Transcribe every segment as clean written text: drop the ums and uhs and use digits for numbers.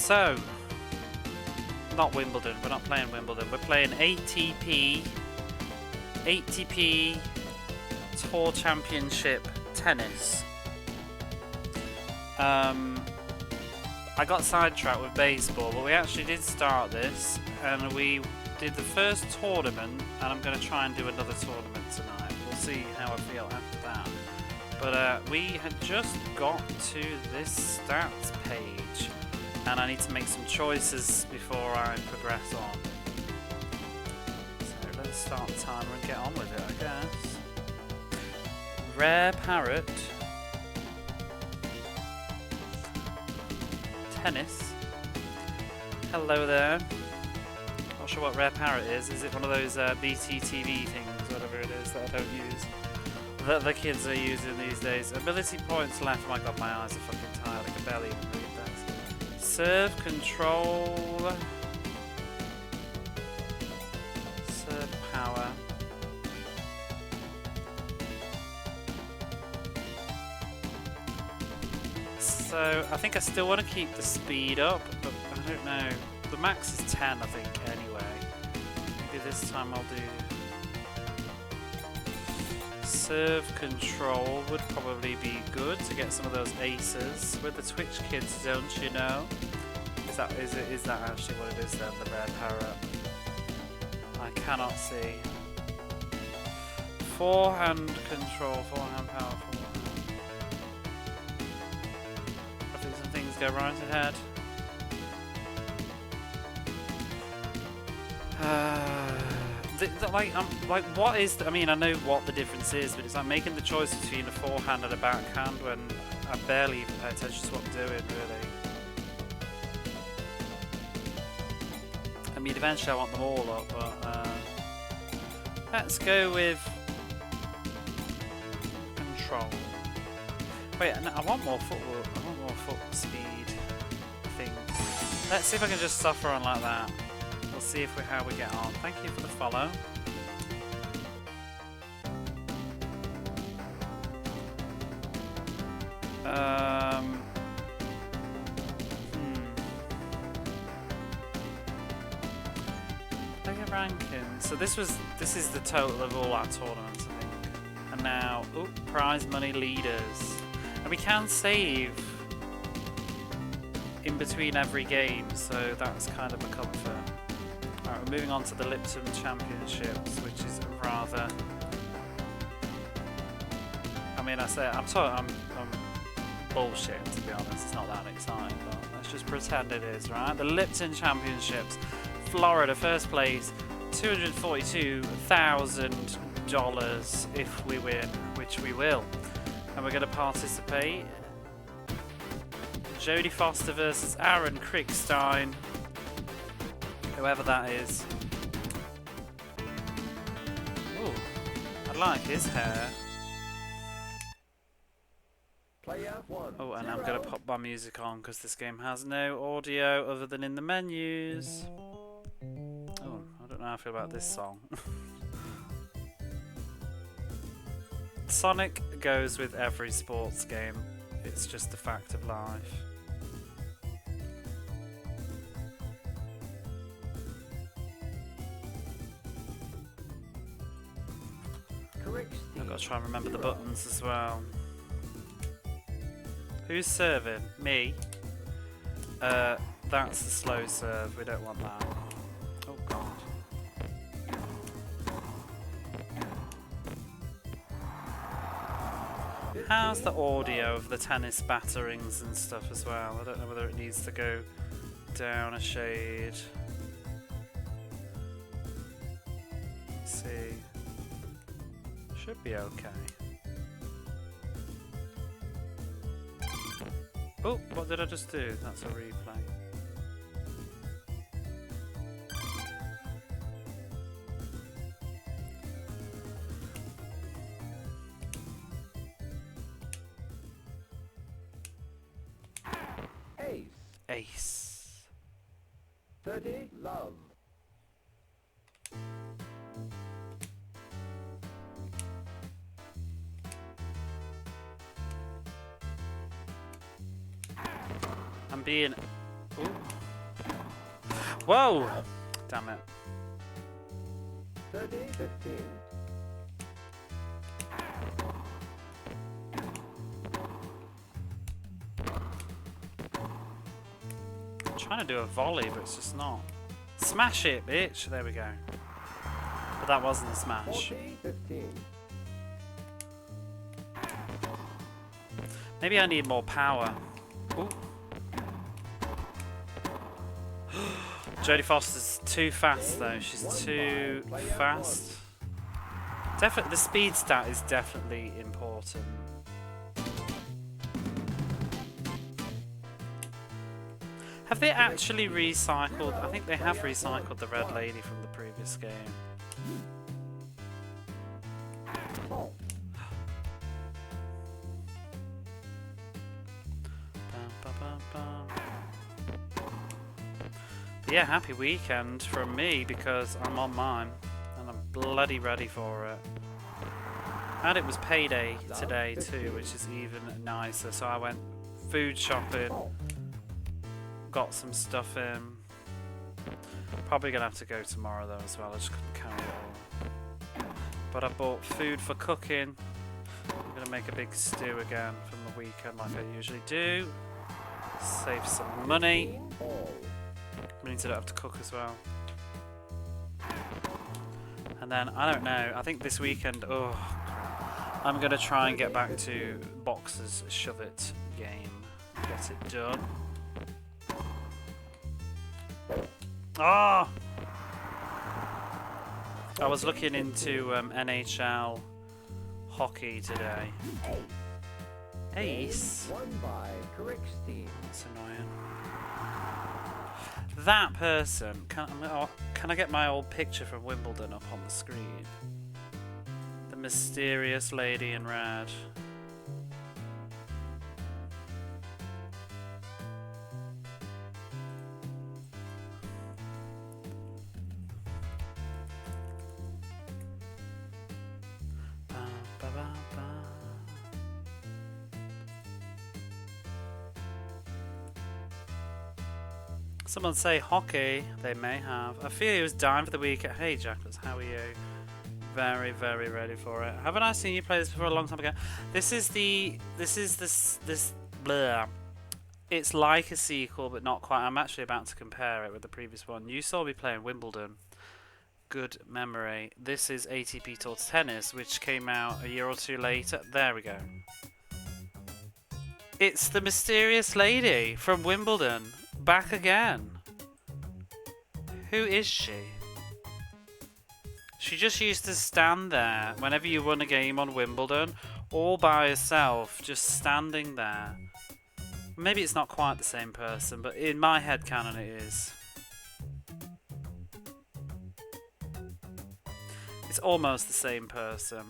So, not Wimbledon. We're not playing Wimbledon. We're playing ATP Tour Championship Tennis. I got sidetracked with baseball, but we actually did start this, and we did the first tournament, and I'm going to try and do another tournament tonight. We'll see how I feel after that. But we had just got to this stats page, and I need to make some choices before I progress on. So let's start the timer and get on with it, I guess. Rare Parrot. Tennis. Hello there. Not sure what Rare Parrot is. Is it one of those BTTV things, whatever it is, that I don't use, that the kids are using these days? Ability points left. Oh my god, my eyes are fucking tired. I can barely even read that. Serve control. Serve power. So I think I still want to keep the speed up, but I don't know. The max is 10, I think, anyway. Maybe this time I'll do serve control would probably be good to get some of those aces with the Twitch kids, don't you know? Is that actually what it is then, the Rare Parrot? I cannot see. Forehand control, forehand power, forehand. I think some things go right ahead. Like, what is? I mean, I know what the difference is, but it's like making the choice between a forehand and a backhand when I barely even pay attention to what I'm doing, really. I mean, eventually I want them all up, but let's go with control. Wait, no, I want more footwork. I want more foot speed. I think. Let's see if I can just suffer on like that. We'll see how we get on. Thank you for the follow. Player ranking. So this is the total of all our tournaments, I think. And now, prize money leaders, and we can save in between every game, so that's kind of a comfort. Alright, we're moving on to the Lipton Championships, which is rather... I mean, I'm bullshit, to be honest. It's not that exciting, but let's just pretend it is, right? The Lipton Championships, Florida, first place, $242,000 if we win, which we will. And we're going to participate. Jodie Foster versus Aaron Krickstein. Whoever that is. Ooh, I like his hair. Oh, and I'm going to pop my music on because this game has no audio other than in the menus. Oh, I don't know how I feel about this song. Sonic goes with every sports game. It's just a fact of life. I've got to try and remember the buttons as well. Who's serving? Me. That's the slow serve. We don't want that. Oh god. How's the audio of the tennis batterings and stuff as well? I don't know whether it needs to go down a shade. Let's see. Should be okay. Oh, what did I just do? That's a replay. Ace. 30, love. I'm being... Ooh. Whoa! Damn it. 30, 15. I'm trying to do a volley, but it's just not. Smash it, bitch! There we go. But that wasn't a smash. 40, 15. Maybe I need more power. Ooh. Jodie Foster's too fast though. She's too fast. Definitely, the speed stat is definitely important. Have they actually recycled? I think they have recycled the Red Lady from the previous game. But yeah, happy weekend from me because I'm on mine and I'm bloody ready for it. And it was payday today too, which is even nicer. So I went food shopping, got some stuff in. Probably gonna have to go tomorrow though as well. I just couldn't carry it all. But I bought food for cooking. I'm gonna make a big stew again from the weekend like I usually do. Save some money. Means I don't have to cook as well. And then, I don't know, I think this weekend, I'm going to try and get back to Boxer's Shove It game. Get it done. Ah! I was looking into NHL hockey today. Ace? Won by correct team. That's annoying. That person, can I get my old picture from Wimbledon up on the screen? The mysterious lady in red. Ba, ba, ba, ba. Someone say hockey. They may have. I feel he was dying for the weekend. Hey, Jackless, how are you? Very, very ready for it. Haven't I seen you play this before a long time ago? This is this blah. It's like a sequel, but not quite. I'm actually about to compare it with the previous one. You saw me playing Wimbledon. Good memory. This is ATP Tour Tennis, which came out a year or two later. There we go. It's the mysterious lady from Wimbledon. Back again. Who is she? She just used to stand there whenever you won a game on Wimbledon, all by herself, just standing there. Maybe it's not quite the same person, but in my head canon it is. It's almost the same person.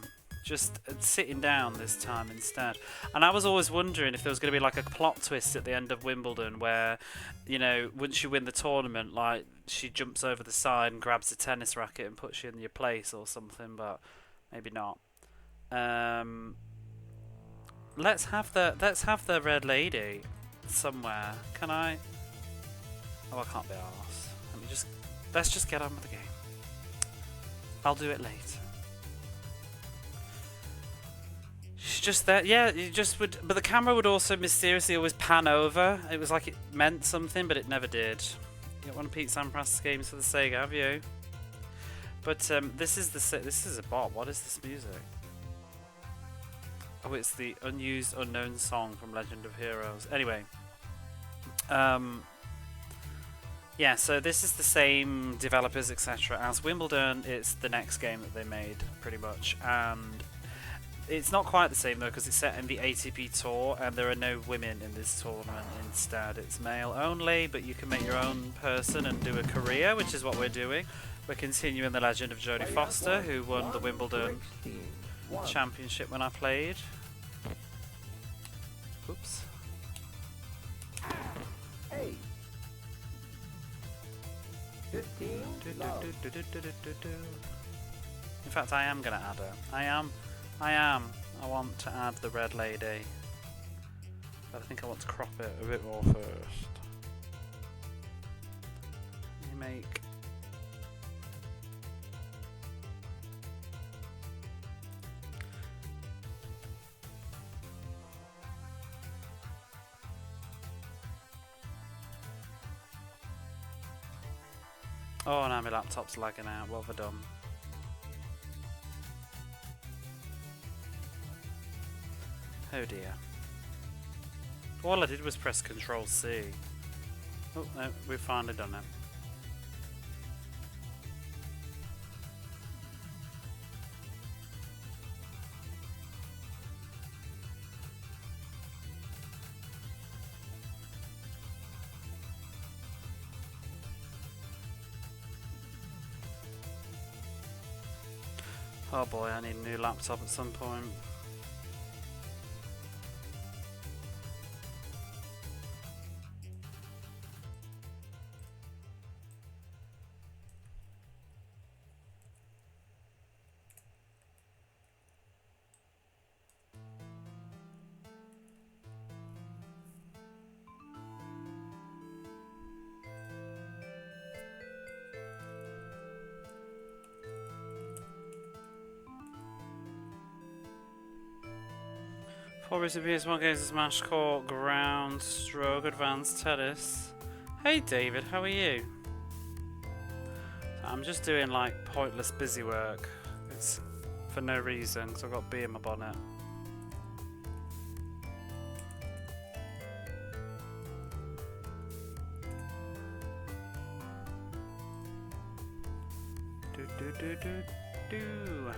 Just sitting down this time instead. And I was always wondering if there was going to be like a plot twist at the end of Wimbledon where, you know, once you win the tournament, like she jumps over the side and grabs a tennis racket and puts you in your place or something, but maybe not. Let's have the Red Lady somewhere. Can I? Oh, I can't be arsed. Let's just get on with the game. I'll do it later. She's just there, yeah, you just would, but the camera would also mysteriously always pan over. It was like it meant something, but it never did. You don't want to Pete Sampras games for the Sega, have you? But this is a bot. What is this music? Oh, it's the unused unknown song from Legend of Heroes. Anyway, yeah, so this is the same developers, etc. as Wimbledon. It's the next game that they made, pretty much, and it's not quite the same though because it's set in the ATP Tour and there are no women in this tournament. Instead, it's male only, but you can make your own person and do a career, which is what we're doing. We're continuing the legend of Jodie Foster, who won the Wimbledon Championship when I played. Oops. 8. 15. Love. In fact, I am going to add her. I want to add the Red Lady. But I think I want to crop it a bit more first. make. Oh, now my laptop's lagging out. What have I done? Oh dear. All I did was press Control C. Oh, no, we've finally done it. Oh boy, I need a new laptop at some point. Four recent PS1 games: Smash Court, Ground, Stroke, Advanced Tennis. Hey David, how are you? I'm just doing like pointless busy work. It's for no reason because I've got bee in my bonnet. Do do do do do.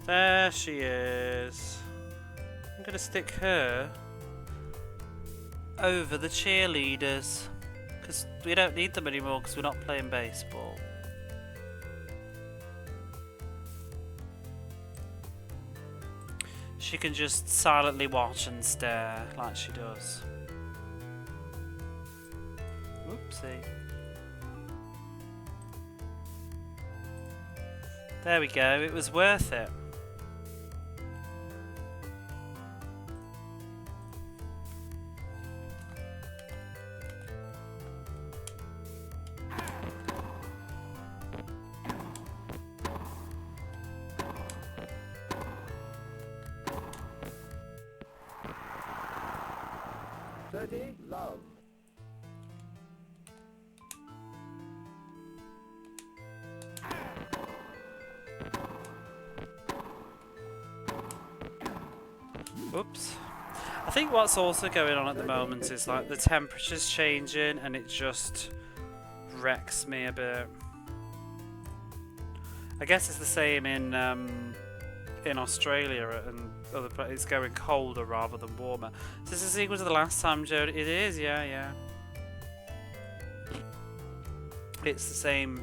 There she is. I'm gonna stick her over the cheerleaders because we don't need them anymore because we're not playing baseball. She can just silently watch and stare like she does. Oopsie. There we go, it was worth it. Love. Oops. I think what's also going on at the moment is like the temperature's changing and it just wrecks me a bit. I guess it's the same in Australia and other places. It's going colder rather than warmer. So this is equal to the last time, Joe. It is, yeah. It's the same.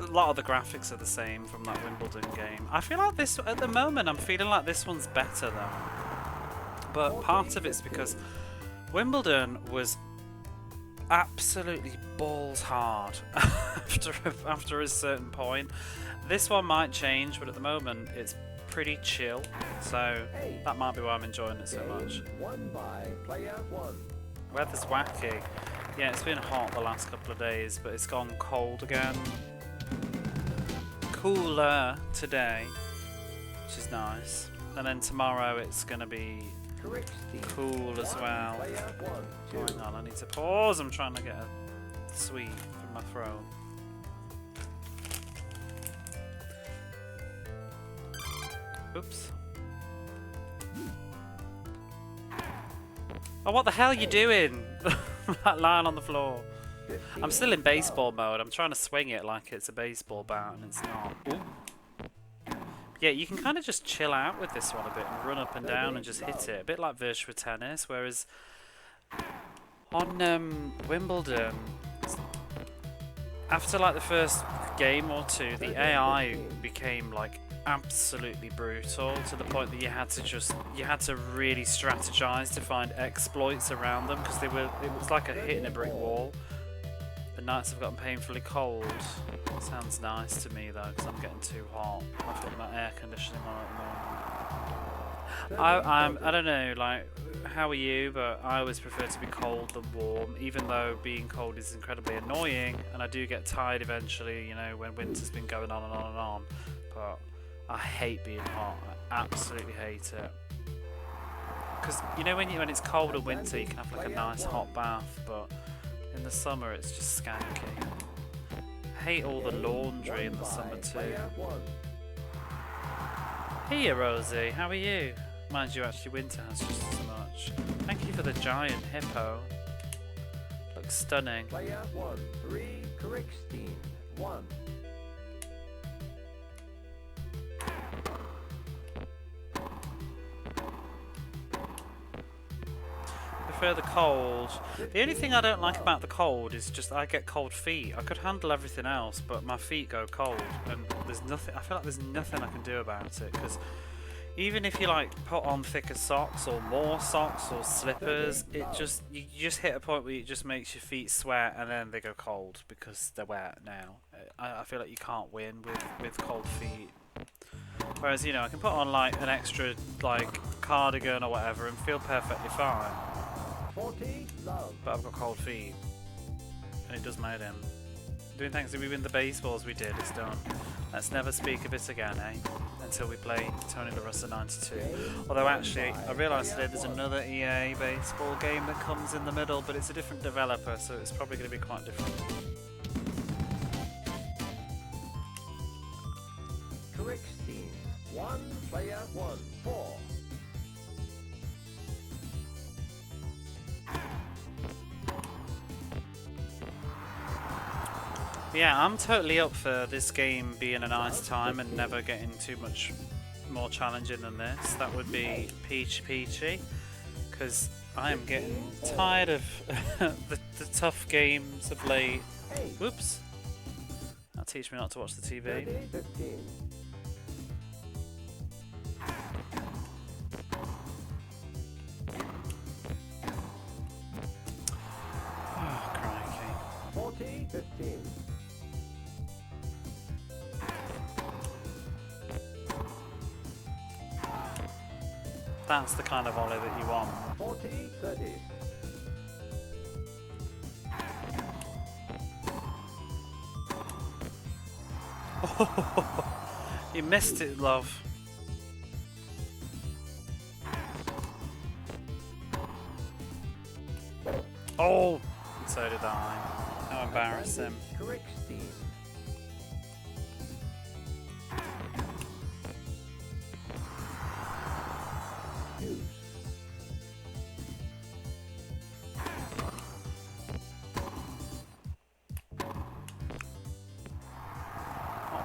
A lot of the graphics are the same from that Wimbledon game. I feel like this, at the moment, I'm feeling like this one's better though. But part of it's because Wimbledon was absolutely balls hard after a certain point. This one might change, but at the moment it's pretty chill, so that might be why I'm enjoying it so much. Won by player one. Weather's wacky. Yeah, it's been hot the last couple of days, but it's gone cold again. Cooler today, which is nice. And then tomorrow it's going to be cool as well. Oh, hang on, I need to pause. I'm trying to get a sweet from my throat. Oops. Oh, what the hell are you doing? That line on the floor. I'm still in baseball mode. I'm trying to swing it like it's a baseball bat and it's not. Ooh. Yeah, you can kind of just chill out with this one a bit and run up and down and just hit it. A bit like virtual tennis, whereas on Wimbledon, after like the first game or two, the AI became like absolutely brutal to the point that you had to really strategize to find exploits around them because it was like a hitting a brick wall. The nights have gotten painfully cold. Sounds nice to me though because I'm getting too hot. I've got my air conditioning on at the moment. I don't know, like, how are you, but I always prefer to be cold than warm, even though being cold is incredibly annoying, and I do get tired eventually, you know, when winter's been going on and on and on, but I hate being hot. I absolutely hate it. Because, you know, when it's cold in winter, you can have like a nice hot bath, but in the summer it's just skanky. I hate all the laundry in the summer too. Hey Rosie, how are you? Mind you, actually winter has just as much. Thank you for the giant hippo. Looks stunning. Player 1, 3, correct team, 1. Prefer the cold. The only thing I don't like about the cold is just I get cold feet. I could handle everything else, but my feet go cold, and there's nothing. I feel like there's nothing I can do about it, because even if you like put on thicker socks or more socks or slippers, you just hit a point where it just makes your feet sweat, and then they go cold because they're wet now. I feel like you can't win with cold feet. Whereas, you know, I can put on like an extra like cardigan or whatever and feel perfectly fine. 40, love. But I've got cold feet, and it does made him. Doing thanks to we win the baseballs we did, it's done. Let's never speak of it again, eh? Until we play Tony La Russa 92. Although actually, I realised today there's another EA baseball game that comes in the middle, but it's a different developer, so it's probably going to be quite different. Correct team, 1, player 1, 4. Yeah, I'm totally up for this game being a nice time and never getting too much more challenging than this. That would be peachy, because I am getting tired of the tough games of late. Whoops. That'll teach me not to watch the TV. 30, 15. Oh, crikey. 40, 15. That's the kind of volley that you want. 40, 30. You missed it, love. Oh, and so did I. How embarrassing. Correct team.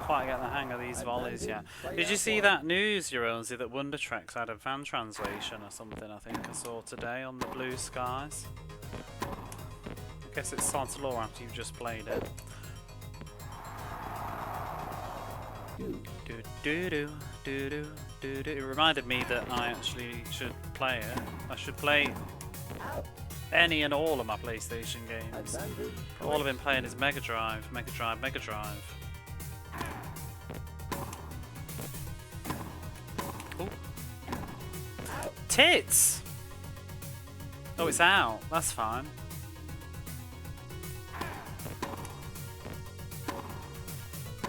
Quite get the hang of these volleys yet. Did you see that news, Euronzi, that Wonder Trek's had a fan translation or something? I think I saw today on the Blue Skies. I guess it's Sod's Law after you've just played it. It reminded me that I actually should play it. I should play any and all of my PlayStation games. All I've been playing is Mega Drive, Mega Drive, Mega Drive. Ooh. Tits! Oh, it's out. That's fine.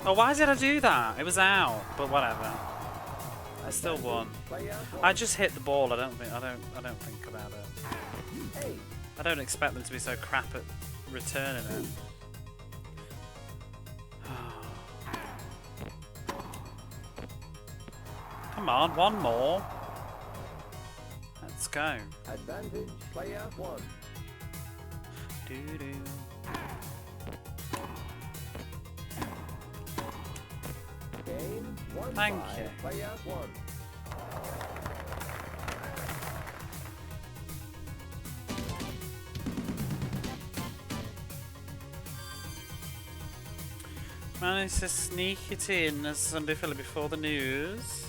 Oh, why did I do that? It was out, but whatever. I still won. I just hit the ball. I don't think about it. I don't expect them to be so crap at returning it. Come on, one more. Let's go. Advantage player 1. Doo-doo. Game 1. Thank you. Player 1. Managed to sneak it in as Sunday filler before the news.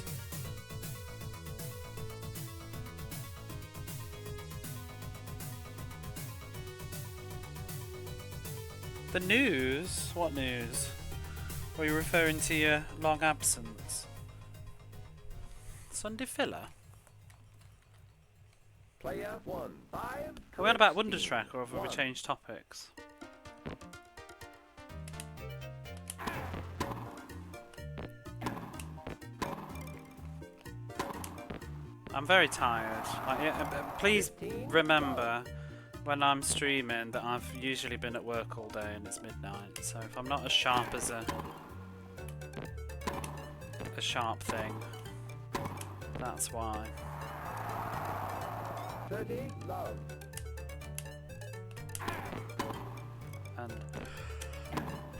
The news? What news? Are you referring to your long absence? Sunday filler? player 1. 5. Are we on about correct Wonder team. Track, or have we 1. changed topics? I'm very tired. Like, please remember when I'm streaming that I've usually been at work all day and it's midnight. So if I'm not as sharp as a sharp thing, that's why. 30. Love. And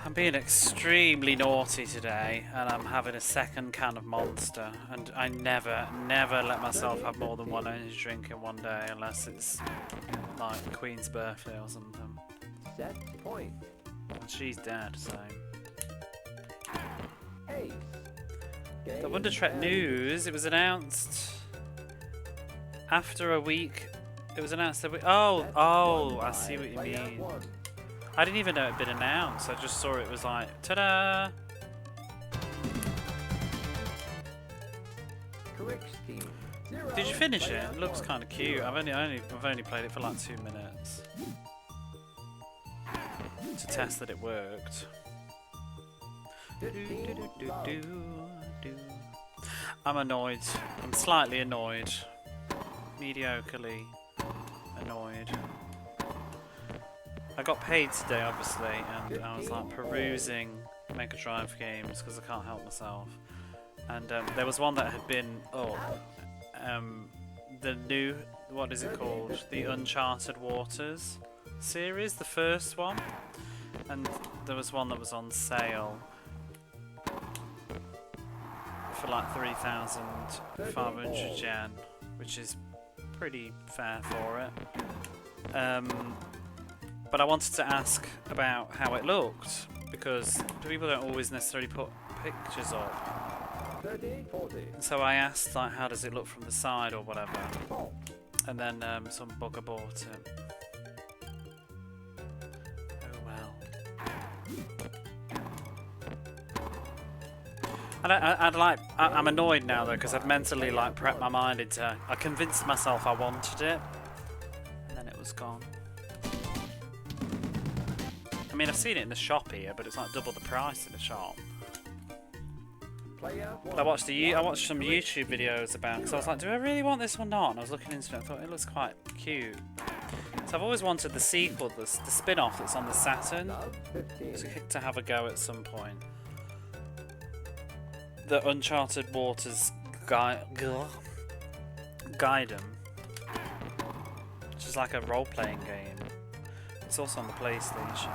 I'm being extremely naughty today, and I'm having a second can of Monster, and I never let myself have more than one energy drink in one day unless it's like the Queen's birthday or something. Set point. And she's dead, so. Ace. The Game Wonder Trek and news, it was announced after a week. It was announced that oh, I see what you player mean. 1. I didn't even know it had been announced. I just saw it was like, ta-da! Correct team. 0. Did you finish it? player It looks 1. kind of cute. I've only played it for like 2 minutes to test that it worked. 15. Love. I'm annoyed. I'm slightly annoyed. Mediocrely annoyed. I got paid today, obviously, and I was like perusing Mega Drive games because I can't help myself. And there was one that had been the new, what is it called? The Uncharted Waters series, the first one. And there was one that was on sale for like 3,500 yen, which is pretty fair for it. But I wanted to ask about how it looked, because people don't always necessarily put pictures up. 30. 40. So I asked, like, how does it look from the side or whatever, and then some bugger bought it. Oh well. I'm annoyed now though, because I've mentally like prepped my mind into. I convinced myself I wanted it, and then it was gone. I mean, I've seen it in the shop here, but it's like double the price in the shop. Player 1. But I watched some YouTube videos about, because I was like, do I really want this or not? And I was looking into it and I thought it looks quite cute. So I've always wanted the sequel, the spin-off that's on the Saturn, Love. 15. to have a go at some point. The Uncharted Waters Gaiden, which is like a role-playing game. It's also on the PlayStation,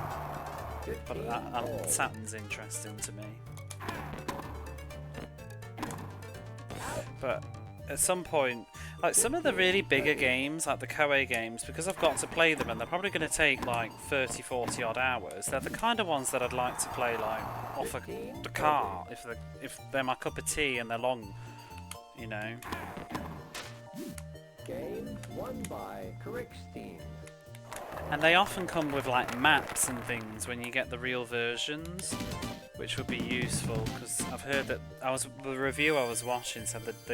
but 15. Saturn's interesting to me. But at some point, like some of the really bigger games, like the Koei games, because I've got to play them and they're probably going to take like 30, 40 odd hours, they're the kind of ones that I'd like to play like off the car, if they're my cup of tea and they're long, you know. Game won by correct team. And they often come with like maps and things when you get the real versions, which would be useful, because I've heard that the review I was watching said that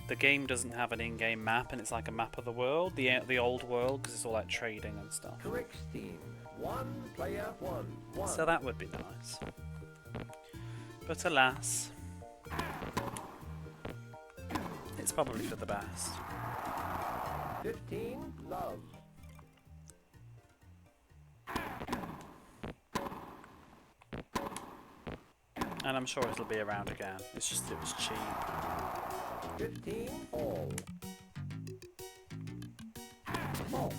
the game doesn't have an in-game map, and it's like a map of the world, the old world, because it's all like trading and stuff. Correct team. 1 player 1. So that would be nice. But alas, it's probably for the best. 15. Love. And I'm sure it'll be around again. It's just it was cheap. 15. All. All.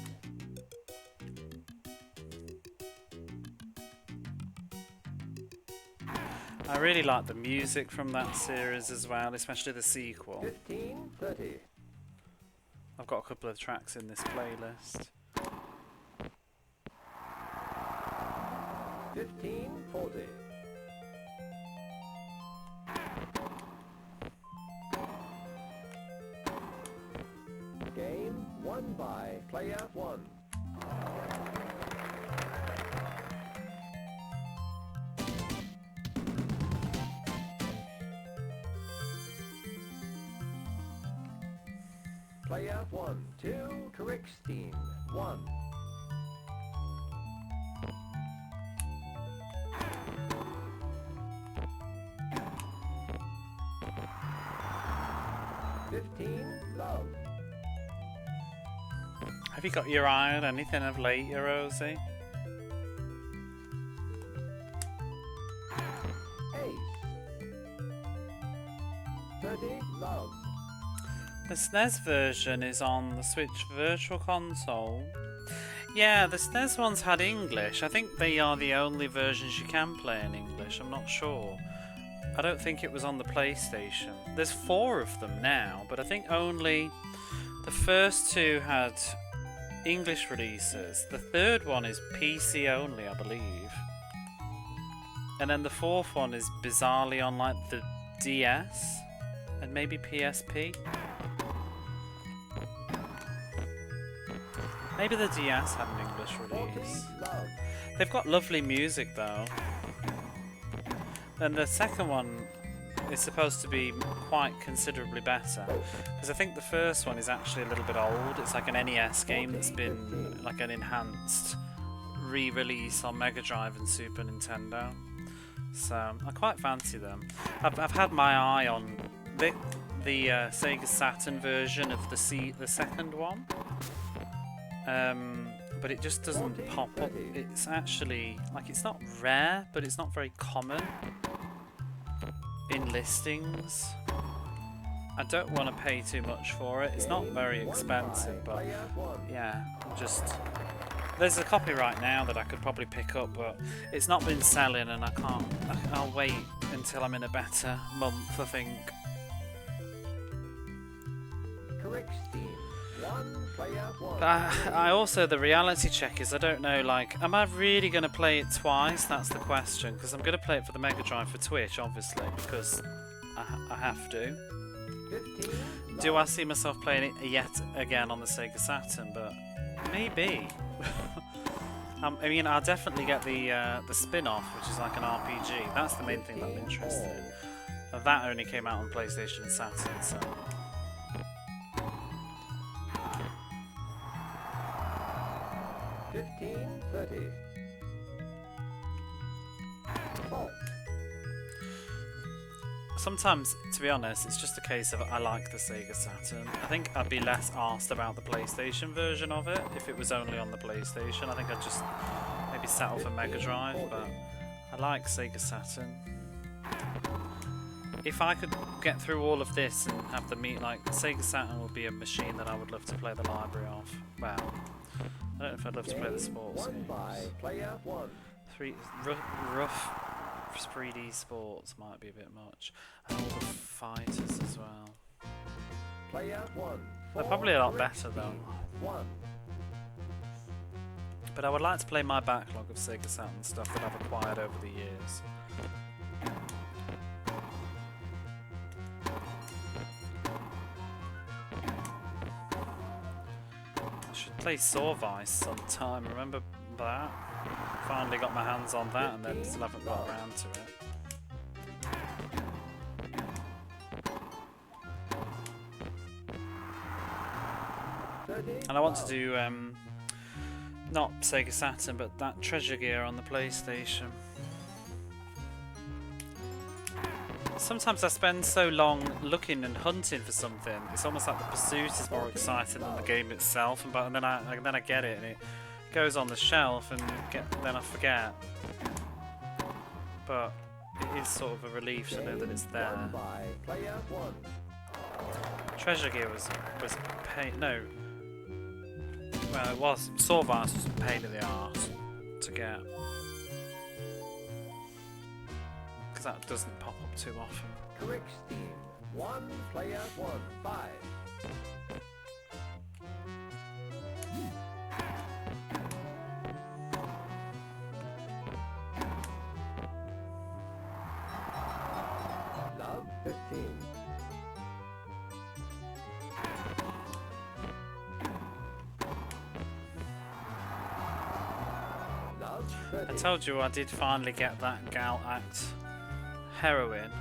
I really like the music from that series as well, especially the sequel. 15. 30. I've got a couple of tracks in this playlist. 15. 40. Game won by player 1. player 1, 2, correct steam, 1. Love. Have you got your eye on anything of late, Rosie? Ace. 30, love. The SNES version is on the Switch Virtual Console. Yeah, the SNES ones had English. I think they are the only versions you can play in English. I'm not sure. I don't think it was on the PlayStation. There's 4 of them now, but I think only the first 2 had English releases. The third one is PC only, I believe. And then the 4th one is bizarrely on like the DS and maybe PSP. Maybe the DS had an English release. They've got lovely music though. And the second one is supposed to be quite considerably better, because I think the first one is actually a little bit old. It's like an NES game that's been like an enhanced re-release on Mega Drive and Super Nintendo. So I quite fancy them. I've had my eye on the Sega Saturn version of the second one, but it just doesn't pop up. It's actually like, it's not rare, but it's not very common in listings. I don't want to pay too much for it. It's not very expensive, but yeah, there's a copy right now that I could probably pick up, but it's not been selling, and I'll wait until I'm in a better month, I think. Correct steam. 1 player 1. I also, the reality check is, I don't know, like, am I really going to play it twice? That's the question, because I'm going to play it for the Mega Drive for Twitch, obviously, because I have to. 15, Do I see myself playing it yet again on the Sega Saturn? But maybe. I mean, I'll definitely get the spin-off, which is like an RPG. That's the main thing that I'm interested in. That only came out on PlayStation and Saturn, so... 15, 30. Oh. Sometimes, to be honest, it's just a case of I like the Sega Saturn. I think I'd be less arsed about the PlayStation version of it if it was only on the PlayStation. I think I'd just maybe settle for Mega Drive, but I like Sega Saturn. If I could get through all of this and have the like, Sega Saturn would be a machine that I would love to play the library of. Well, I don't know if I'd love to play the sports games. Rough 3D sports might be a bit much. And all the fighters as well. They're probably a lot better though. But I would like to play my backlog of Sega Saturn stuff that I've acquired over the years. I should play Saw Vice sometime, remember that? Finally got my hands on that and then still haven't got around to it. And I want to do, not Sega Saturn, but that Treasure Gear on the PlayStation. Sometimes I spend so long looking and hunting for something, it's almost like the pursuit is more exciting than the game itself, and then I get it and it goes on the shelf and then I forget. But it is sort of a relief to know that it's there. Treasure Gear was a pain. No. Well, it was. Saw Vice was a pain in the arse to get. Because that doesn't pop up too often. Correct steam. 1 player 1, 5. Love 15. Love 30. I told you I did finally get that gal act heroin.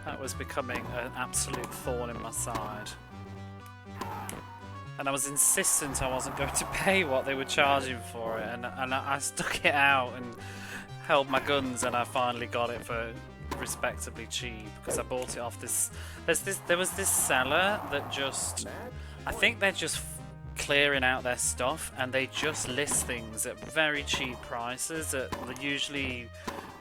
That was becoming an absolute thorn in my side. and I was insistent I wasn't going to pay what they were charging for it, and I stuck it out and held my guns, and I finally got it for respectably cheap because I bought it off this. There was this seller that just, I think they're just clearing out their stuff, and they just list things at very cheap prices at usually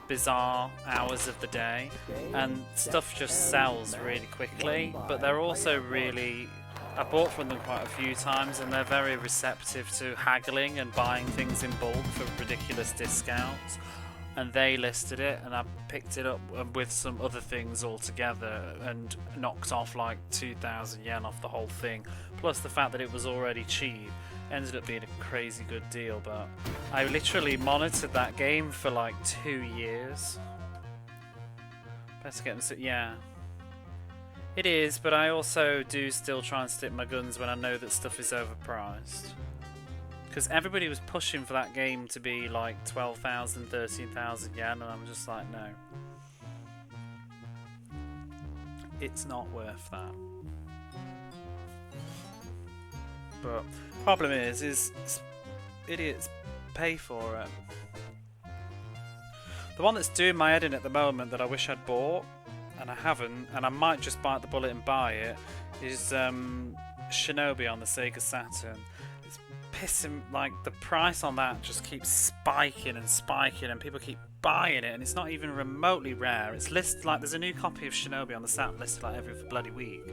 bizarre hours of the day, and stuff just sells really quickly. But they're also really, I bought from them quite a few times, and they're very receptive to haggling and buying things in bulk for ridiculous discounts. And they listed it, and I picked it up with some other things all together and knocked off like 2,000 yen off the whole thing, plus the fact that it was already cheap. Ended up being a crazy good deal. But I literally monitored that game for like 2 years. Better get them. Yeah, it is, but I also do still try and stick my guns when I know that stuff is overpriced. Because everybody was pushing for that game to be like 12,000, 13,000 yen, and I'm just like, no. It's not worth that. But problem is idiots pay for it. The one that's doing my head in at the moment that I wish I'd bought, and I haven't, and I might just bite the bullet and buy it, is Shinobi on the Sega Saturn. Pissing, like, the price on that just keeps spiking and spiking, and people keep buying it, and it's not even remotely rare. It's listed like there's a new copy of Shinobi on the Saturn listed like every bloody week.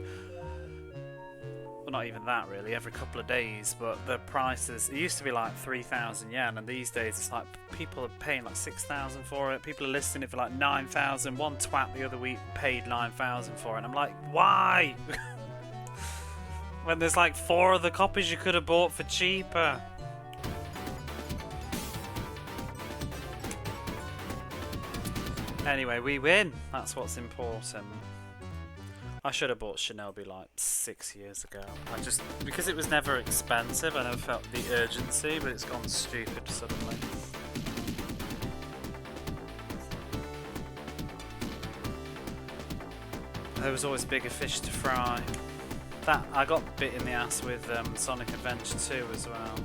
Well, not even that really, every couple of days. But the prices, it used to be like 3,000 yen, and these days it's like people are paying like 6,000 for it. People are listing it for like 9,000. One twat the other week paid 9,000 for it, and I'm like, why? When there's like 4 other copies you could have bought for cheaper. Anyway, we win. That's what's important. I should have bought Shinobi like 6 years ago. Because it was never expensive, I never felt the urgency, but it's gone stupid suddenly. There was always bigger fish to fry. That I got bit in the ass with Sonic Adventure 2 as well,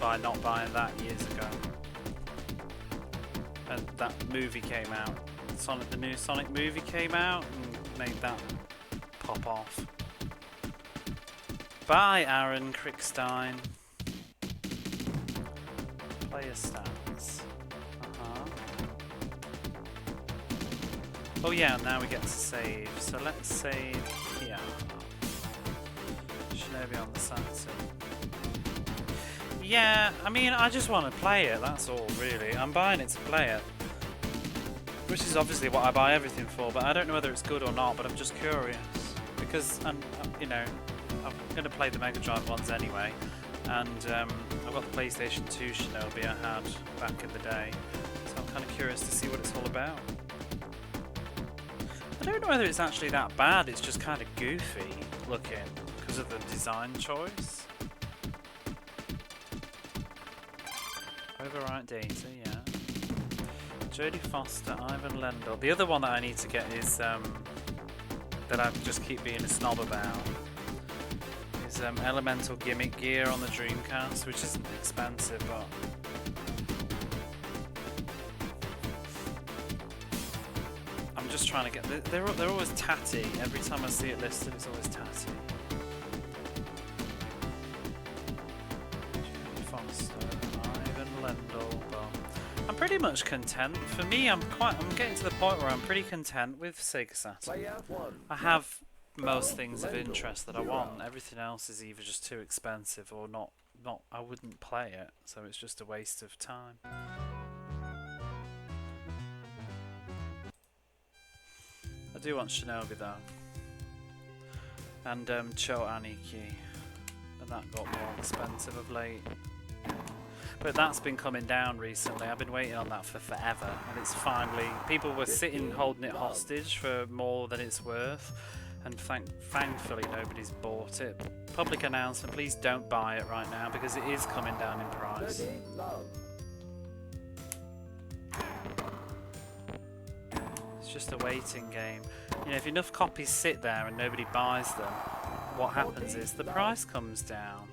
by not buying that years ago. And that movie came out. The new Sonic movie came out and made that pop off. Bye, Aaron Crickstein. Player stats. Oh yeah, now we get to save. So let's save here. Shinobi on the Saturn. Yeah, I mean, I just want to play it, that's all really. I'm buying it to play it. Which is obviously what I buy everything for, but I don't know whether it's good or not, but I'm just curious. Because, you know, I'm going to play the Mega Drive ones anyway. And I've got the PlayStation 2 Shinobi I had back in the day. So I'm kind of curious to see what it's all about. I don't know whether it's actually that bad, it's just kind of goofy looking because of the design choice. Overwrite data, yeah. Jodie Foster, Ivan Lendl. The other one that I need to get is, that I just keep being a snob about, is Elemental Gimmick Gear on the Dreamcast, which isn't expensive, but I'm just trying to get. They're always tatty. Every time I see it listed, it's always tatty. Jodie Foster, Ivan Lendl. But I'm pretty much content. For me, I'm getting to the point where I'm pretty content with Sega Saturn. I have most things of interest that I want. Everything else is either just too expensive or not. I wouldn't play it, so it's just a waste of time. I do want Shinobi though, and Cho Aniki, and that got more expensive of late. But that's been coming down recently. I've been waiting on that for forever, and it's finally. People were sitting holding it hostage for more than it's worth, and thankfully nobody's bought it. Public announcement: please don't buy it right now because it is coming down in price. It's just a waiting game. You know, if enough copies sit there and nobody buys them, what happens is the price comes down.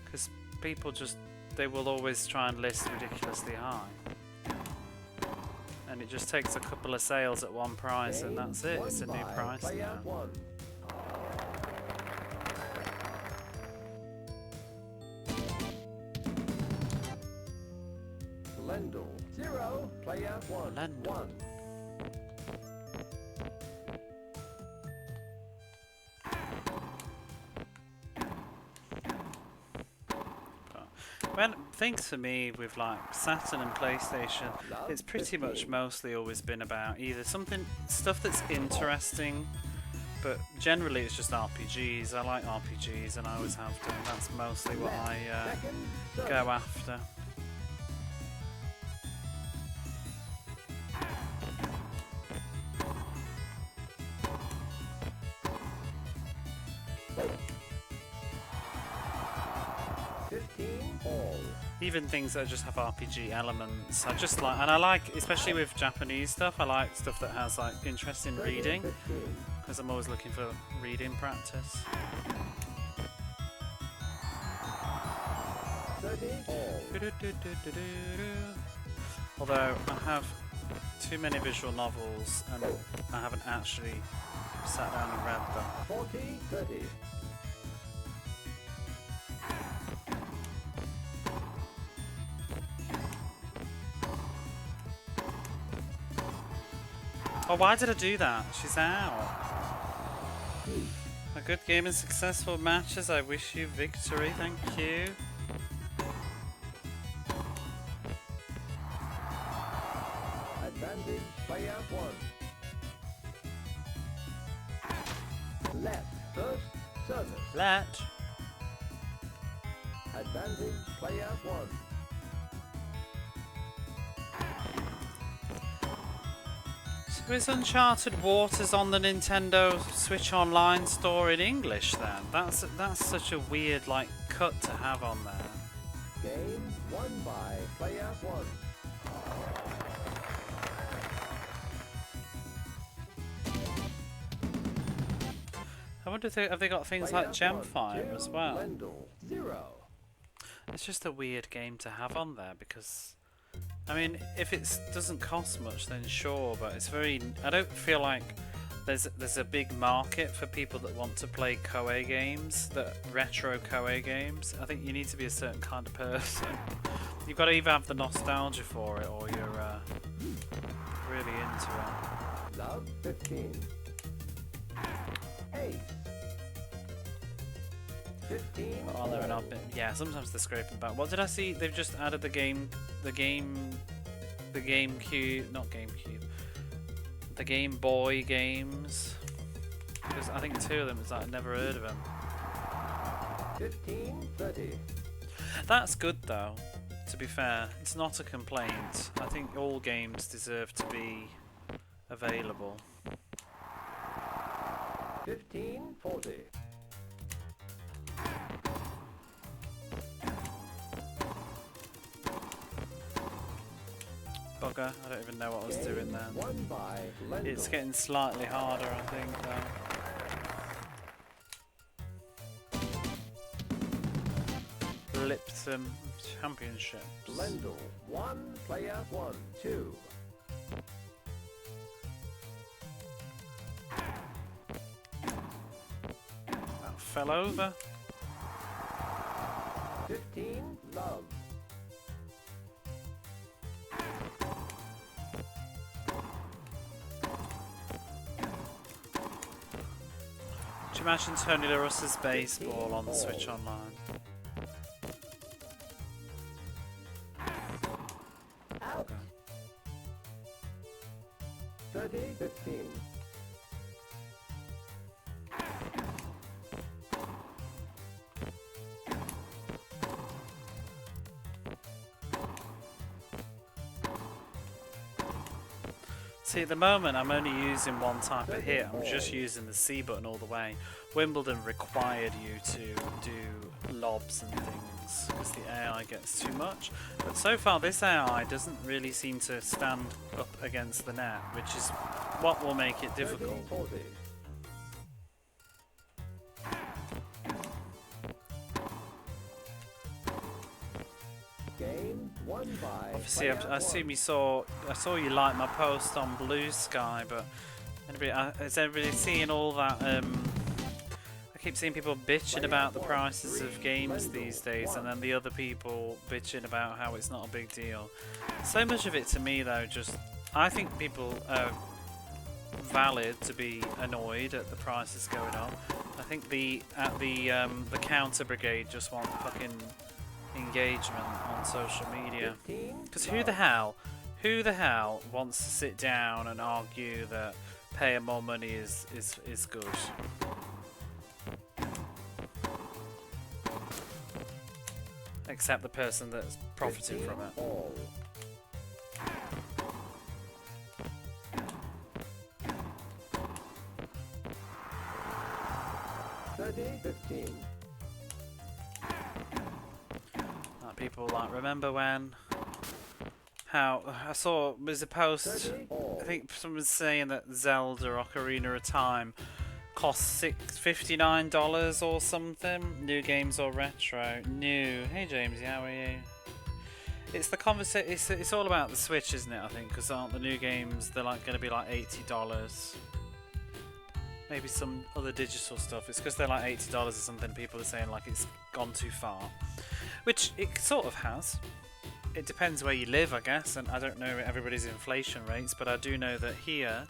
Because people they will always try and list ridiculously high. And it just takes a couple of sales at one price and that's it. It's a new price now. Lendl 0, player 1. Lendl. Well, things for me with like Saturn and PlayStation, it's pretty much mostly always been about either stuff that's interesting, but generally it's just RPGs. I like RPGs and I always have to. That's mostly what I go after. Even things that just have RPG elements, I just like, and I like, especially with Japanese stuff, I like stuff that has like interesting reading, because I'm always looking for reading practice. Although I have too many visual novels and I haven't actually sat down and read them. Oh, why did I do that? She's out. A good game and successful matches. I wish you victory. Thank you. Advantage player 1. Left first service. Let. Advantage player 1. Is Uncharted Waters on the Nintendo Switch Online store in English then? That's such a weird like cut to have on there. Game won by player 1. I wonder if have they got things like Gemfire as well? Lendl 0. It's just a weird game to have on there because, I mean, if it doesn't cost much, then sure, but it's very. I don't feel like there's a big market for people that want to play Koei games, retro Koei games. I think you need to be a certain kind of person. You've got to either have the nostalgia for it, or you're really into it. Love 15. 8. 15. Oh, they're not. Yeah, sometimes they're scraping back. What did I see? They've just added the GameCube, not GameCube, the Game Boy games. Because I think 2 of them is like, I've never heard of them. 15:30. That's good though. To be fair, it's not a complaint. I think all games deserve to be available. 15:40. Bugger, I don't even know what I was doing there. Won by Lendl. It's getting slightly harder, I think, though. Lipton Championships. Lendl 1, player 1, 2. That fell over. 15, love. Do you imagine Tony La Russa's baseball on the Switch Online? Out. 30-15. See, at the moment I'm only using one type of hit. I'm just using the C button all the way. Wimbledon required you to do lobs and things. things because the AI gets too much. But so far this AI doesn't really seem to stand up against the net, which is what will make it difficult. 40. Game won by Obviously, I assume I saw you like my post on Bluesky, but is everybody seeing all that? I keep seeing people bitching about the prices of games these days, and then the other people bitching about how it's not a big deal. So much of it to me, though, I think people are valid to be annoyed at the prices going up. I think the counter brigade just want fucking engagement on social media. Because who the hell wants to sit down and argue that paying more money is good? Except the person that's profiting from it. all. 30-15. People like, remember when? How I saw there's a post. I think someone's saying that Zelda Ocarina of Time costs $59 or something. New games or retro? New. Hey Jamesy, how are you? It's the conversation. It's all about the Switch, isn't it? I think because aren't the new games they're like going to be like $80? Maybe some other digital stuff. It's because they're like $80 or something. People are saying like it's gone too far, which it sort of has. It depends where you live, I guess, and I don't know everybody's inflation rates, but I do know that here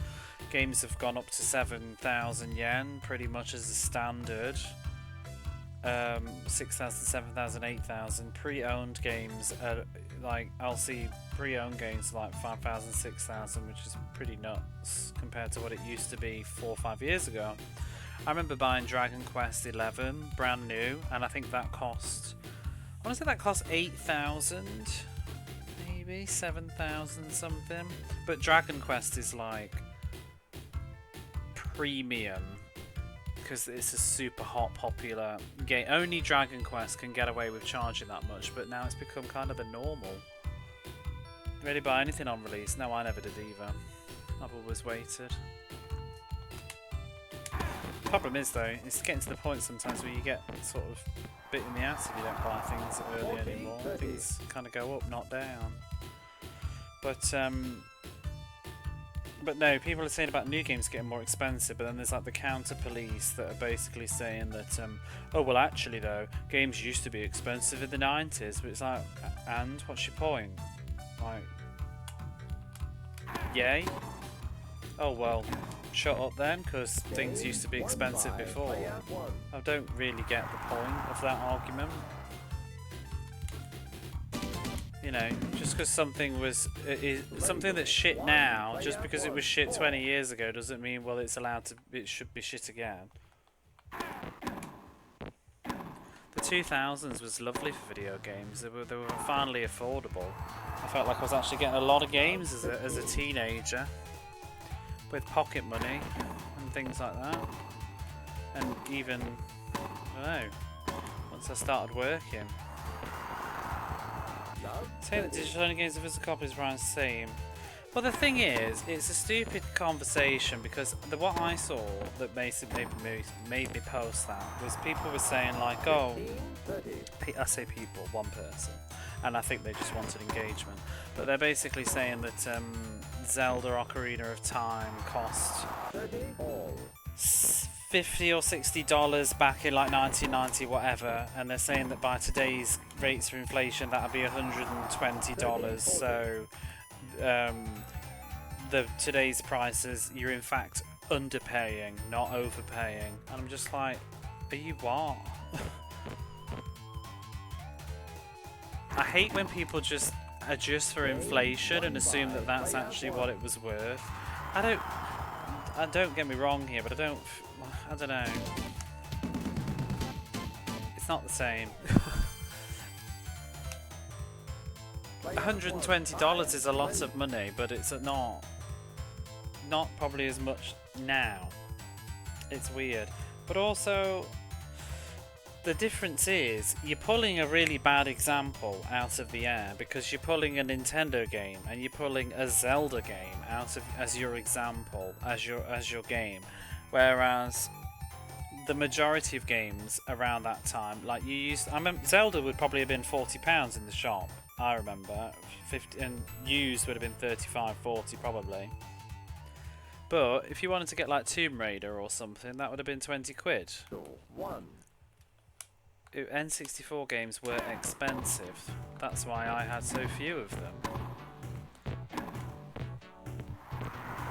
games have gone up to 7,000 yen pretty much as a standard. 6,000, 7,000, 8,000. Pre-owned games are like, I'll see pre-owned games like 5,000, 6,000, which is pretty nuts compared to what it used to be 4 or 5 years ago. I remember buying Dragon Quest 11 brand new, and I think that cost, I want to say that cost 8,000, maybe 7,000 something. But Dragon Quest is like premium because it's a super hot, popular game. Only Dragon Quest can get away with charging that much, but now it's become kind of the normal. Really buy anything on release? No, I never did either. I've always waited. Problem is though, it's getting to the point sometimes where you get sort of bit in the ass if you don't buy things early anymore. Things kind of go up, not down. But no, people are saying about new games getting more expensive, but then there's like the counter police that are basically saying that, oh well actually though, games used to be expensive in the 90s, but it's like, and what's your point? Like, yay? Oh well, shut up then, because things used to be expensive before. I don't really get the point of that argument. You know, just because something was something that's shit now, just because it was shit 20 years ago, doesn't mean well it should be shit again. The 2000s was lovely for video games. They were finally affordable. I felt like I was actually getting a lot of games as a teenager with pocket money and things like that. And even, I don't know, once I started working. Saying that digital only games and physical copies are around the same. Well, the thing is, it's a stupid conversation because what I saw that basically made me post that was people were saying like, oh, I say people, one person, and I think they just wanted engagement. But they're basically saying that Zelda Ocarina of Time cost $50 or $60 back in like 1990 whatever, and they're saying that by today's rates of inflation that would be $120. So today's prices, you're in fact underpaying, not overpaying. And I'm just like, are you what? I hate when people just adjust for inflation and assume that that's actually what it was worth. Don't get me wrong here, but I don't know. It's not the same. $120 is a lot of money, but it's not probably as much now. It's weird. But also, the difference is you're pulling a really bad example out of the air because you're pulling a Nintendo game and you're pulling a Zelda game out of as your example, as your game, whereas the majority of games around that time, like I remember Zelda would probably have been £40 in the shop. I remember 50, and used would have been 35, 40 probably. But if you wanted to get like Tomb Raider or something, that would have been 20 quid. N64 games were expensive. That's why I had so few of them.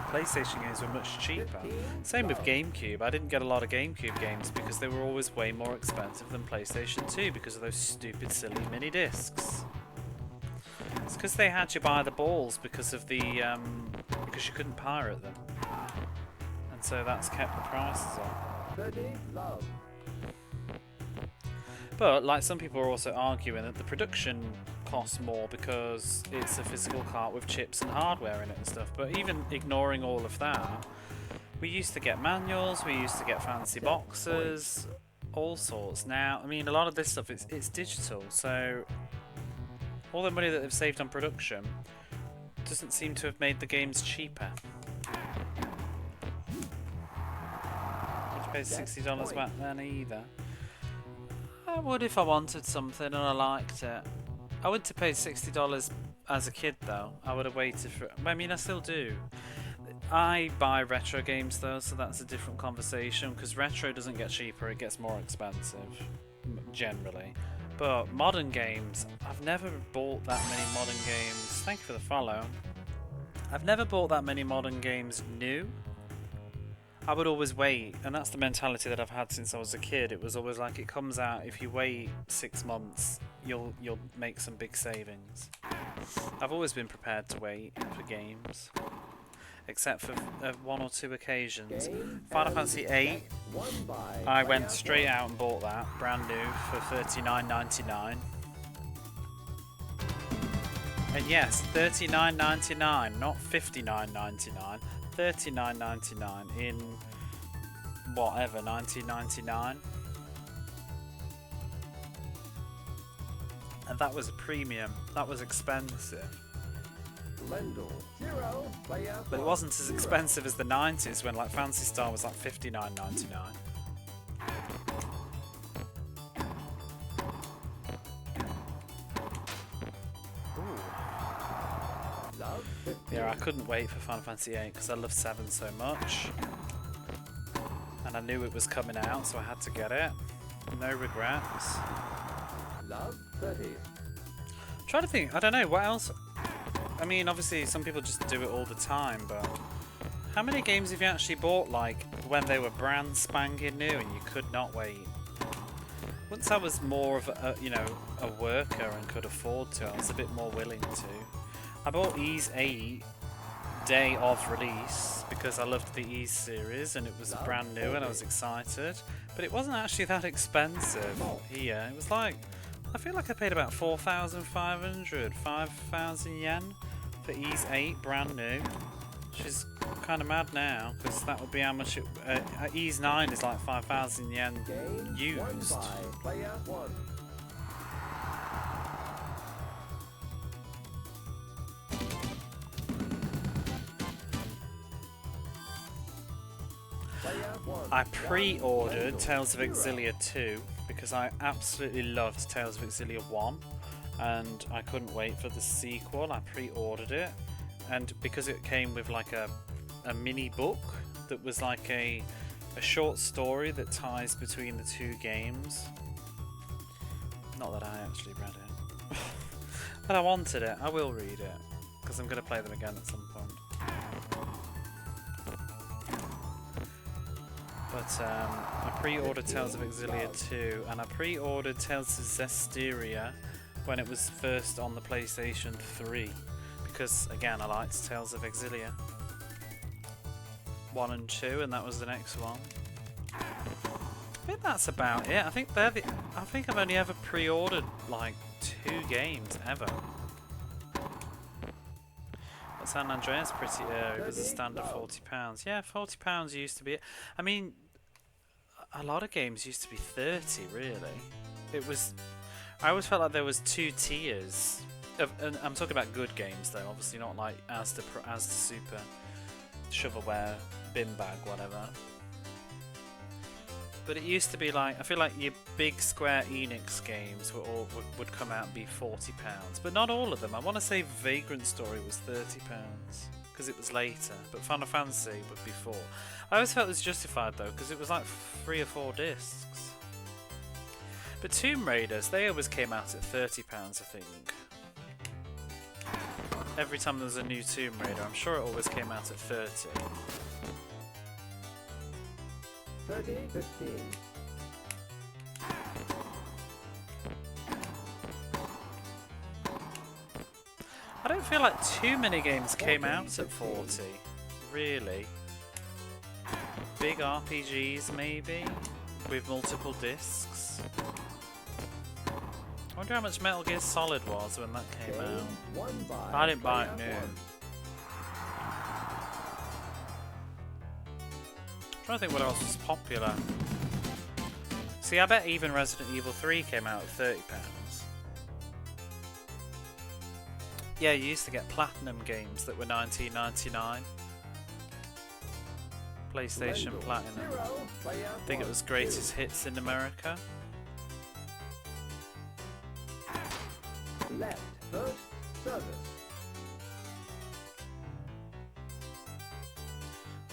PlayStation games were much cheaper. Same with GameCube. I didn't get a lot of GameCube games because they were always way more expensive than PlayStation 2 because of those stupid, silly mini discs. It's because they had you by the balls because of the because you couldn't pirate them, and so that's kept the prices up. But like some people are also arguing that the production costs more because it's a physical cart with chips and hardware in it and stuff. But even ignoring all of that, we used to get manuals, we used to get fancy boxes, all sorts. Now, I mean, a lot of this stuff it's digital, so all the money that they've saved on production doesn't seem to have made the games cheaper. Would you pay $60 back then either? I would if I wanted something and I liked it. I wouldn't have paid $60 as a kid though. I would have waited for it. I mean, I still do. I buy retro games though, so that's a different conversation because retro doesn't get cheaper, it gets more expensive generally. But modern games, I've never bought that many modern games. Thank you for the follow. I've never bought that many modern games new. I would always wait, and that's the mentality that I've had since I was a kid. It was always like it comes out, if you wait 6 months, you'll make some big savings. I've always been prepared to wait for games, except for one or two occasions. Final Fantasy VIII, I went straight out and bought that, brand new, for $39.99. And yes, $39.99, not $59.99. $39.99 in whatever, 1999, and that was a premium. That was expensive, but it wasn't as expensive as the 90s when like Phantasy Star was like $59.99. Yeah, I couldn't wait for Final Fantasy VIII because I love 7 so much. And I knew it was coming out, so I had to get it. No regrets. Trying to think, I don't know, what else? I mean, obviously some people just do it all the time, but how many games have you actually bought like when they were brand spanking new and you could not wait? Once I was more of a, you know, a worker and could afford to, I was a bit more willing to. I bought Ys 8 day of release because I loved the Ys series and it was brand new and I was excited, but it wasn't actually that expensive here. It was like, I feel like I paid about 4,500, 5,000 yen for Ys 8 brand new, which is kind of mad now because that would be how much it, Ys 9 is like 5,000 yen used. I pre-ordered Tales of Exilia 2 because I absolutely loved Tales of Exilia 1 and I couldn't wait for the sequel. I pre-ordered it, and because it came with like a mini book that was like a short story that ties between the two games. Not that I actually read it. But I wanted it. I will read it because I'm going to play them again at some point. But I pre-ordered Tales of Exilia 2 and I pre-ordered Tales of Zestiria when it was first on the PlayStation 3 because again I liked Tales of Exilia 1 and 2 and that was the next one. I think that's about it. I think I've only ever pre-ordered like 2 games ever. But San Andreas pretty it was a standard £40. Yeah, £40 used to be it. I mean, a lot of games used to be 30, really. It was... I always felt like there was two tiers. And I'm talking about good games, though. Obviously not like Asda Super, Shovelware, Bin Bag, whatever. But it used to be like, I feel like your big Square Enix games would come out and be £40. But not all of them. I want to say Vagrant Story was £30. Because it was later, but Final Fantasy would be 4. I always felt it was justified though, because it was like 3 or 4 discs. But Tomb Raiders, they always came out at £30, I think. Every time there was a new Tomb Raider, I'm sure it always came out at 30. 15. I don't feel like too many games came out at 40, really. Big RPGs maybe, with multiple discs. I wonder how much Metal Gear Solid was when that came out. I didn't buy it new. I'm trying to think what else was popular. See, I bet even Resident Evil 3 came out at £30. Yeah, you used to get platinum games that were $19.99. PlayStation Platinum. I think it was Greatest Hits in America. Left first service.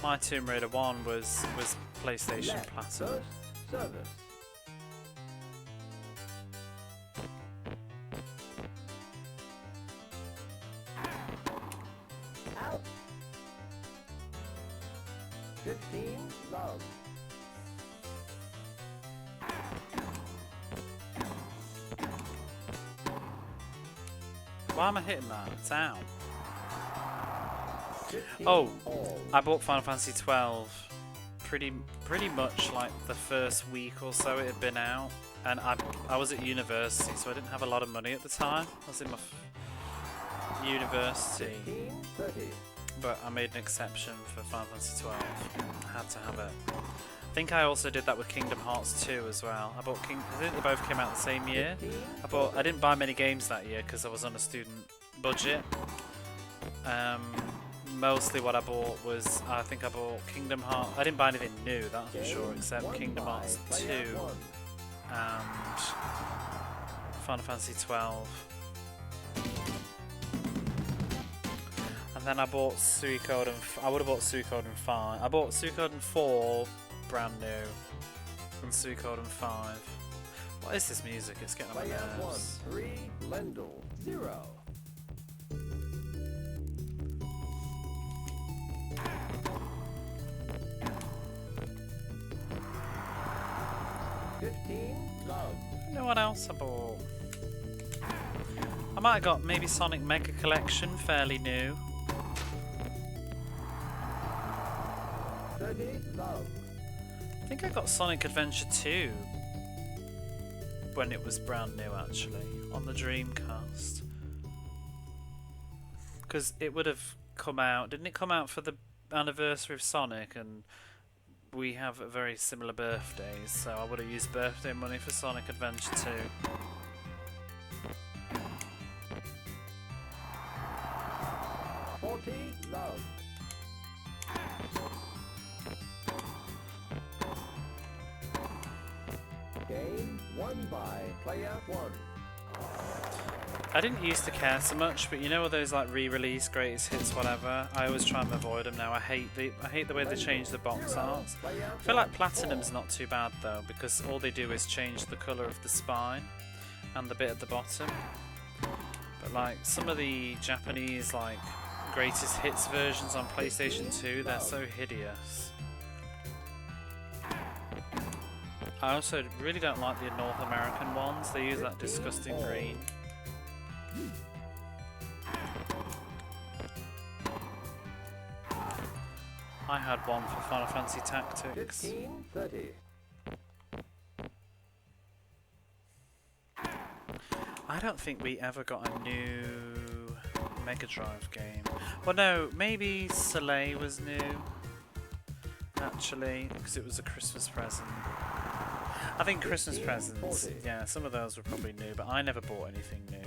My Tomb Raider 1 was PlayStation Left Platinum. first service. Out. 15 love. Why am I hitting that? It's out. 15 Oh, all. I bought Final Fantasy 12 pretty much like the first week or so it had been out, and I was at university, so I didn't have a lot of money at the time. I was in my university, 15:30. but I made an exception for Final Fantasy 12. I had to have it. I think I also did that with Kingdom Hearts 2 as well. I think they both came out the same year. I didn't buy many games that year because I was on a student budget. Mostly what I bought was, I think I bought Kingdom Hearts. I didn't buy anything new, that's for sure, except Kingdom Hearts 2 and Final Fantasy 12. And then I bought Suikoden. I would have bought Suikoden 5. I bought Suikoden 4 brand new and Suikoden 5. What is this music? It's getting on my Player 1, nerves. 3, Lendl, 0. Love. You know what else I bought? I might have got maybe Sonic Mega Collection, fairly new. 30 love. I think I got Sonic Adventure 2 when it was brand new, actually, on the Dreamcast. Because it would have come out, didn't it come out for the anniversary of Sonic? And we have a very similar birthdays, so I would have used birthday money for Sonic Adventure 2. Love. Game won by player 1. I didn't used to care so much, but you know all those like re-release greatest hits, whatever. I always try and avoid them now. I hate the way they change the box art. I feel like Platinum's not too bad though, because all they do is change the colour of the spine and the bit at the bottom. But like some of the Japanese like greatest hits versions on PlayStation 2, they're so hideous. I also really don't like the North American ones. They use that disgusting green. I had one for Final Fantasy Tactics. 15:30. I don't think we ever got a new Mega Drive game. Well, no, maybe Soleil was new. actually, because it was a Christmas present. I think Christmas presents, yeah, some of those were probably new, but I never bought anything new.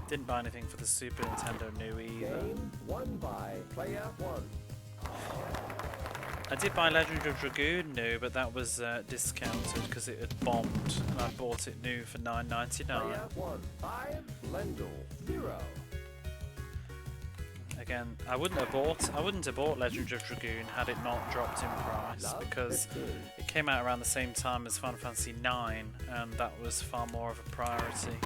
Didn't buy anything for the Super Nintendo new either. Game won by player 1. I did buy Legend of Dragoon new, but that was discounted because it had bombed, and I bought it new for $9.99. Player 1. 5. Lendl. 0. Again, I wouldn't have bought Legend of Dragoon had it not dropped in price, because it came out around the same time as Final Fantasy IX, and that was far more of a priority.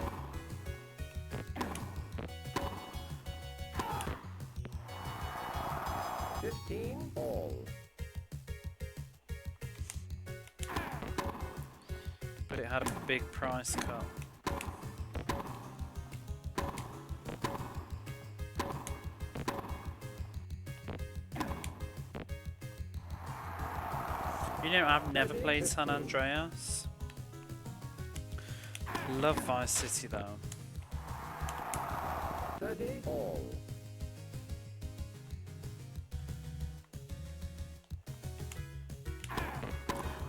All. But it had a big price cut. You know, I've never played San Andreas. Love Vice City though. 30 all.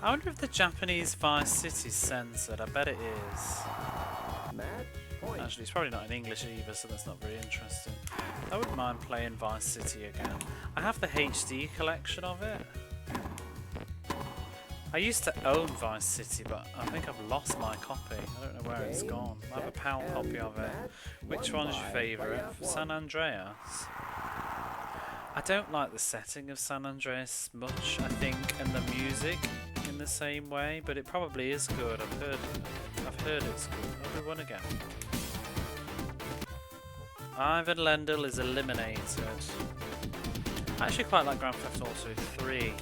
I wonder if the Japanese Vice City's censored. I bet it is. Match point. Actually, it's probably not in English either, so that's not very interesting. I wouldn't mind playing Vice City again. I have the HD collection of it. I used to own Vice City, but I think I've lost my copy. I don't know where it's gone. I have a PAL copy of it. Which one's your favourite? San Andreas? I don't like the setting of San Andreas much, I think, and the music in the same way, but it probably is good. I've heard it's good. I'll do one again. Ivan Lendl is eliminated. I actually quite like Grand Theft Auto 3.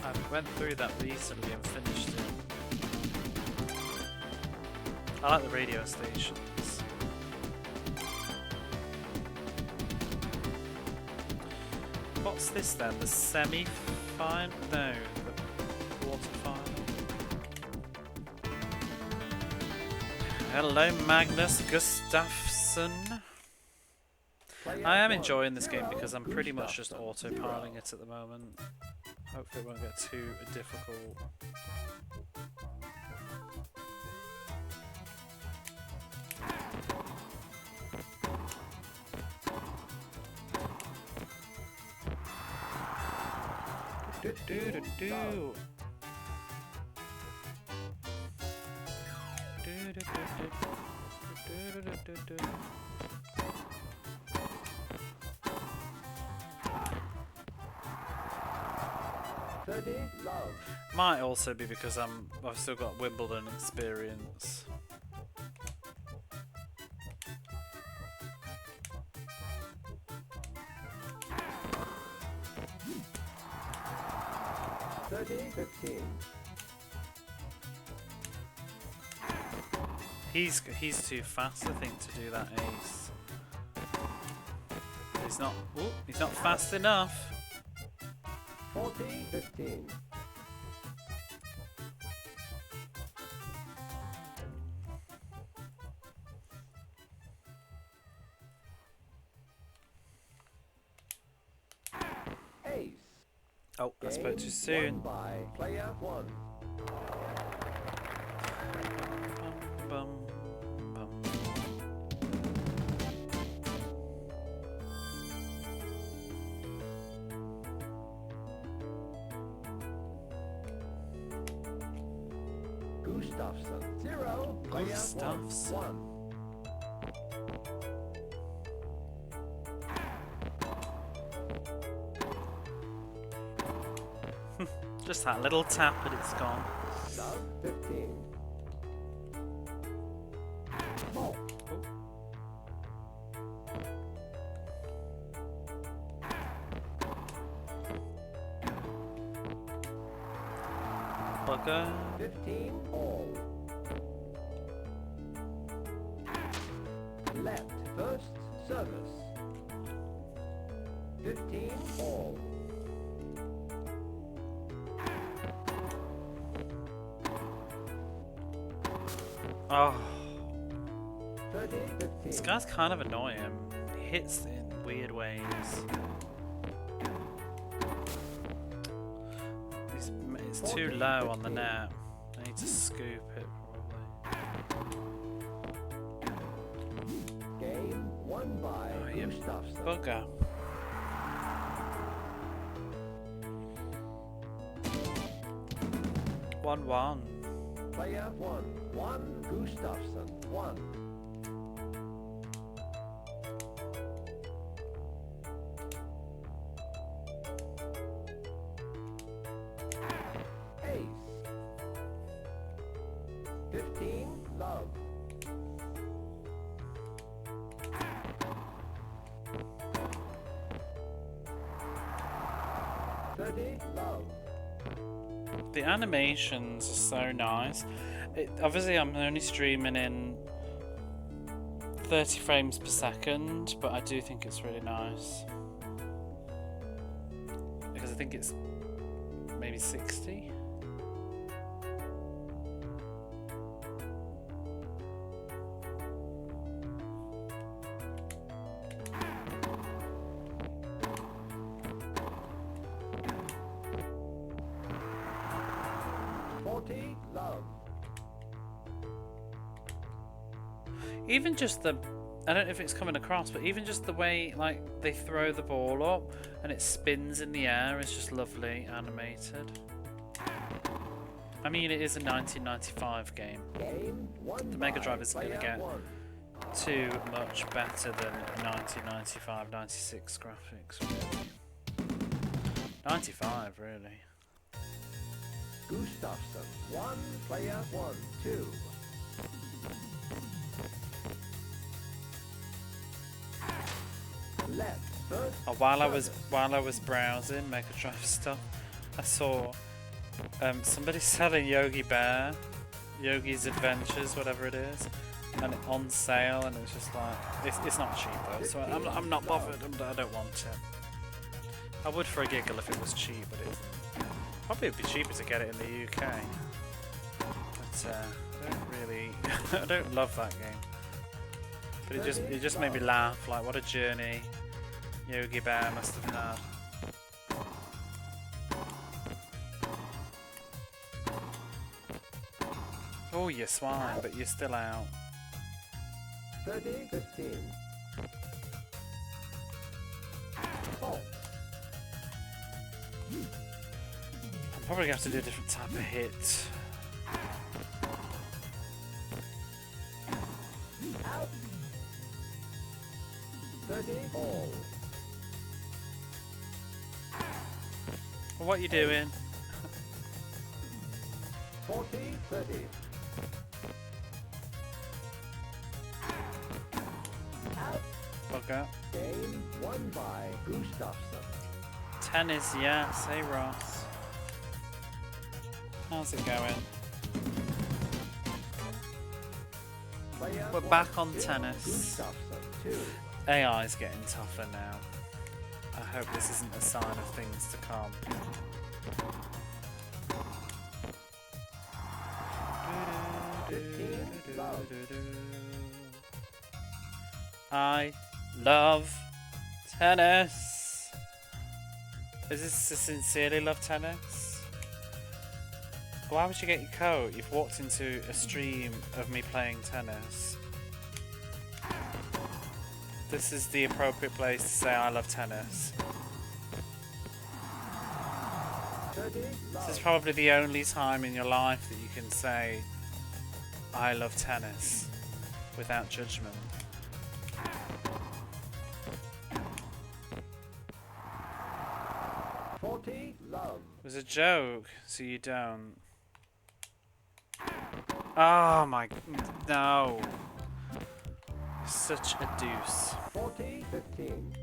I went through that recently and finished it. I like the radio stations. What's this then? The semi-final? No, the quarter-final. Hello, Magnus Gustafsson. I am enjoying this game because I'm pretty much just autopiloting it at the moment. Hopefully it won't get too difficult. Might also be because I've still got Wimbledon experience. He's too fast, I think, to do that ace. He's not. Ooh, he's not fast enough. 40-15. Ace. Oh, I spoke too soon. By player 1. Bum, bum. Gustafsson 0. Player Gustafsson. 1. Just that little tap and it's gone. Love 15. Oh. Bugger. 15 all. Left first service. 15 all. Oh, 30-15. this guy's kind of annoying. He hits in weird ways. It's too low on the net. I need to scoop it probably. Game won by Oh, you Gustafsson. bugger. One. Player 1 Gustafsson 1. Ace. 15 love. 30 love. The animations are so nice. Obviously, I'm only streaming in 30 frames per second, but I do think it's really nice. Because I think it's maybe 60. Love. Even just the, I don't know if it's coming across, but even just the way like they throw the ball up and it spins in the air is just lovely animated. I mean, it is a 1995 game. The Mega Drive isn't going to get too much better than 1995, 96 graphics. Really. 95, really. Gustafsson, 1 player 1, 2. Left first. Oh, while I was browsing Mega Drive stuff, I saw somebody selling Yogi Bear, Yogi's Adventures, whatever it is, and it on sale, and it's just like it's not cheap though, so I'm not bothered. I don't want it. I would for a giggle if it was cheap, but it isn't. Probably it'd be cheaper to get it in the UK. But I don't really, I don't love that game. But it just made me laugh. Like, what a journey Yogi Bear must have had. Oh, you swine, but you're still out. 30, 15. Oh. Probably have to do a different type of hit. Out. 30 all. Well, what are you doing? 40, 30. Out. Bugger. Game won by Gustafsson. Tennis, yes. Hey, Ross. How's it going? We're back on tennis. AI is getting tougher now. I hope this isn't a sign of things to come. I love tennis. Is this a sincerely love tennis? Why would you get your coat? You've walked into a stream of me playing tennis. This is the appropriate place to say I love tennis. This is probably the only time in your life that you can say I love tennis without judgment. It was a joke, so you don't. Oh my, no. Such a deuce. 40, 15.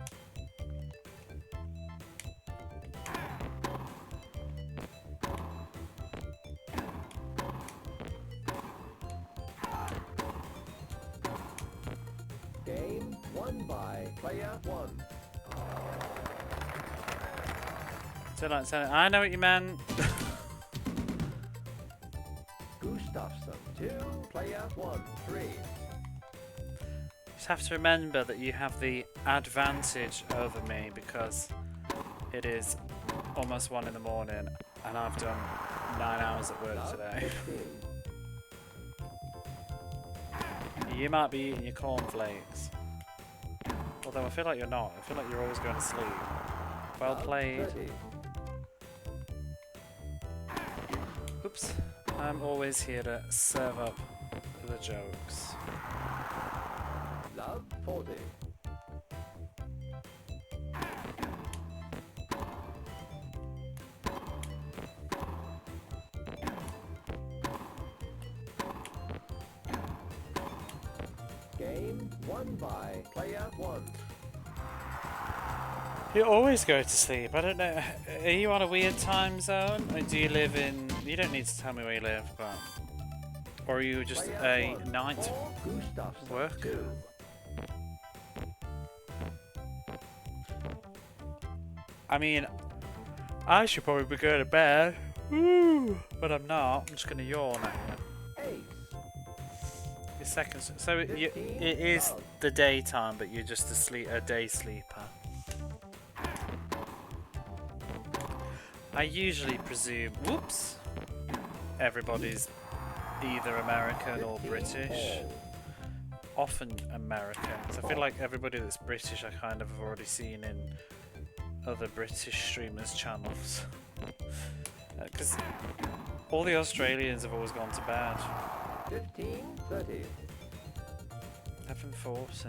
Game won by player 1. I know what you meant. Gustafsson 2, player 1, 3. Just have to remember that you have the advantage over me because it is almost 1 in the morning And I've done 9 hours at work Love today. 15. You might be eating your cornflakes. Although I feel like you're not. I feel like you're always going to sleep. Well Love played. 30. Oops. I'm always here to serve up the jokes. Love 40. Game won by player 1. You always go to sleep. I don't know. Are you on a weird time zone? Or do you live in... You don't need to tell me where you live, but... Or are you just Player a 1. night Gustafsson, work? 2. I mean, I should probably be going to bed. Woo! But I'm not. I'm just going to yawn at you. Ace. Your seconds. So it 15 is love. the daytime, but you're just a day sleeper. I usually presume, whoops, everybody's either American or 15 British. all. Often American. So I feel like everybody that's British I kind of have already seen in other British streamers' channels. Because all the Australians have always gone to bed. 15-30. 11:40.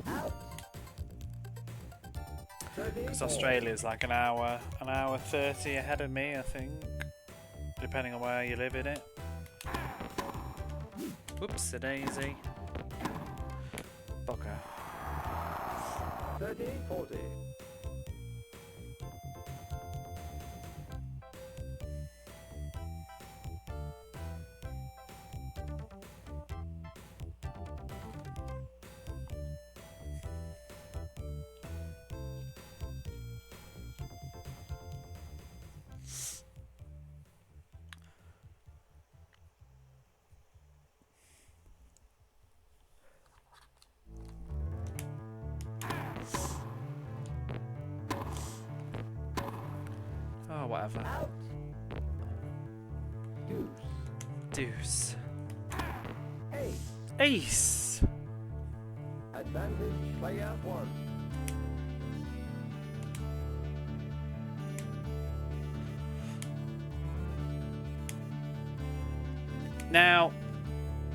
Out. Because Australia's like an hour 30 ahead of me, I think. Depending on where you live in it. Whoops, a daisy. Bugger. 30-40. Oh, whatever. Out. Deuce. Deuce. Ace. Ace! Advantage player 1. Now,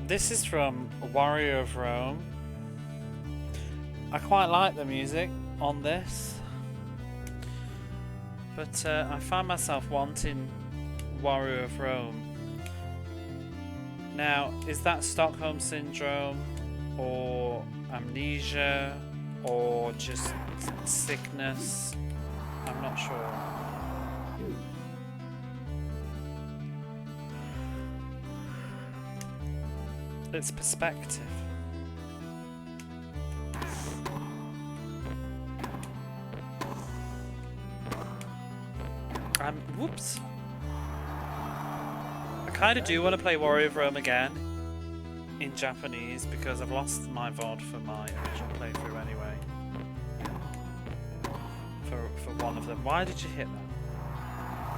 this is from Warrior of Rome. I quite like the music on this. But I find myself wanting Warrior of Rome. Now, is that Stockholm Syndrome, or amnesia, or just sickness? I'm not sure. Deuce. It's perspective. Whoops. I kind of do want to play Warrior of Rome again in Japanese because I've lost my VOD for my original playthrough anyway. For one of them. Why did you hit that?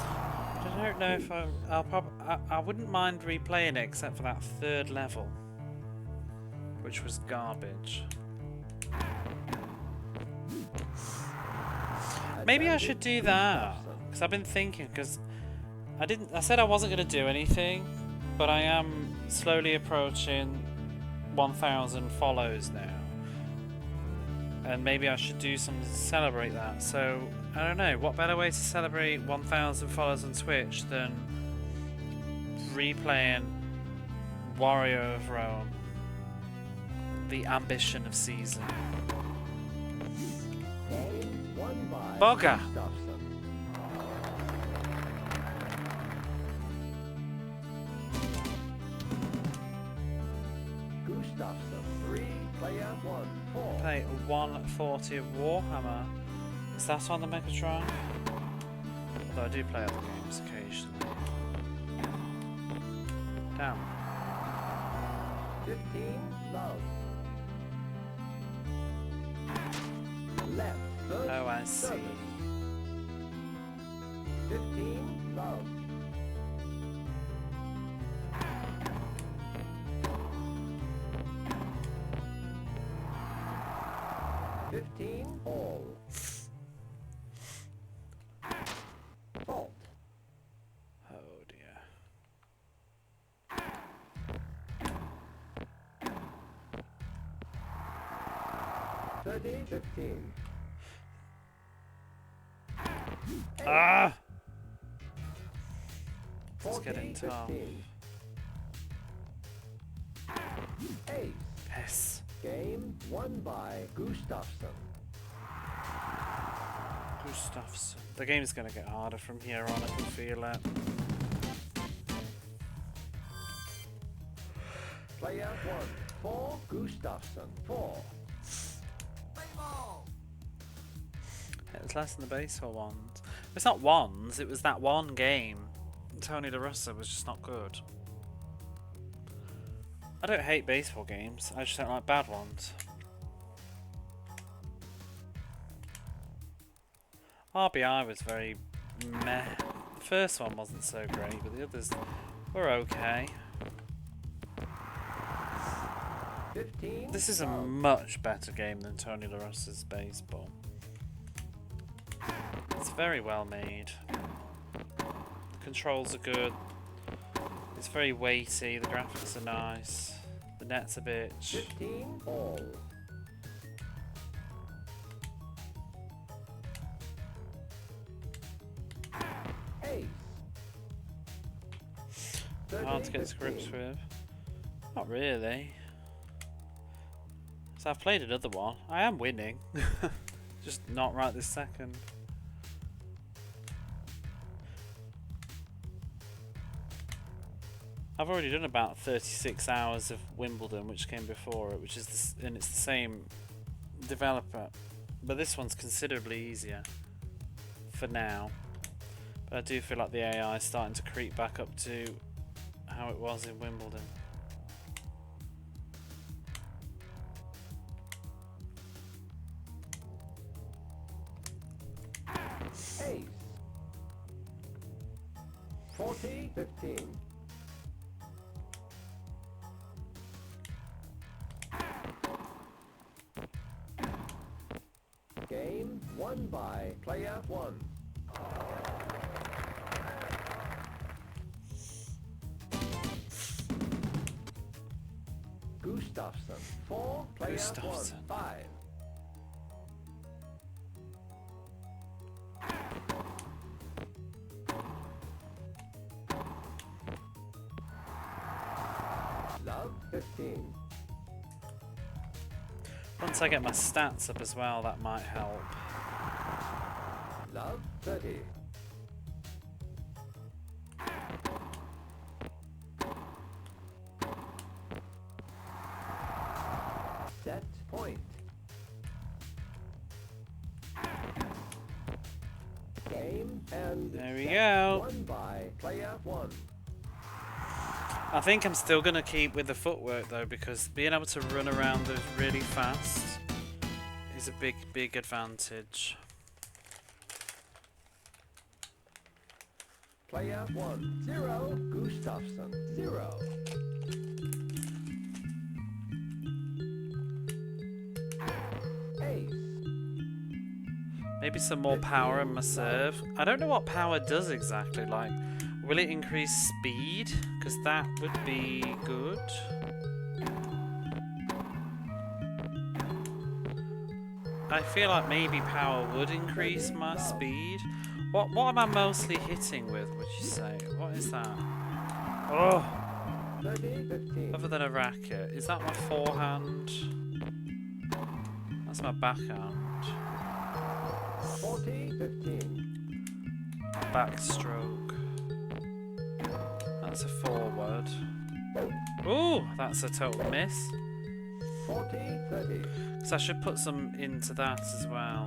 I don't know if I wouldn't mind replaying it except for that third level, which was garbage. Maybe I should do that. Because I've been thinking, because I said I wasn't going to do anything, but I am slowly approaching 1,000 follows now. And maybe I should do something to celebrate that. So, I don't know, what better way to celebrate 1,000 followers on Twitch than replaying Warrior of Rome, the ambition of season. Game won by Bugger! Gustafsson. Gustafsson 3, player 1, 4. Play 140 of Warhammer. Is that on the Megatron? Although I do play other games occasionally. Damn. 15, love. I see. 15 love. 15 all. Fault. Oh dear. 30 15. Ah! It's 40 getting tough. 15. Ace. Yes. Game won by Gustafsson. Gustafsson. The game's going to get harder from here on, I can feel it. Player 1 for Gustafsson. 4. It was less than the baseball ones. It's not ones, it was that one game. Tony La Russa was just not good. I don't hate baseball games, I just don't like bad ones. RBI was very meh. The first one wasn't so great, but the others were okay. 15 This is a love. much better game than Tony La Russa's baseball. It's very well made. The controls are good. It's very weighty. The graphics are nice. The net's a bitch. 15 all. Ace. Hard to 30, get to grips 15. with. Not really. So I've played another one. I am winning. Just not right this second. I've already done about 36 hours of Wimbledon, which came before it, which is and it's the same developer, but this one's considerably easier for now. But I do feel like the AI is starting to creep back up to how it was in Wimbledon. Ace. 40 15. Game won by player 1. Gustafsson 4, player Gustafsson. 1 5. Love 15. Once I get my stats up as well, that might help. Love 30. Set point. Game and There we set go. won by player 1. I think I'm still going to keep with the footwork though, because being able to run around those really fast is a big advantage. Player 1 0 Gustafsson 0. Ace. Maybe some more power in my serve. I don't know what power does exactly. Like, will it increase speed? Because that would be good. I feel like maybe power would increase my speed. What am I mostly hitting with, would you say? What is that? Oh! 30 15. Other than a racket. Is that my forehand? That's my backhand. 40 15. Backstroke. That's a forward. Ooh, that's a total miss. 40 30. So I should put some into that as well.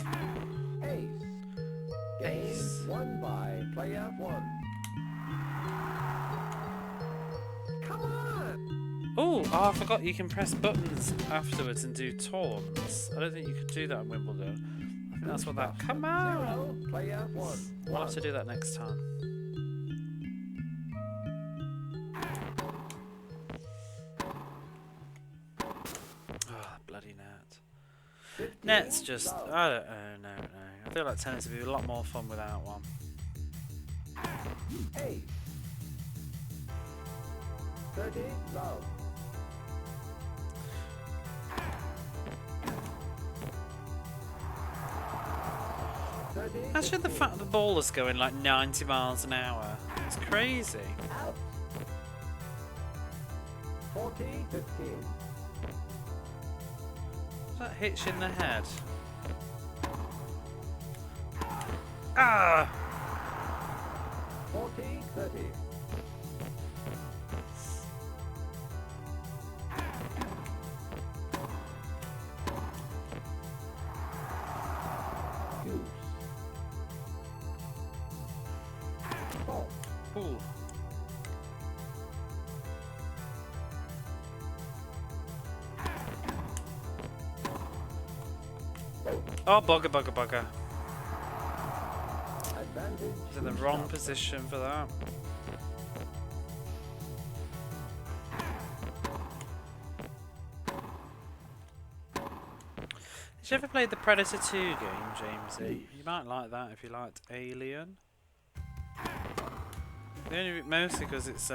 Ace. Game Ace. won by player 1. Come on! Ooh, I forgot you can press buttons afterwards and do taunts. I don't think you could do that in Wimbledon. I That's what that. Come on! 0, player 1. We'll have to do that next time. Oh, bloody net. 15, Net's just. love. I don't know, no. I feel like tennis would be a lot more fun without one. 8. 30, love. Actually, the fact the ball is going like 90 miles an hour. It's crazy. Out. 40, 15. That hits you in the head. Ah! 40, 30. Goose. Ball. Ooh. Oh, bugger. Advantage. He's in the wrong position for that. Did you ever play the Predator 2 game, Jamesy? You might like that if you liked Alien. Mostly because it's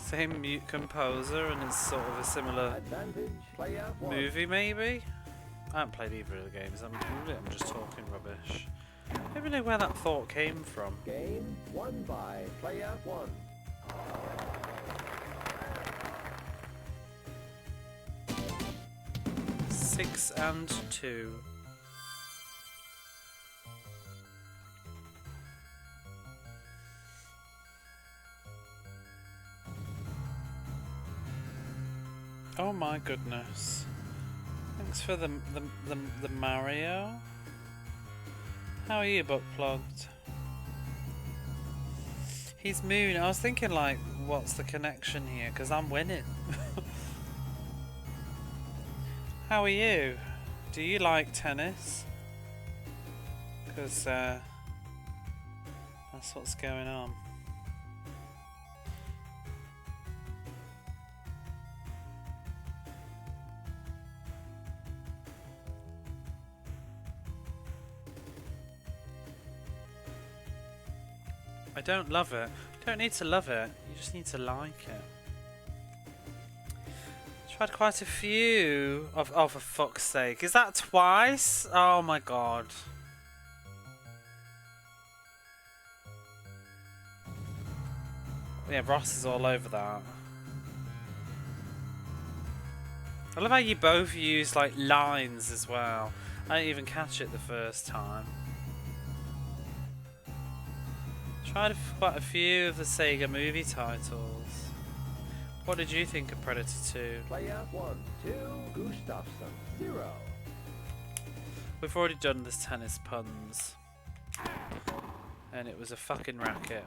same composer and it's sort of a similar Advantage. Player 1. movie, maybe? I haven't played either of the games. I'm just talking rubbish. I don't even know where that thought came from. Game won by player 1. 6 and 2. Oh my goodness. Thanks for the Mario. How are you, butt plugged? He's Moon. I was thinking like, what's the connection here? Because I'm winning. How are you? Do you like tennis? Because that's what's going on. I don't love it. You don't need to love it. You just need to like it. Tried quite a few of. Oh, for fuck's sake! Is that twice? Oh my god! Yeah, Ross is all over that. I love how you both use like lines as well. I didn't even catch it the first time. Tried quite a few of the Sega movie titles. What did you think of Predator 2? Player 1, 2, Gustafsson, 0. We've already done this tennis puns. And it was a fucking racket.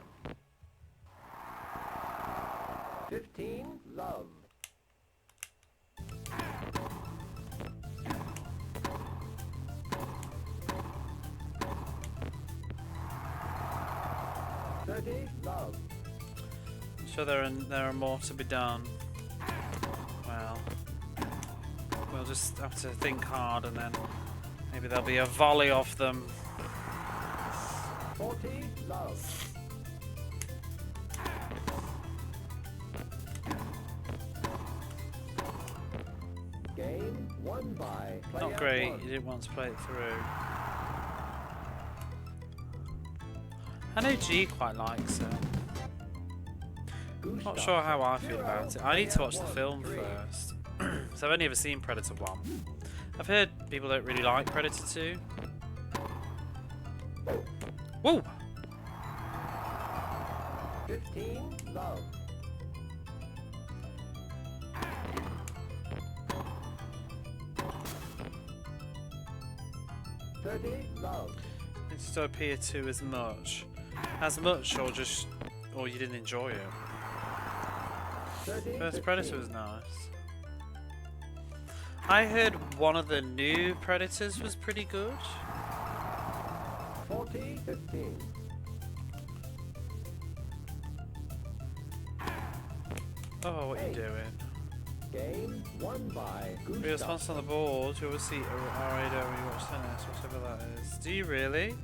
15, love. 30, love. So there are more to be done. Well, we'll just have to think hard and then maybe there'll be a volley of them. 40, love. Game won by player Not great, 1. you didn't want to play it through. I know G quite likes it. Not sure how I feel about it. I need to watch the film first. So I've only ever seen Predator 1. I've heard people don't really like Predator 2. Whoa! 15, love. 30, love. It just don't appear to as much. As much or just... or you didn't enjoy it. 30, First 15. Predator was nice. I heard one of the new Predators was pretty good. 40-15. Oh, what are you doing? Game won by Real Gustav. sponsor on the board. You always see R8 when you watch tennis, whatever that is. Do you really?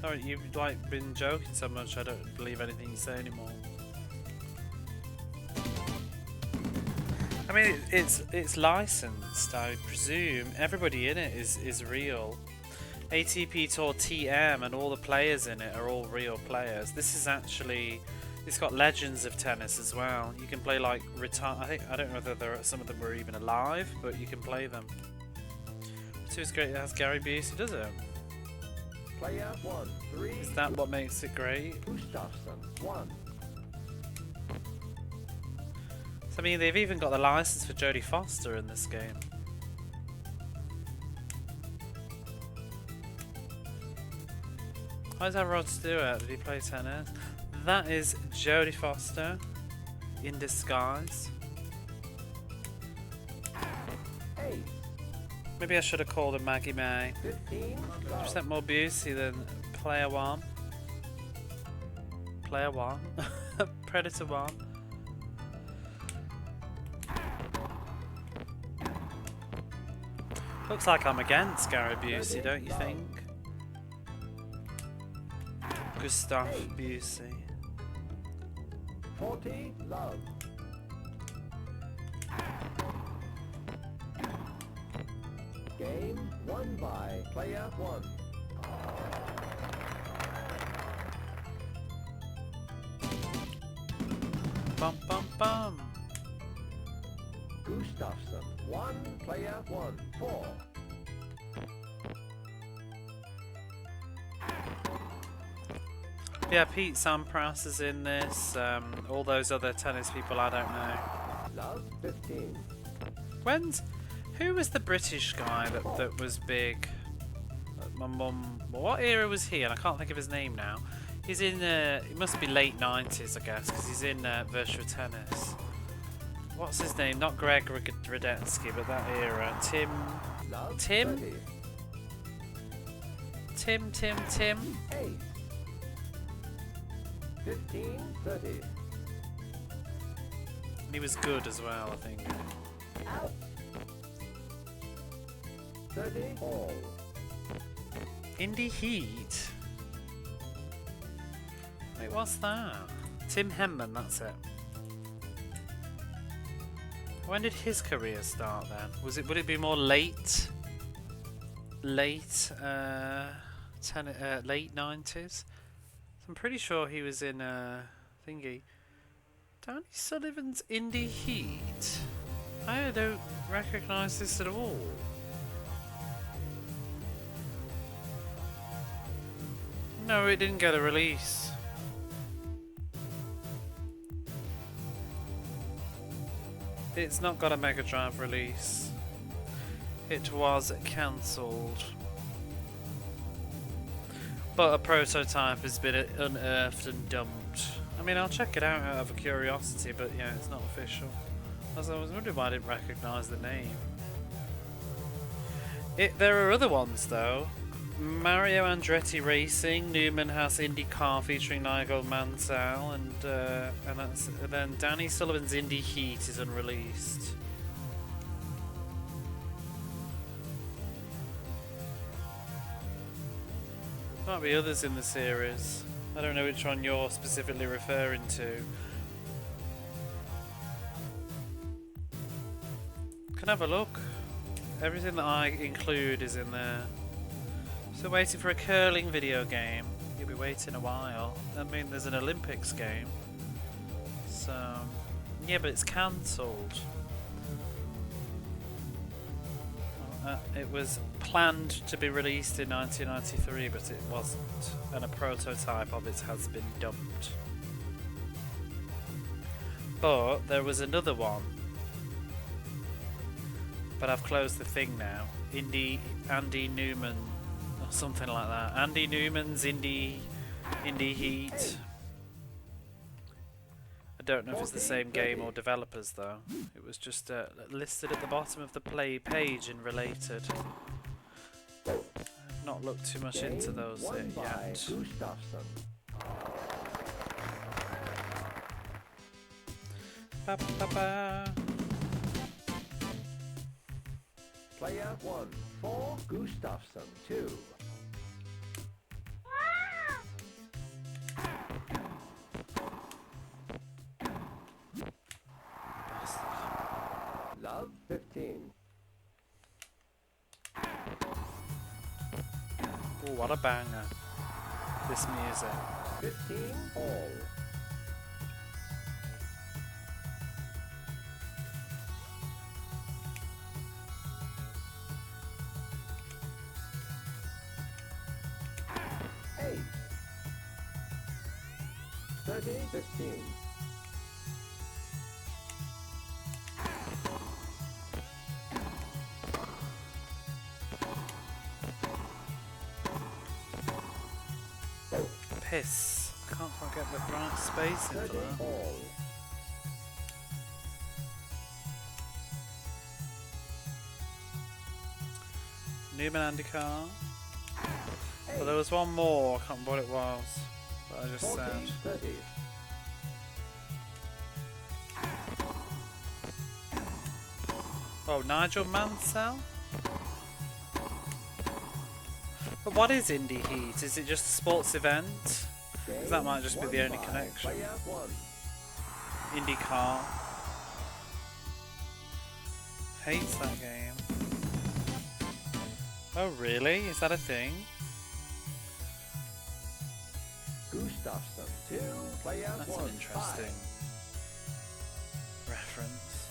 No, you've like been joking so much I don't believe anything you say anymore. I mean, it's licensed, I presume. Everybody in it is real. ATP Tour TM and all the players in it are all real players. This is actually, it's got legends of tennis as well. You can play like I don't know whether some of them were even alive, but you can play them. So it's great. It has Gary Busey, does it? Player 1, 3. Is that what makes it great? Gustafsson 1. So, I mean, they've even got the license for Jodie Foster in this game. Why is that Rod Stewart? Did he play tennis? That is Jodie Foster in disguise. 8. Maybe I should have called her Maggie May. 15. Percent more Busey than Player 1. Player 1. Predator 1. Looks like I'm against Gary Busey, don't you think? Gustav Busey. 40. Love. Game won by player 1. Bum bum bum. Gustafsson 1. Player 1. 4. Yeah, Pete Sampras is in this. All those other tennis people I don't know. Love 15. Who was the British guy that was big? My mum. What era was he? And I can't think of his name now. He's in. It must be late 90s, I guess, because he's in Virtual Tennis. What's his name? Not Greg Radetsky, but that era. Tim. Love Tim? 30. Tim. 8. 15. 30. He was good as well, I think. Out. 30. All. Indie Heat. Wait, what's that? Tim Henman, that's it. When did his career start then? Would it be more late? Late 90s? I'm pretty sure he was in thingy. Danny Sullivan's Indie Heat. I don't recognise this at all. No, it didn't get a release. It's not got a Mega Drive release. It was cancelled. But a prototype has been unearthed and dumped. I mean, I'll check it out of a curiosity, but yeah, it's not official. I was wondering why I didn't recognise the name. There are other ones though. Mario Andretti Racing, Newman House Indy Car featuring Nigel Mansell, and then Danny Sullivan's Indie Heat is unreleased. Might be others in the series. I don't know which one you're specifically referring to. Can have a look. Everything that I include is in there. So waiting for a curling video game. You'll be waiting a while. I mean, there's an Olympics game. So, yeah, but it's cancelled. It was planned to be released in 1993, but it wasn't. And a prototype of it has been dumped. But there was another one. But I've closed the thing now. Andy Newman. Or something like that. Andy Newman's Indie Heat. I don't know if it's the same game or developers though. It was just listed at the bottom of the play page in related. not looked too much Game into those won by yet. Gustafsson. Ba, ba, ba. Player 1 for Gustafsson 2. Love 15. Oh, what a banger. This music. 15 all. Ace. 30-15. Piss. I can't quite get the right space in 30 for that. all. Newman Andycar. Ace. But there was one more, I can't remember what it was. That I just said. 40-30. Oh, Nigel Mansell? But what is Indie Heat? Is it just a sports event? Because that might just be the only connection. Player 1. IndyCar. Hates that game. Oh really? Is that a thing? Gustafsson 2. Player That's 1. an interesting reference.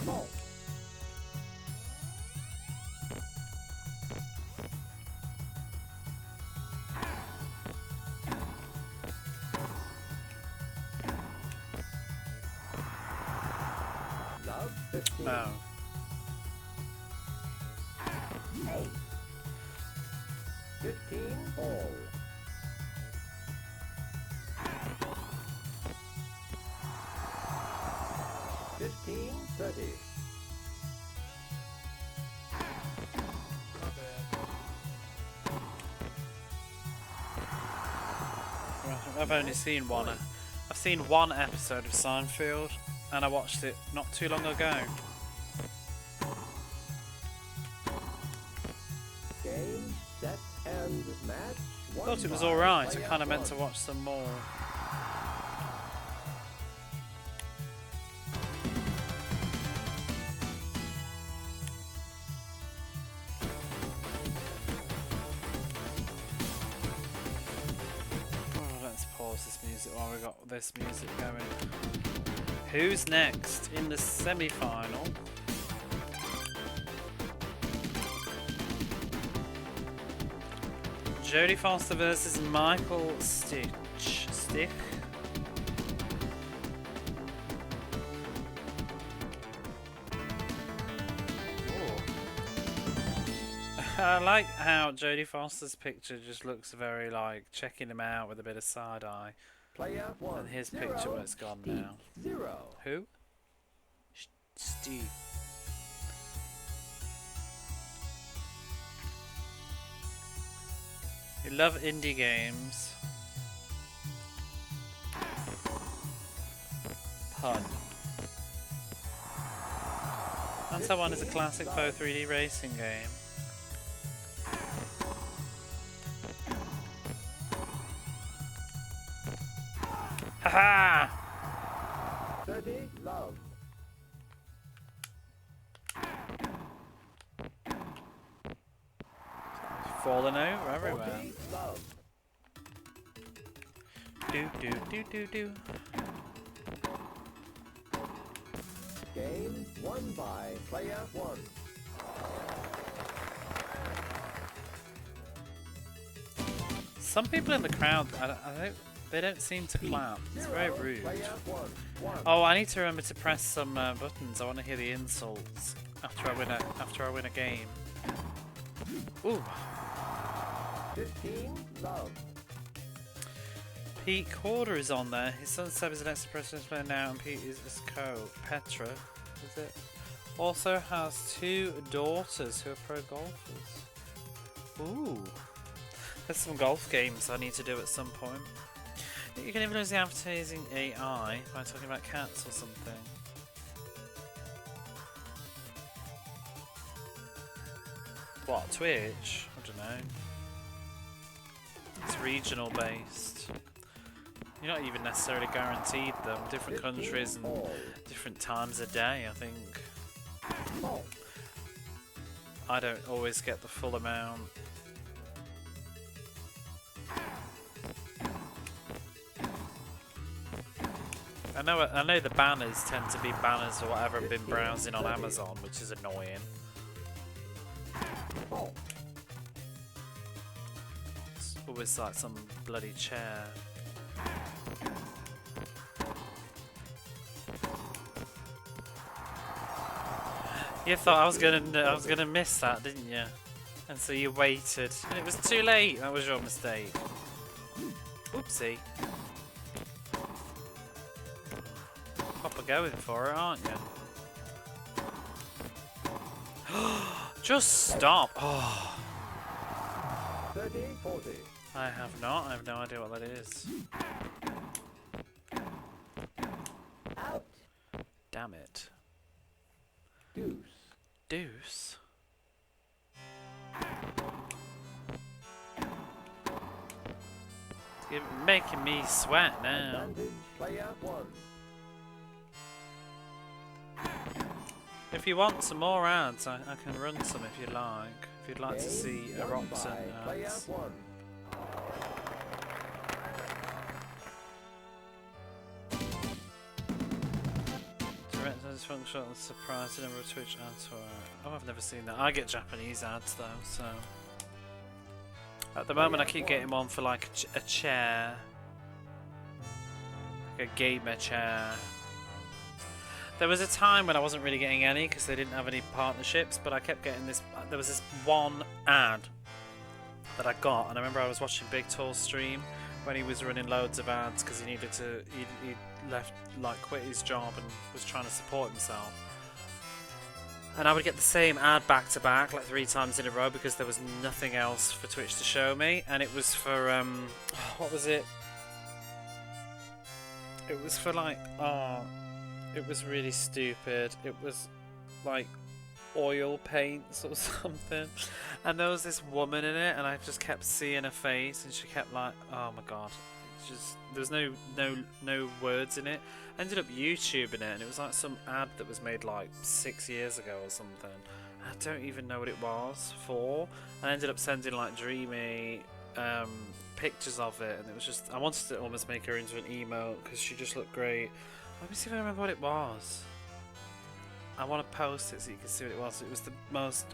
Fault. Love 15. Oh. 8. 15 all. Fifteen 30. I've only seen one. I've seen one episode of Seinfeld, and I watched it not too long ago. Game, set, and match. I thought it was alright. I kind of meant to watch some more. Let's pause this music while we got this music going. Who's next in the semi-final? Jodie Foster versus Michael Stick. I like how Jodie Foster's picture just looks very like checking him out with a bit of side eye. Player 1. And his 0. picture where it's gone Steve, now. 0. Who? Steve. You love indie games. Pun. Answer 1 is a classic faux 3D racing game. Haha! 30 love. Falling over everywhere. 40 love. Do do do do do. Game won by player 1. Some people in the crowd, they don't seem to clap. It's very rude. Player 1. 1. Oh, I need to remember to press some buttons. I want to hear the insults after I win a game. Ooh. 15 love. Pete Corder is on there. His son Seb is an extra president player now, and Pete is his Petra, is it? Also has 2 daughters who are pro golfers. Ooh. There's some golf games I need to do at some point. You can even use the advertising AI by talking about cats or something. What, Twitch? I don't know. It's regional based. You're not even necessarily guaranteed them. Different countries and different times a day, I think. I don't always get the full amount. I know the banners tend to be banners or whatever I've been browsing on Amazon, which is annoying. It's always like some bloody chair. You thought I was gonna miss that, didn't you? And so you waited, and it was too late. That was your mistake. Oopsie. Proper going for it, aren't you? Just stop. Oh. 30-40. I have not. I have no idea what that is. Out. Damn it. Deuce. Deuce. You're making me sweat now. Advantage player 1. If you want some more ads, I can run some if you like. If you'd like to see Eropton Player ads. 1. Direct dysfunction, surprise the number of Twitch ads for. Oh, I've never seen that. I get Japanese ads though, so. At the moment, I keep getting one for like a chair, like a gamer chair. There was a time when I wasn't really getting any because they didn't have any partnerships, but I kept getting this. There was this one ad that I got, and I remember I was watching Big Tall stream when he was running loads of ads because he needed to. He left, like, quit his job and was trying to support himself. And I would get the same ad back to back, like 3 times in a row, because there was nothing else for Twitch to show me, and it was for what was it? It was for like it was really stupid. It was like oil paints or something, and there was this woman in it, and I just kept seeing her face, and she kept like, oh my god, it's just there was no words in it. I ended up YouTubing it, and it was like some ad that was made like 6 years ago or something. I don't even know what it was for. I ended up sending like Dreamy pictures of it, and it was just, I wanted to almost make her into an emote because she just looked great. Let me see if I remember what it was. I want to post it so you can see what it was. It was the most,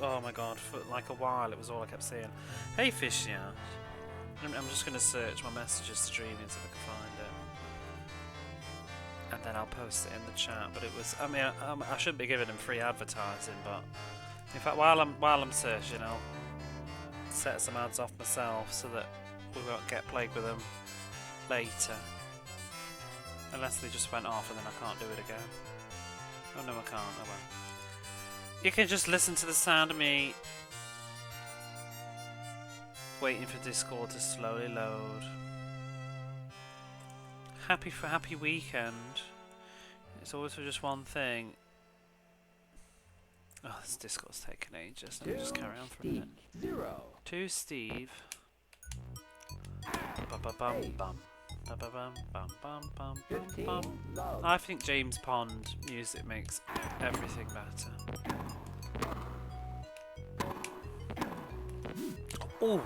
oh my god, for like a while it was all I kept saying. Hey Fishy Art. I'm just going to search my messages streaming so I can find it. And then I'll post it in the chat. But it was, I mean, I shouldn't be giving them free advertising, but in fact, while I'm searching, I'll set some ads off myself so that we won't get plagued with them later. Unless they just went off and then I can't do it again. Oh no, I can't. Oh well. You can just listen to the sound of me waiting for Discord to slowly load. Happy weekend. It's always for just one thing. Oh, this Discord's taking ages. Let me just carry on for a minute. 0. To Steve. Ba-ba-bum bum. Ba-ba-bum bum bum bum bum 15. bum. Love. I think James Pond music makes everything better. Oh!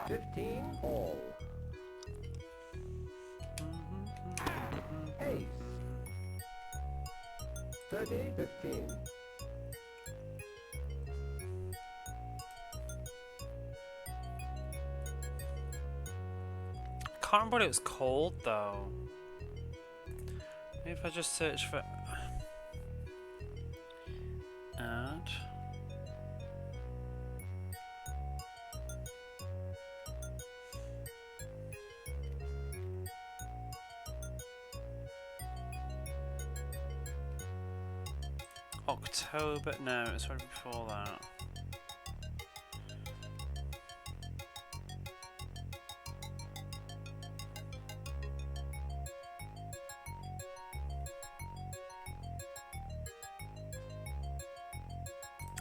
15. All. Ace. 30-15. Can't remember what it was called though. Maybe if I just search for ad. October, no, it's right before that.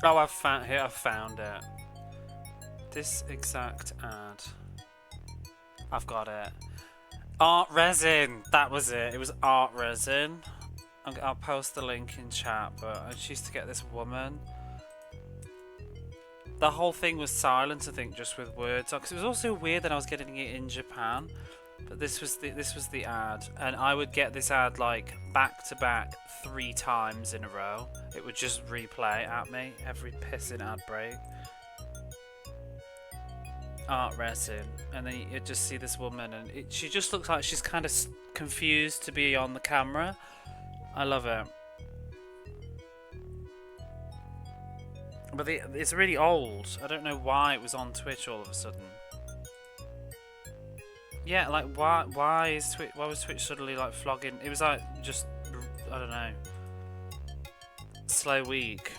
Oh, I've found it. This exact ad. I've got it. Art resin. That was it. It was art resin. I'll post the link in chat. But I just used to get this woman. The whole thing was silent, I think, just with words. Because it was also weird that I was getting it in Japan. But this was the ad, and I would get this ad like back to back 3 times in a row. It would just replay at me every pissing ad break. Art resin, and then you'd just see this woman, and she just looks like she's kind of confused to be on the camera. I love it. But it's really old. I don't know why it was on Twitch all of a sudden. Yeah, like why was Twitch suddenly like flogging? It was like just, I don't know, slow week.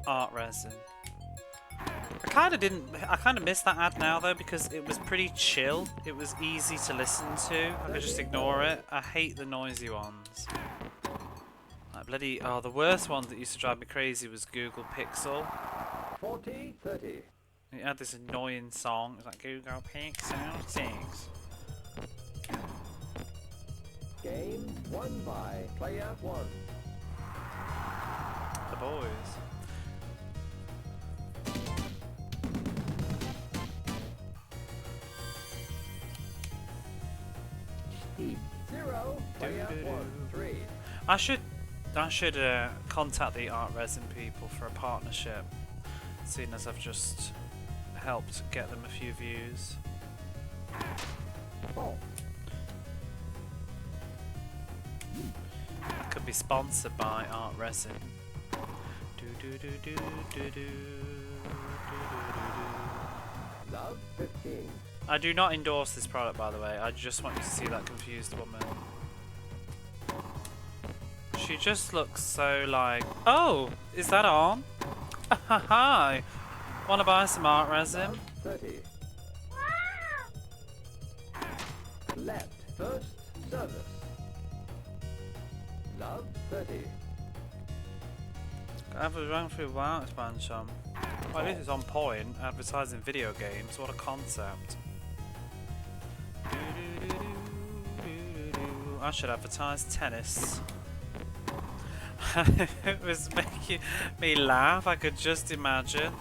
Art resin. I kind of missed that ad now though, because it was pretty chill. It was easy to listen to. I could just ignore it. I hate the noisy ones. Like bloody, oh, the worst one that used to drive me crazy was Google Pixel. 40, 30. It had this annoying song. It was like Google Pixel 6. Game won by player 1. The boys. Heat 0, player 1, 3. I should contact the art resin people for a partnership, seeing as I've just helped get them a few views. Oh. I could be sponsored by art resin. Do do do do do do do. Love 15. I do not endorse this product, by the way. I just want you to see that confused woman. She just looks so like, oh, is that on? Hi. Wanna buy some art resin? Love 30. Left first service. Love 30. I've run through WoW expansion. Well, this is on point. Advertising video games. What a concept. I should advertise tennis. It was making me laugh. I could just imagine.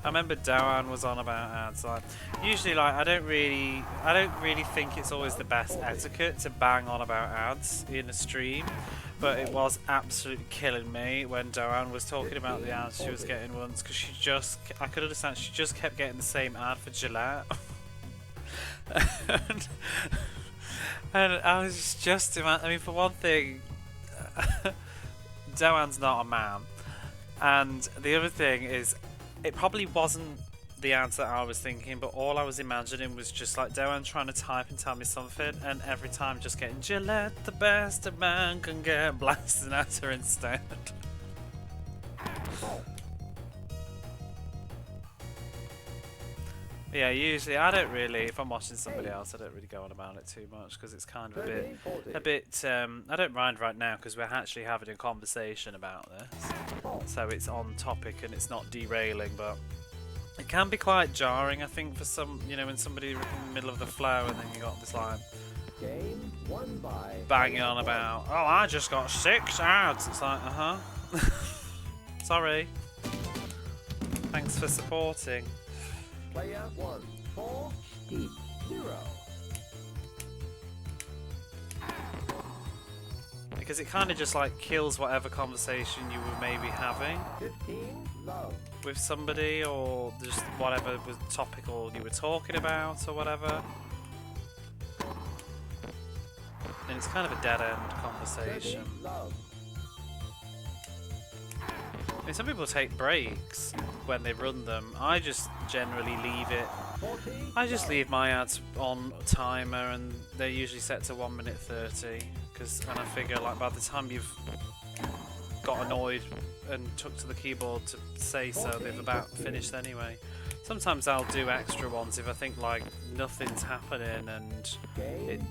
I remember Dowan was on about ads. Like, usually, like I don't really think it's always the best etiquette to bang on about ads in a stream. But it was absolutely killing me when Doan was talking about the ads she was getting once, because I could understand, she just kept getting the same ad for Gillette. and I was just I mean, for one thing, Doan's not a man. And the other thing is, it probably wasn't the answer I was thinking, but all I was imagining was just like Doan trying to type and tell me something, and every time just getting Gillette, the best a man can get, blasting at her instead. Yeah, usually I don't really, if I'm watching somebody else, I don't really go on about it too much, because it's kind of a bit, I don't mind right now because we're actually having a conversation about this, so it's on topic and it's not derailing, but it can be quite jarring, I think, for some, you know, when somebody in the middle of the flow and then you got this like Game won by banging on about, oh, I just got 6 ads. It's like, sorry. Thanks for supporting. player 1, 4, heat 0. Because it kind of just like kills whatever conversation you were maybe having 15, love. with somebody, or just whatever was topical you were talking about or whatever. And it's kind of a dead end conversation. 30, love. I mean, some people take breaks when they run them. I just generally leave it. 40, I just leave my ads on timer, and they're usually set to 1 minute 30. And I figure, like, by the time you've got annoyed and took to the keyboard to say so, they've about finished anyway. Sometimes I'll do extra ones if I think like nothing's happening, and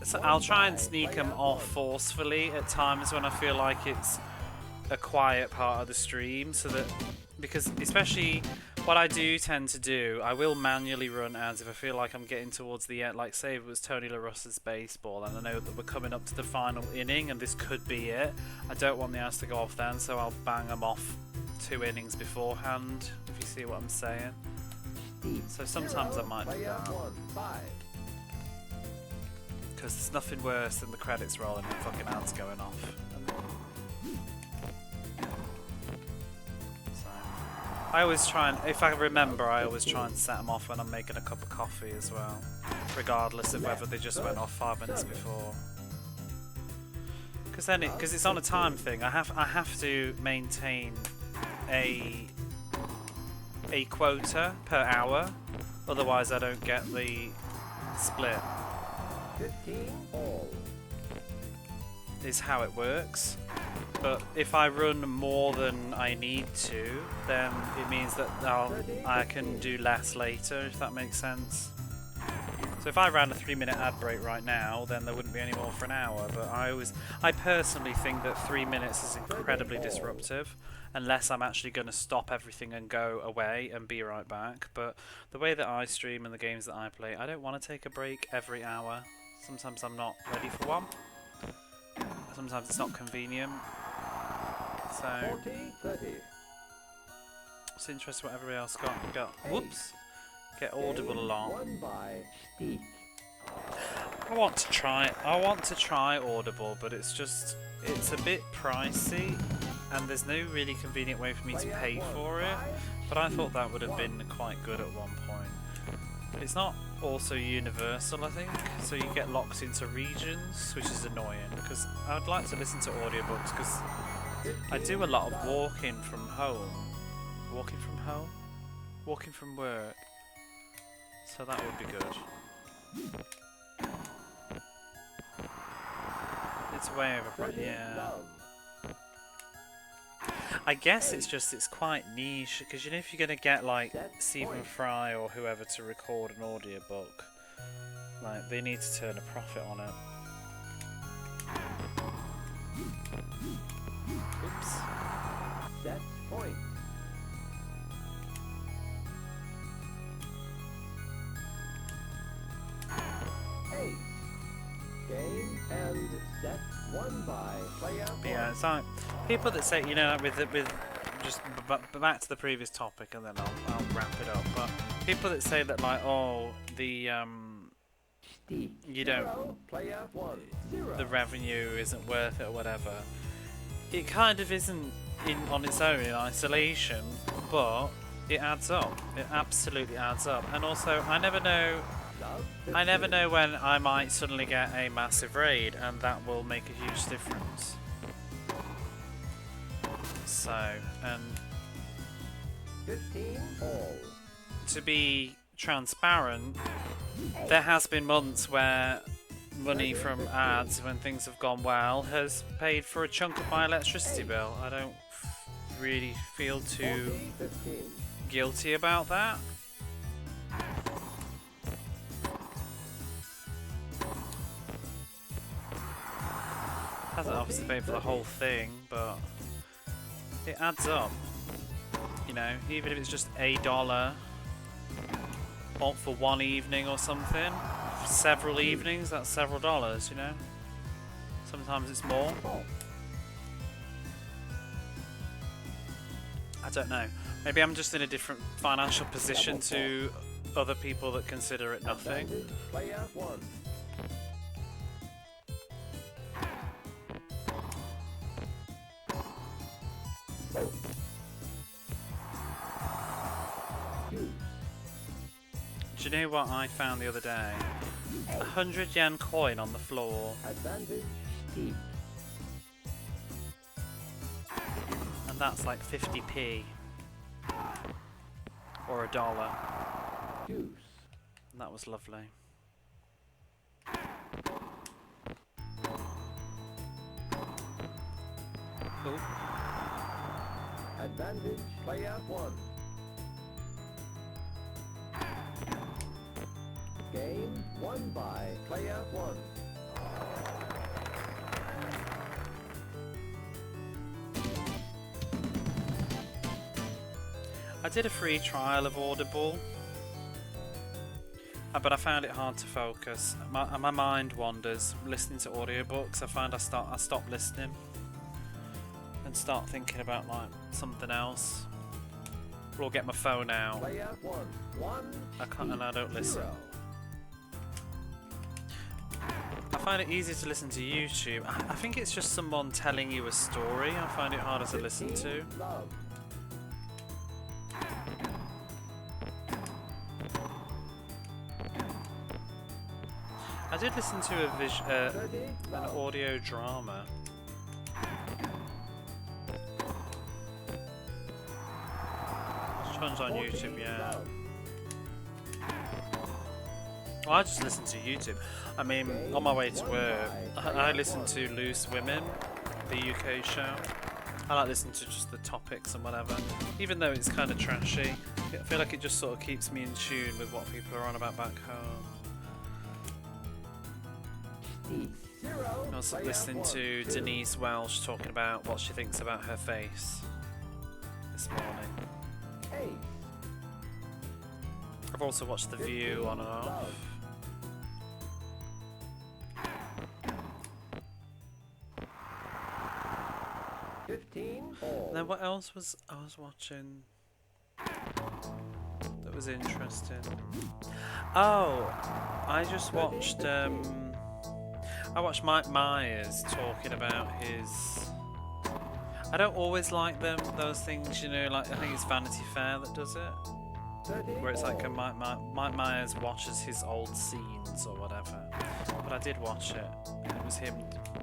so I'll try and sneak them off forcefully at times when I feel like it's a quiet part of the stream, so that, because especially what I do tend to do, I will manually run ads if I feel like I'm getting towards the end. Like say if it was Tony La Russa's baseball and I know that we're coming up to the final inning and this could be it, I don't want the ads to go off then, so I'll bang them off 2 innings beforehand, if you see what I'm saying. So sometimes I might do that, because there's nothing worse than the credits rolling and fucking ads going off. I always try and, if I remember, I always try and set them off when I'm making a cup of coffee as well, regardless of whether they just went off 5 minutes before. Because then, because it's on a time thing, I have to maintain a quota per hour, otherwise I don't get the split. 15 all. Is how it works. But if I run more than I need to, then it means that I can do less later, if that makes sense. So if I ran a 3-minute ad break right now, then there wouldn't be any more for an hour. But I personally think that 3 minutes is incredibly disruptive, unless I'm actually going to stop everything and go away and be right back. But the way that I stream and the games that I play, I don't want to take a break every hour. Sometimes I'm not ready for one. Sometimes it's not convenient. So 40-30. it's interesting what everybody else got. Whoops! Get Audible along. Won by Steve. I want to try Audible, but it's a bit pricey, and there's no really convenient way for me to pay for it. But I thought that would have been quite good at one point. But it's not also universal, I think, so you get locked into regions, which is annoying, because I would like to listen to audiobooks, because I do a lot of walking from home. Walking from work. So that would be good. It's way over, yeah. I guess it's quite niche, because you know, if you're going to get like Stephen Fry or whoever to record an audiobook, like they need to turn a profit on it. Oops. Set point. Ace. Game and set won by player. But yeah, it's like people that say, you know, with just back to the previous topic, and then I'll wrap it up. But people that say that like, oh, the you don't, player 1 0. the revenue isn't worth it or whatever. It kind of isn't on its own in isolation, but it adds up. It absolutely adds up. And also, I never know when I might suddenly get a massive raid, and that will make a huge difference. So, and 15 all. to be transparent, there has been months where money from ads, when things have gone well, has paid for a chunk of my electricity bill. I don't really feel too 15. guilty about that. Hasn't obviously paid for the whole thing, but it adds up. You know, even if it's just $1 for one evening or something, for several evenings, that's several dollars, you know? Sometimes it's more. I don't know. Maybe I'm just in a different financial position to other people that consider it nothing. Player 1. Do you know what I found the other day? 100 yen coin on the floor. Advantage deep. And that's like 50p. Or $1. Deuce. And that was lovely. Oh. Advantage player 1. Game won by player 1. I did a free trial of Audible, but I found it hard to focus. My mind wanders listening to audiobooks. I find I stop listening and start thinking about like something else. Or get my phone out. Player 1. And I don't listen. I find it easier to listen to YouTube. I think it's just someone telling you a story. I find it harder to listen to. Love. I did listen to an audio drama. Which one's on YouTube? Yeah. Well, I just listen to YouTube. I mean, on my way to work, I listen to Loose Women, the UK show. I like listening to just the topics and whatever, even though it's kind of trashy. I feel like it just sort of keeps me in tune with what people are on about back home. I was listening to Denise Welch talking about what she thinks about her face this morning. I've also watched The View on and off. And then what else was I was watching that was interesting? Oh, I just watched I watched Mike Myers talking about his. I don't always like those things, you know, like I think it's Vanity Fair that does it. Where it's like Mike Myers watches his old scenes or whatever. But I did watch it. It was him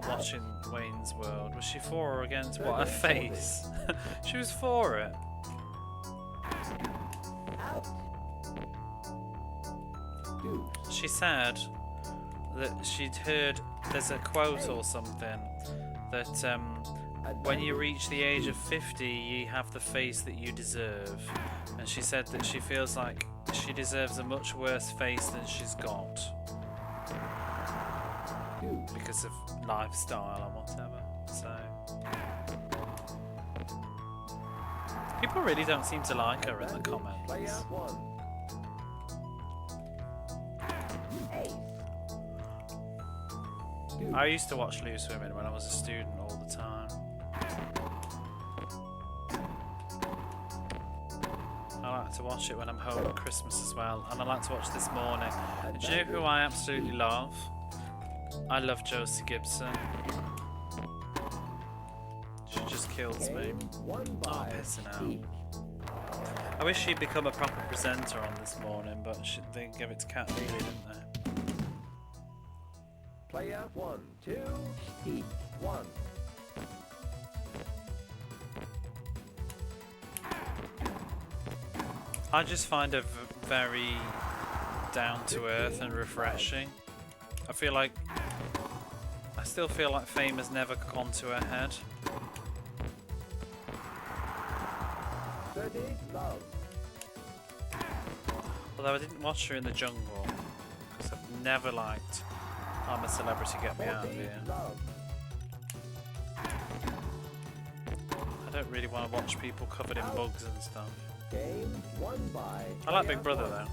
watching Wayne's World. Was she for or against? What a face! She was for it. She said that she'd heard there's a quote or something that when you reach the age of 50 you have the face that you deserve, and she said that she feels like she deserves a much worse face than she's got because of lifestyle and whatever. So people really don't seem to like her in the comments. I used to watch Loose Women when I was a student all the time. I like to watch it when I'm home at Christmas as well, and I like to watch This Morning. And do you know who I absolutely love? I love Josie Gibson. She just kills me. Oh, pissing out. I wish she'd become a proper presenter on This Morning, but they gave it to Cat Neely, didn't they? Player 1, 2, Heat 1. I just find it very down to earth and refreshing. I still feel like fame has never gone to her head. Although I didn't watch her in The Jungle, because I've never liked I'm a Celebrity, Get Me Out of Here. I don't really want to watch people covered in bugs and stuff. I like Big Brother though.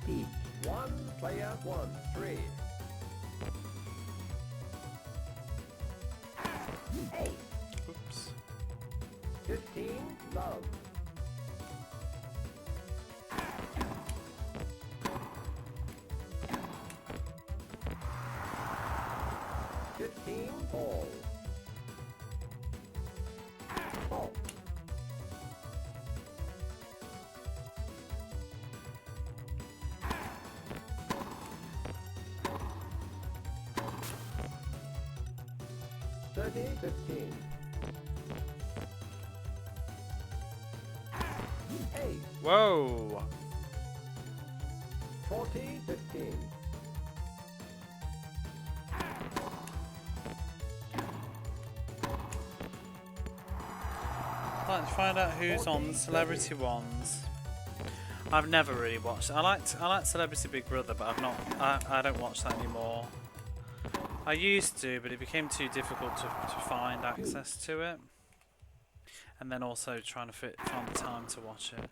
Heat 1, player 1, 3. 8. Oops. 15, love. 15, ball. Ball. 30, 15. 8. Whoa! 40, 15. like to find out who's on the celebrity ones. I've never really watched it. I like Celebrity Big Brother, but I've not. I don't watch that anymore. I used to, but it became too difficult to find access to it, and then also trying to find the time to watch it.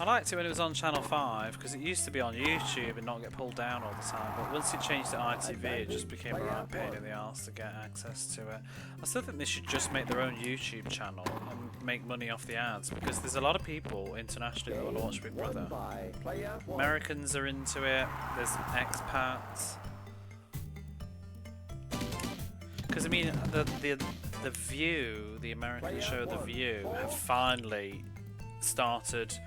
I liked it when it was on Channel 5 because it used to be on YouTube and not get pulled down all the time, but once it changed to ITV it just became a right pain in the arse to get access to it. I still think they should just make their own YouTube channel and make money off the ads, because there's a lot of people internationally that want to watch Big Brother. Americans are into it, there's expats. Because I mean, the View, the American show The View, have finally started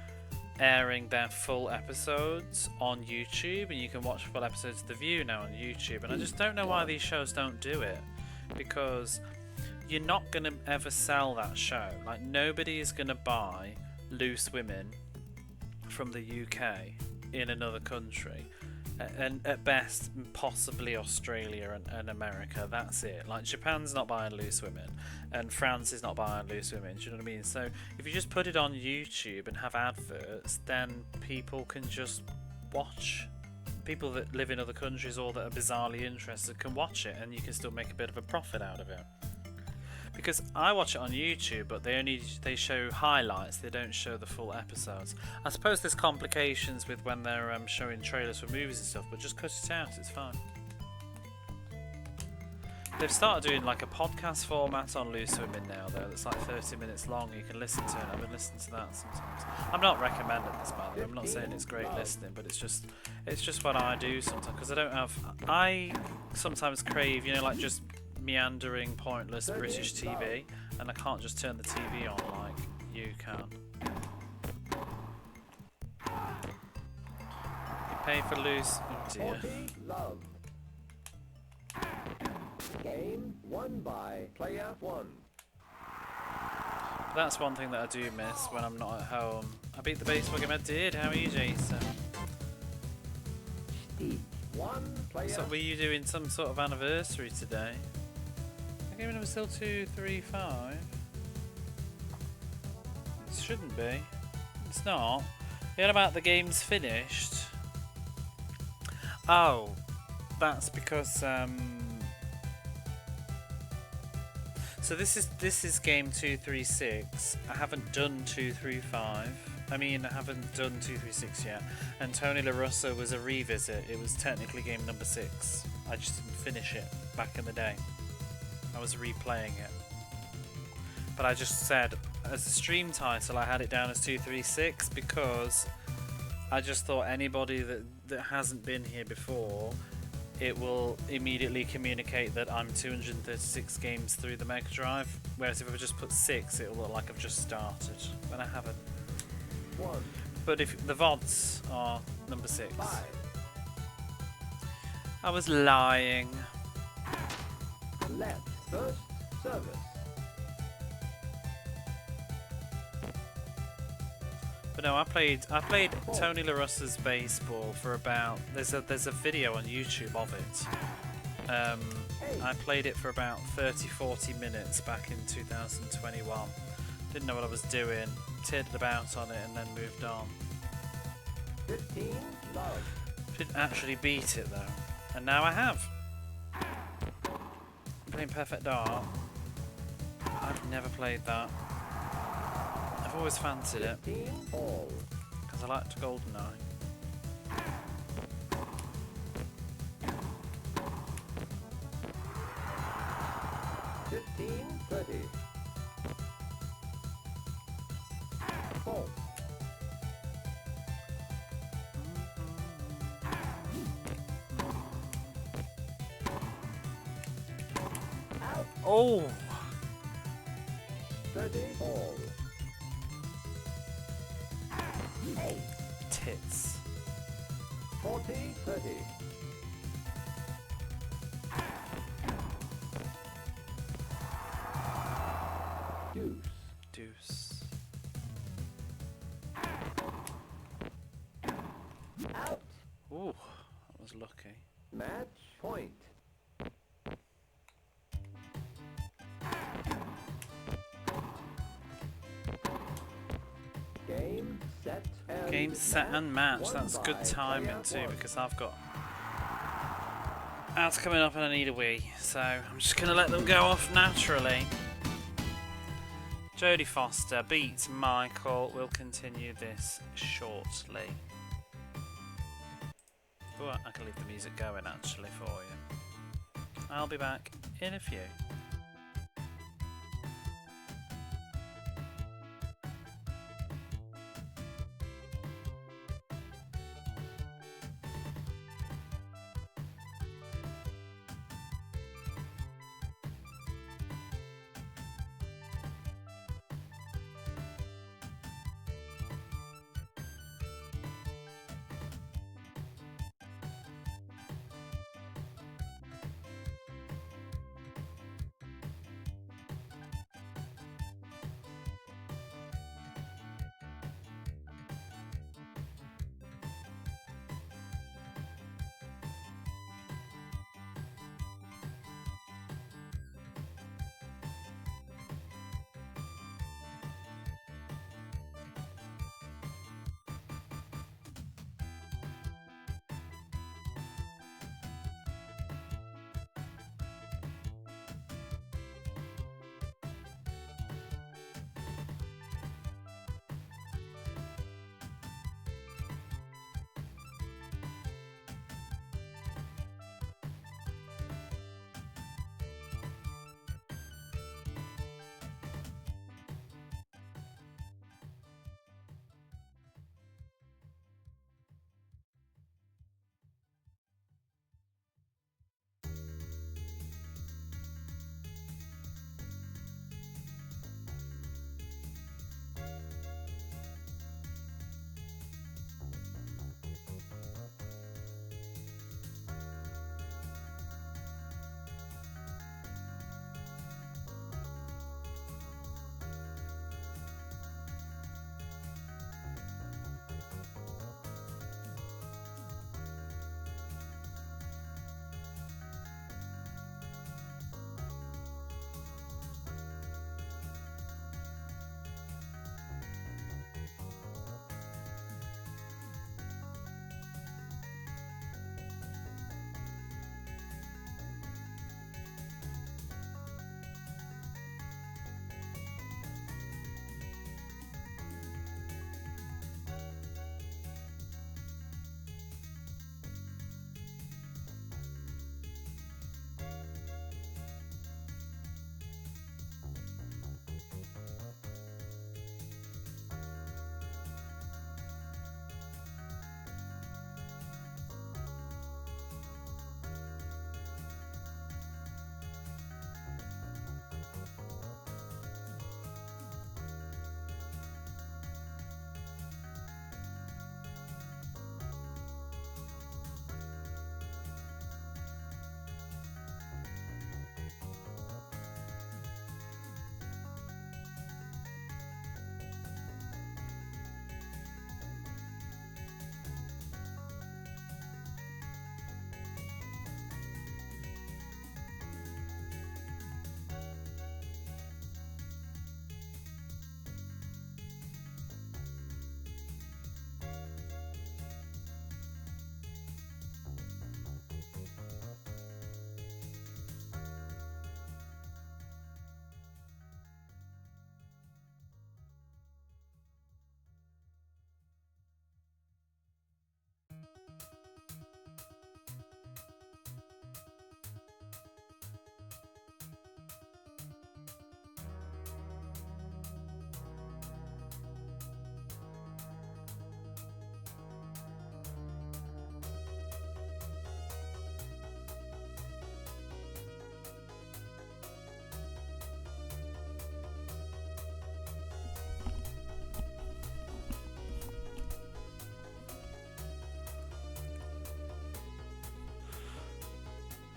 airing their full episodes on YouTube, and you can watch full episodes of The View now on YouTube, and I just don't know why these shows don't do it, because you're not going to ever sell that show. Like, nobody is going to buy Loose Women from the UK in another country, and at best possibly Australia and America. That's it. Like, Japan's not buying Loose Women and France is not buying Loose Women, do you know what I mean? So if you just put it on YouTube and have adverts, then people can just watch. People that live in other countries or that are bizarrely interested can watch it, and you can still make a bit of a profit out of it. Because I watch it on YouTube, but they show highlights, they don't show the full episodes. I suppose there's complications with when they're showing trailers for movies and stuff, but just cut it out, it's fine. They've started doing like a podcast format on Loose Women now, though, that's like 30 minutes long. You can listen to it. I've been listening to that sometimes. I'm not recommending this, by the way. I'm not saying it's great listening, but it's just what I do sometimes, because I sometimes crave, you know, like just meandering, pointless British TV, and I can't just turn the TV on like you can. You pay for Loose. Oh dear. Game won by player one. That's one thing that I do miss when I'm not at home. I beat the baseball game. I did. How are you, Jason? So were you doing some sort of anniversary today? The game number still 235. It shouldn't be. It's not. What about the game's finished? Oh, that's because so this is game 236. I haven't done 235. I mean, I haven't done 236 yet. And Tony La Russa was a revisit. It was technically game number 6. I just didn't finish it back in the day. I was replaying it. But I just said, as a stream title, I had it down as 236 because I just thought anybody that hasn't been here before, it will immediately communicate that I'm 236 games through the Mega Drive, whereas if I just put 6, it'll look like I've just started, when I haven't. But if the VODs are number 6. I was lying. Left first service. But no, I played Tony La Russa's baseball for about. There's a video on YouTube of it. I played it for about 30-40 minutes back in 2021. Didn't know what I was doing. Tittered about on it and then moved on. 15 love. Didn't actually beat it though, and now I have. I'm playing Perfect Dark. I've never played that. I've always fancied it because I liked GoldenEye. Oh! 30 all. Tits. 40, 30. Deuce. Deuce. Out. Ooh, that was lucky. Match point. set and Game, set and match. One That's good by timing player too, one. because I've got ads coming up and I need a wee. So I'm just going to let them go off naturally. Jodie Foster beats Michael. We'll continue this shortly. Oh, I can leave the music going actually for you. I'll be back in a few.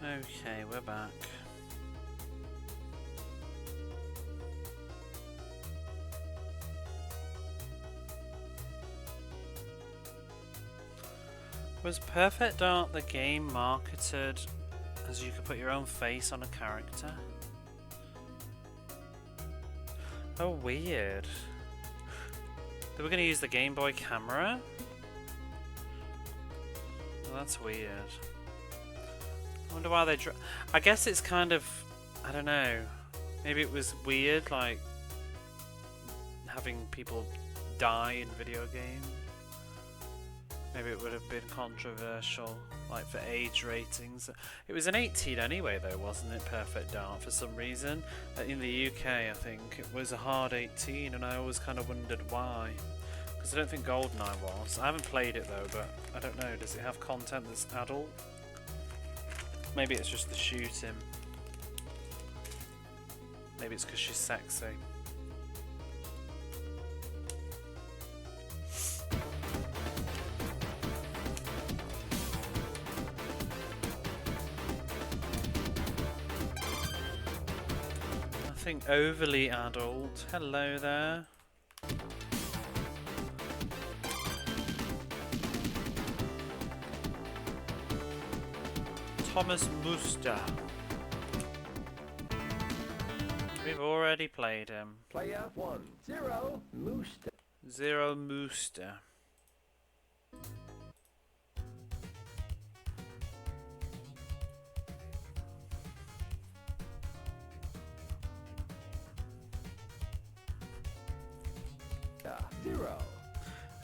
Okay, we're back. Was Perfect Art the game marketed as you could put your own face on a character? Oh, weird. They were going to use the Game Boy camera? Well, that's weird. I wonder why they I guess it's kind of... I don't know. Maybe it was weird, like... having people die in video games. Maybe it would have been controversial, like for age ratings. It was an 18 anyway though, wasn't it? Perfect Dark for some reason. In the UK I think it was a hard 18 and I always kind of wondered why. Because I don't think GoldenEye was. I haven't played it though, but I don't know, does it have content that's adult? Maybe it's just the shooting. Maybe it's because she's sexy. Nothing overly adult. Hello there. Thomas Muster. We've already played him. Player 1, 0, Mooster. Zero Mooster.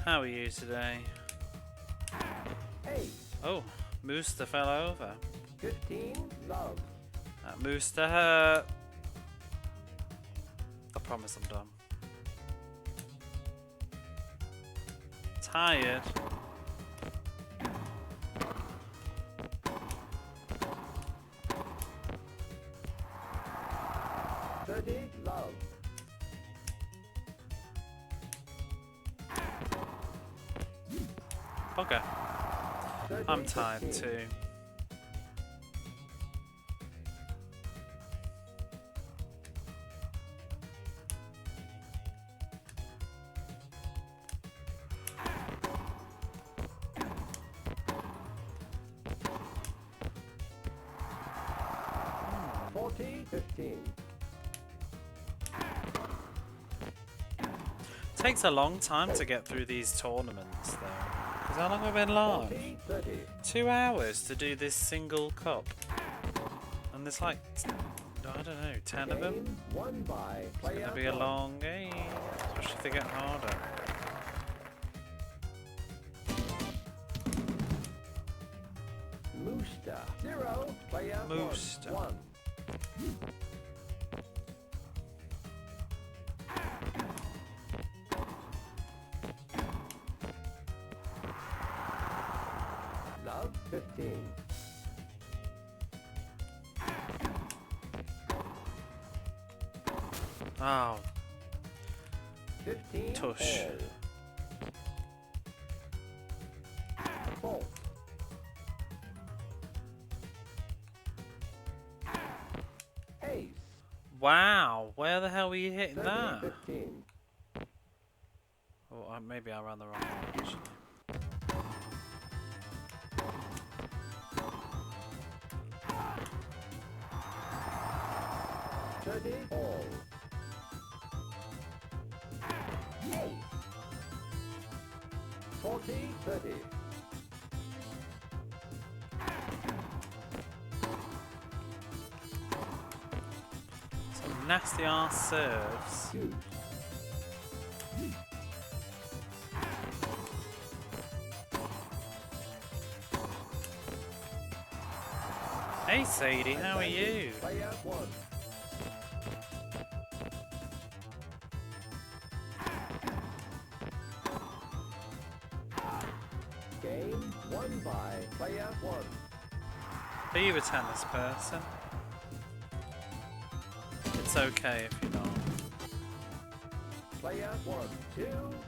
How are you today? 8. Oh, Mooster fell over. 15, love. That Mooster hurt. I promise I'm done. Tired. Love. Okay. I'm tired too. Takes a long time to get through these tournaments though. Because how long have we been live? 2 hours to do this single cup. And there's like, I don't know, 10 of them? It's going to be a long game, especially if they get harder. Mooster. 0, player Mooster. 1. Love 15. Oh, 15. tush. Bolt. Ace. Wow, where the hell were you hitting 30, that? 15. Oh, maybe I ran the wrong one actually. All. 40, 30. Some nasty ass serves. Shoot. Hey Sadie, how are you? Player 1. Game won by player 1. Are you a tennis person? It's okay if you're not. Player 1, 2,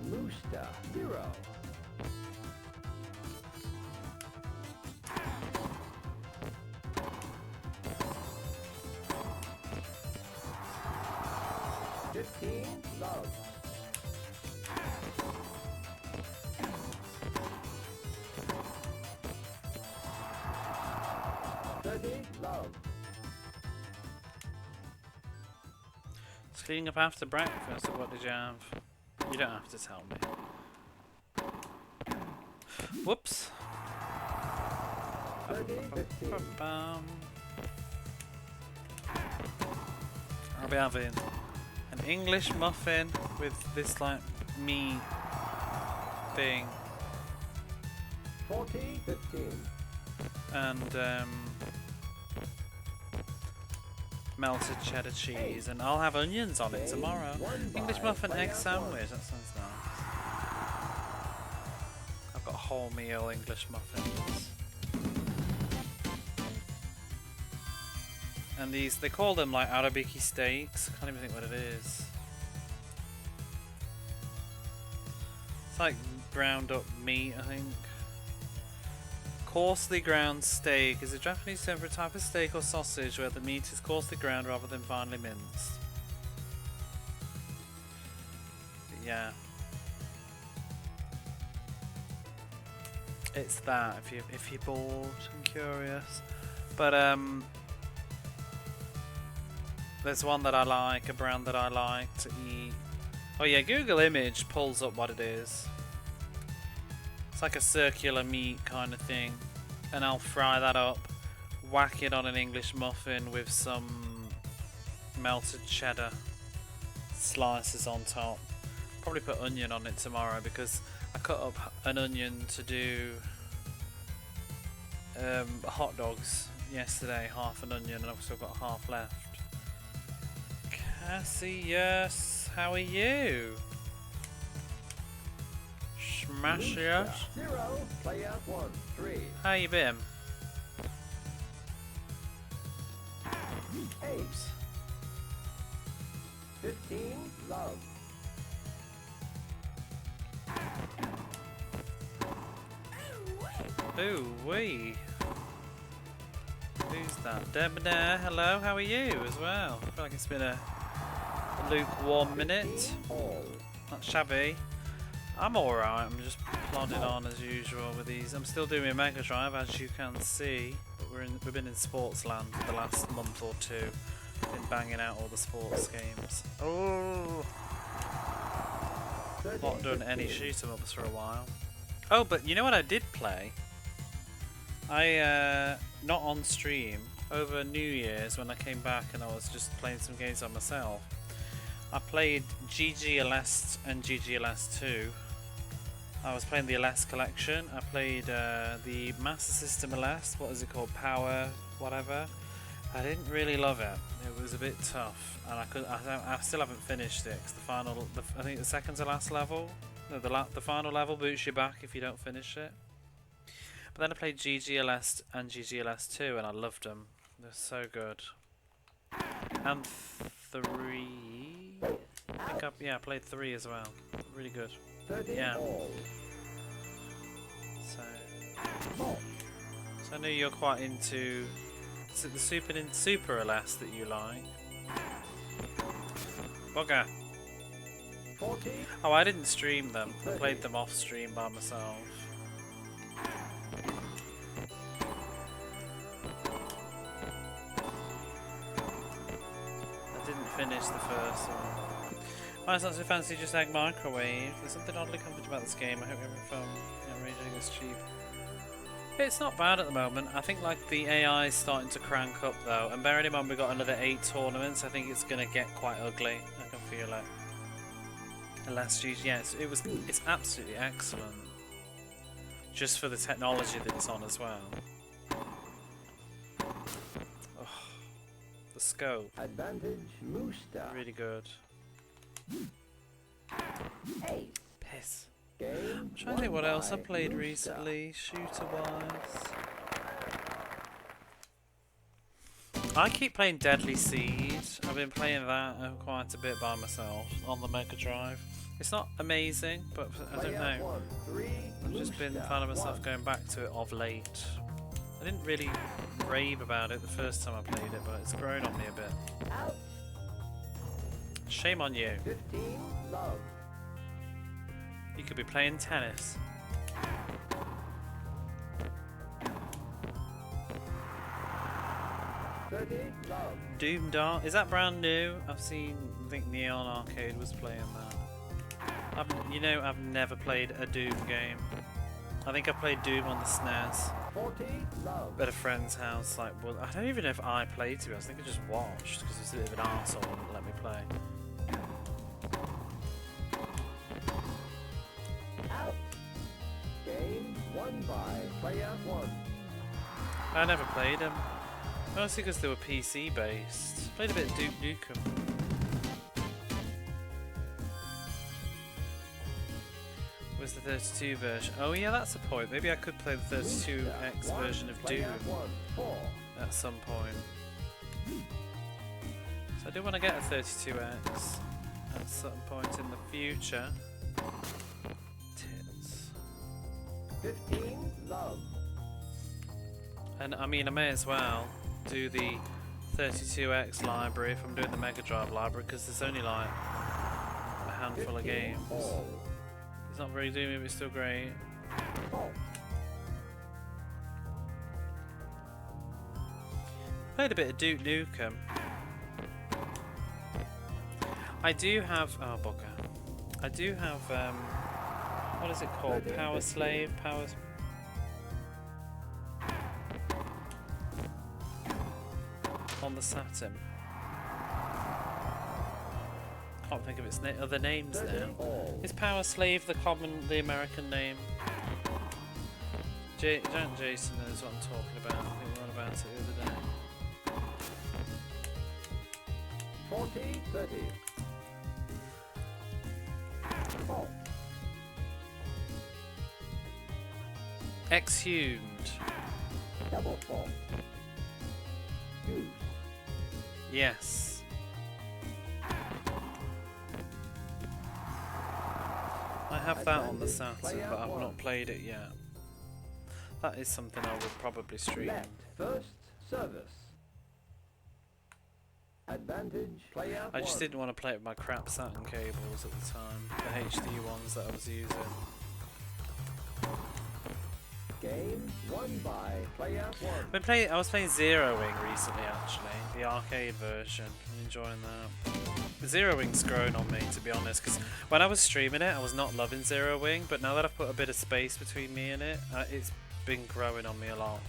Mooster, 0. Love. 30, love. Cleaning up after breakfast, or what did you have? You don't have to tell me. Whoops. I'll be having an English muffin with this like meat thing. 40, 15. And melted cheddar cheese, and I'll have onions on it tomorrow. English muffin egg sandwich, that sounds nice. I've got whole meal English muffins. And these, they call them like Arabiki steaks. I can't even think what it is. It's like ground up meat, I think. Coarsely ground steak is a Japanese term for a type of steak or sausage where the meat is coarsely ground rather than finely minced. But yeah. It's that if you're bored and curious. But there's one that I like, a brand that I like to eat. Oh yeah, Google image pulls up what it is. It's like a circular meat kind of thing, and I'll fry that up, whack it on an English muffin with some melted cheddar slices on top. Probably put onion on it tomorrow because I cut up an onion to do hot dogs yesterday, half an onion, and I've still got half left. Cassie, yes, how are you? Smash yes. 0, player 1, 3. How you been? 8. 15, love. Ooh wee. Who's that? Debonair, hello, how are you as well? I feel like it's been a lukewarm minute. Not shabby. I'm alright, I'm just plodding on as usual with these. I'm still doing a Mega Drive as you can see, but we've been in sports land for the last month or two. Been banging out all the sports games. Oh, not done any shoot 'em ups for a while. Oh, but you know what I did play? I not on stream, over New Year's when I came back and I was just playing some games on myself. I played GGLS and GGLS 2. I was playing the LS collection. I played the Master System LS, what is it called, Power, whatever. I didn't really love it. It was a bit tough, and I still haven't finished it. 'Cause the final, I think the second to last level, no, the final level boots you back if you don't finish it. But then I played GGLS and GGLS 2, and I loved them. They're so good. And 3. I think I played 3 as well. Really good. Yeah. So I know you're quite into. Is it the Super LS that you like? Bugger. Oh, I didn't stream them. I played them off stream by myself. I didn't finish the first one. Mine's not so fancy, just like microwave. There's something oddly comfortable about this game. I hope you're having fun. Yeah, rating is cheap. It's not bad at the moment. I think like the AI is starting to crank up though, and bearing in mind we've got another 8 tournaments, I think it's gonna get quite ugly. I can feel it. The last GG, yes, it's absolutely excellent. Just for the technology that it's on as well. Oh, the scope. Advantage Mooster. Really good. 8. Piss. Game. I'm trying to think what else I played recently, shooter-wise. I keep playing Deadly Siege. I've been playing that quite a bit by myself on the Mega Drive. It's not amazing, but I don't know. I've just been finding myself going back to it of late. I didn't really rave about it the first time I played it, but it's grown on me a bit. Shame on you. 15, love. You could be playing tennis. Doom Dart, is that brand new? I've seen, I think Neon Arcade was playing that. You know, I've never played a Doom game. I think I played Doom on the SNES. 40, love. At a friend's house, like, well, I don't even know if I played, to be honest. I think I just watched, because it's a bit of an arsehole and wouldn't let me play. Out. Game won by player 1. I never played them. Mostly because they were PC based. Played a bit of Duke Nukem. Where's the 32 version? Oh yeah, that's a point. Maybe I could play the 32X version of Doom at some point. So I do want to get a 32X at some point in the future. Tits. 15, love. And I mean, I may as well do the 32X library if I'm doing the Mega Drive library, because there's only like a handful of games. It's not very doomy, but it's still great. Played a bit of Duke Nukem. I do have, oh bugger. I do have, what is it called? Power Slave? On the Saturn. Can't think of its other names now. Is Power Slave the American name? Jason knows what I'm talking about. I think we were on about it the other day. 40, 30. Exhumed. Double fall. Use. Yes. I have that on the Saturn, but I've not played it yet. That is something I would probably stream. Left first service. Advantage player I just 1. didn't want to play it with my crap Saturn cables at the time, the HD ones that I was using. Game won by player 1. I was playing Zero Wing recently, actually, the arcade version. I'm enjoying that. Zero Wing's grown on me, to be honest, because when I was streaming it, I was not loving Zero Wing, but now that I've put a bit of space between me and it, it's been growing on me a lot.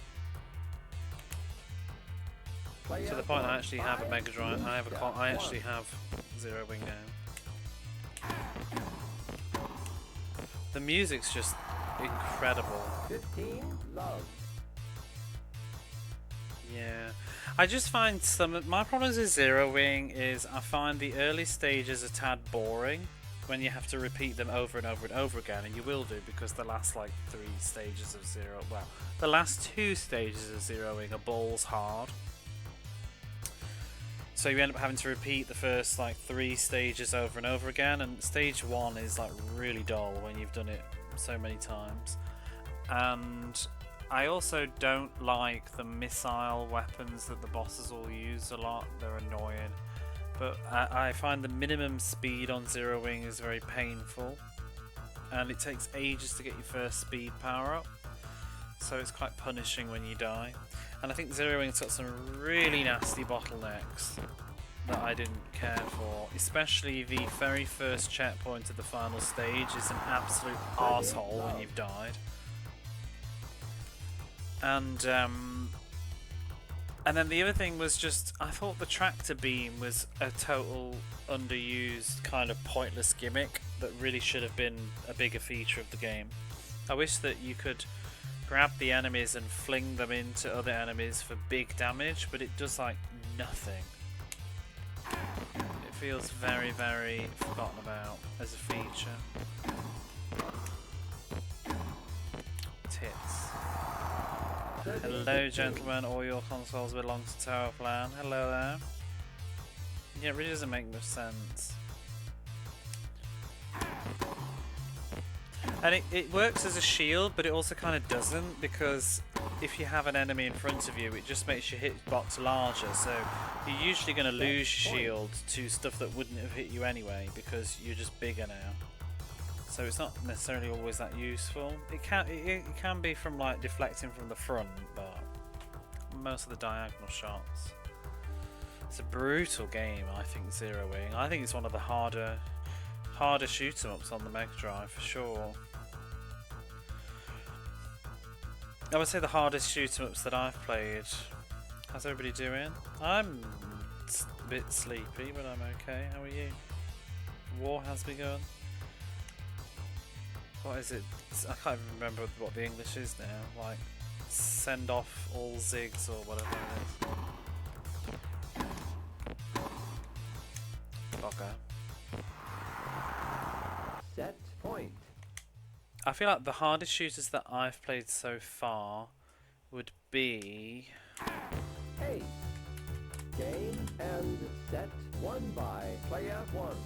To the point I actually have a Mega Drive. I actually have Zero Wing now. The music's just incredible. 15, love. Yeah, I just find my problems with Zero Wing is I find the early stages a tad boring when you have to repeat them over and over and over again, and you will do, because the last like 3 stages of the last 2 stages of Zero Wing are balls hard. So you end up having to repeat the first like 3 stages over and over again, and stage 1 is like really dull when you've done it so many times. And I also don't like the missile weapons that the bosses all use a lot. They're annoying. But I find the minimum speed on Zero Wing is very painful, and it takes ages to get your first speed power up, so it's quite punishing when you die. And I think Zero Wing's got some really nasty bottlenecks that I didn't care for, especially the very first checkpoint of the final stage is an absolute arsehole when you've died. And then the other thing was just, I thought the tractor beam was a total underused kind of pointless gimmick that really should have been a bigger feature of the game. I wish that you could grab the enemies and fling them into other enemies for big damage, but it does like nothing. It feels very, very forgotten about as a feature. Tits. Hello gentlemen, all your consoles belong to Tower Plan. Hello there. Yeah, it really doesn't make much sense. And it works as a shield, but it also kind of doesn't, because if you have an enemy in front of you, it just makes your hitbox larger, so you're usually going to lose your shield to stuff that wouldn't have hit you anyway, because you're just bigger now. So it's not necessarily always that useful. It can be from like deflecting from the front, but most of the diagonal shots. It's a brutal game, I think, Zero Wing. I think it's one of the harder shoot 'em ups on the Mega Drive for sure. I would say the hardest shoot 'em ups that I've played. How's everybody doing? I'm a bit sleepy, but I'm okay. How are you? War has begun. What is it? I can't even remember what the English is now. Like, send off all zigs or whatever it is. Bugger. Set point. I feel like the hardest shooters that I've played so far would be... Ace. Game and set won by player one.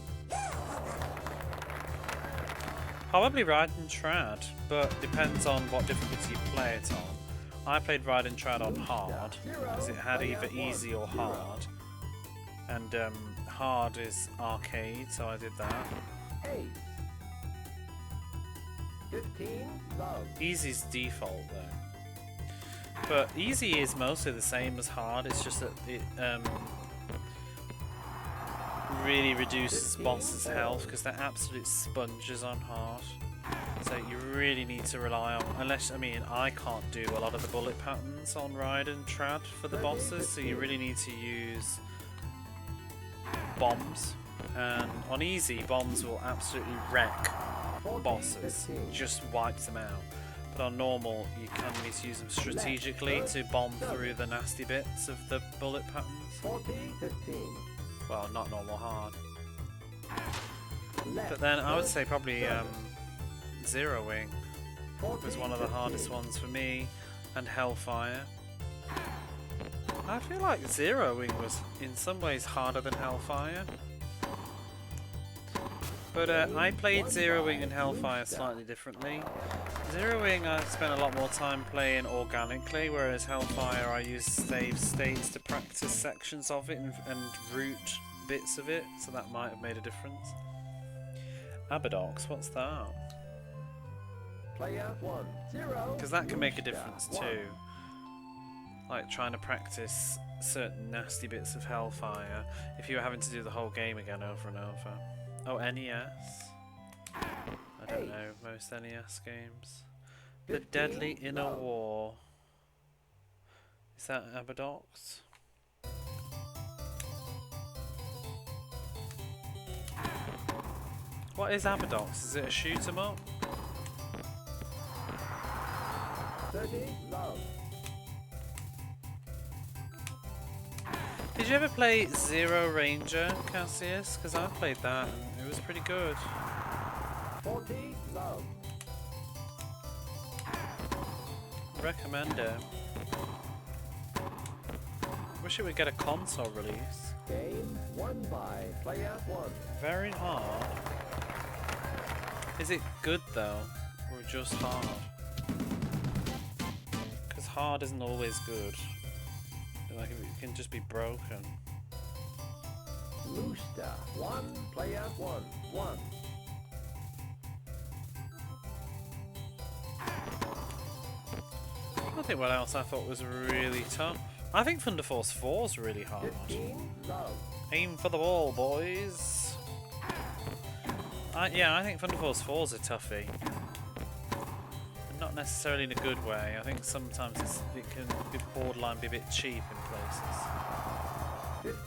Probably Ride and Trad, but depends on what difficulty you play it on. I played Ride and Trad on hard, because it had either easy or hard. And hard is arcade, so I did that. Ace. 15 love. Easy's default though. But easy is mostly the same as hard, it's just that it really reduces bosses' health because they're absolute sponges on hard. So you really need to rely on, unless, I mean, I can't do a lot of the bullet patterns on Ride and Trad for the bosses, so you really need to use bombs. And on easy, bombs will absolutely wreck bosses, just wipes them out. But on normal, you kind of need to use them strategically to bomb through the nasty bits of the bullet patterns. 15. Well, not normal, hard. But then I would say probably Zero Wing was one of the hardest ones for me, and Hellfire. I feel like Zero Wing was in some ways harder than Hellfire. But I played Zero Wing and Hellfire slightly differently. Zero Wing I spent a lot more time playing organically, whereas Hellfire I used save states to practice sections of it and root bits of it, so that might have made a difference. Abadox, what's that? Player 1 0. Because that can make a difference too. Like trying to practice certain nasty bits of Hellfire if you were having to do the whole game again over and over. Oh, NES. I don't know most NES games. The Deadly Inner War. Is that Abadox? What is Abadox? Is it a shoot 'em up? 30 love. Did you ever play Zero Ranger, Cassius? Because I played that and it was pretty good. 40 love. Recommend it. Wish it would get a console release. Game won by player 1. Very hard. Is it good though, or just hard? Because hard isn't always good. Like it can just be broken. Bluesky 1 player 1 1. I think what else I thought was really tough. I think Thunder Force 4 is really hard. 15 love. Aim for the ball, boys. Yeah, I think Thunder Force 4 is a toughie. Not necessarily in a good way. I think sometimes it can be borderline, be a bit cheap in places.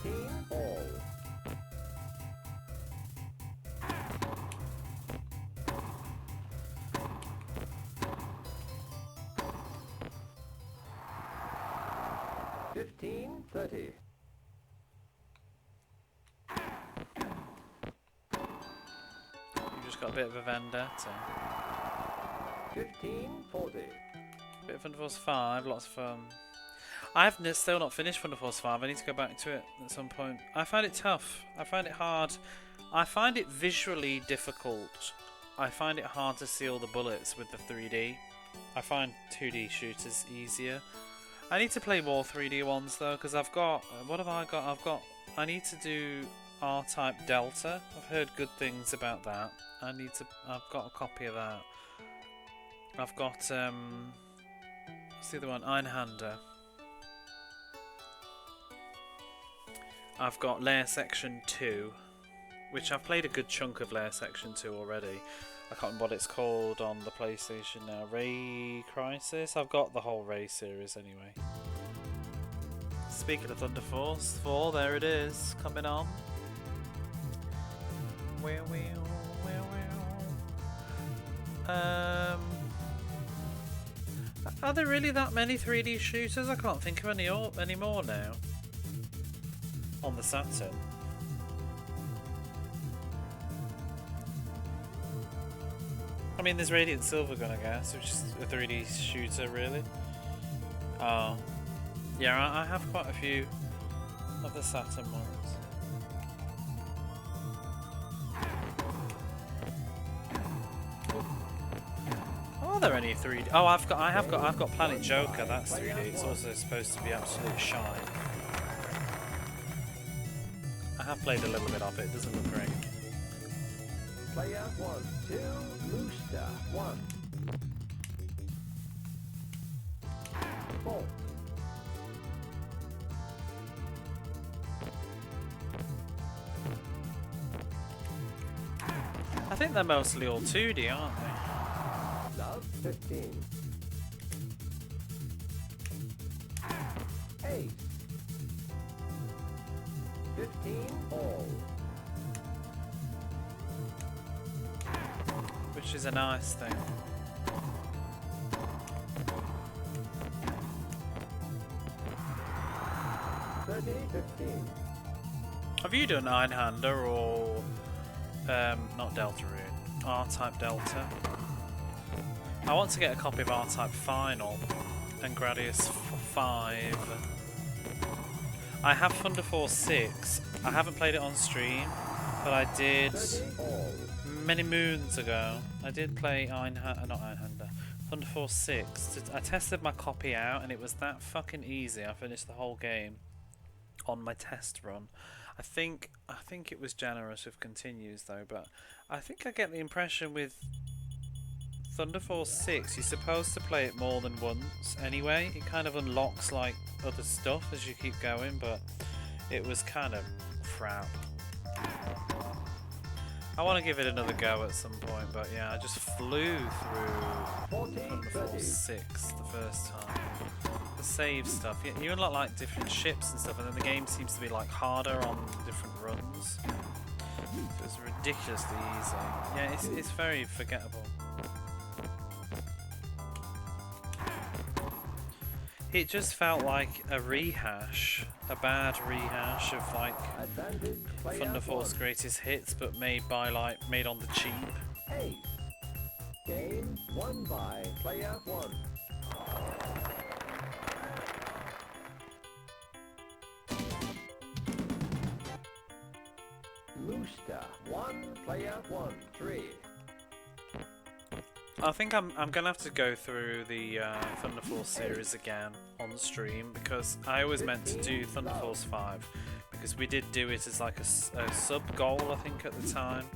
15 all. $15.30. You've just got a bit of a vendetta. $15.40. Bit of Thunder Force 5, lots of fun. I've still not finished Thunder Force 5, I need to go back to it at some point. I find it tough, I find it hard. I find it visually difficult. I find it hard to see all the bullets with the 3D. I find 2D shooters easier. I need to play more 3D ones though, because I've got... What have I got? I need to do R-Type Delta. I've heard good things about that. I've got a copy of that. I've got, what's the other one? Einhander. I've got Layer Section 2, which I've played a good chunk of Lair Section 2 already. I can't remember what it's called on the PlayStation now. Ray Crisis? I've got the whole Ray series anyway. Speaking of Thunder Force 4, there it is, coming on. Are there really that many 3D shooters? I can't think of any more now. On the Saturn. I mean, there's Radiant Silvergun, I guess, which is a 3D shooter, really. Oh. Yeah, I have quite a few of the Saturn ones. Are there any 3D? Oh, I've got Planet Joker. That's 3D. It's also supposed to be absolute shine. I have played a little bit of it. It doesn't look great. Player 1, 2, Booster 1. Bolt. I think they're mostly all 2D, aren't they? Love 15. Ace. 15 all. Which is a nice thing. Have you done Einhander or not Delta Rune? R-Type Delta? I want to get a copy of R-Type Final and Gradius 5. I have Thunder Force 6. I haven't played it on stream, but I did many moons ago. I did play Thunder Force 6. I tested my copy out and it was that fucking easy. I finished the whole game on my test run. I think it was generous with continues though, but I think I get the impression with Thunder Force 6 you're supposed to play it more than once anyway. It kind of unlocks like other stuff as you keep going, but it was kind of crap. I want to give it another go at some point, but yeah, I just flew through Thunder Force 6 the first time. The save stuff, you unlock like different ships and stuff, and then the game seems to be like harder on different runs. So it's ridiculously easy. Yeah, it's very forgettable. It just felt like a rehash, a bad rehash of like Thunder Force Greatest Hits, but made on the cheap. Ace. Game won by player 1. Mooster 1, player 1, 3. I think I'm gonna have to go through the Thunder Force series again on the stream, because I always meant to do Thunder Force 5 because we did do it as like a sub goal, I think, at the time,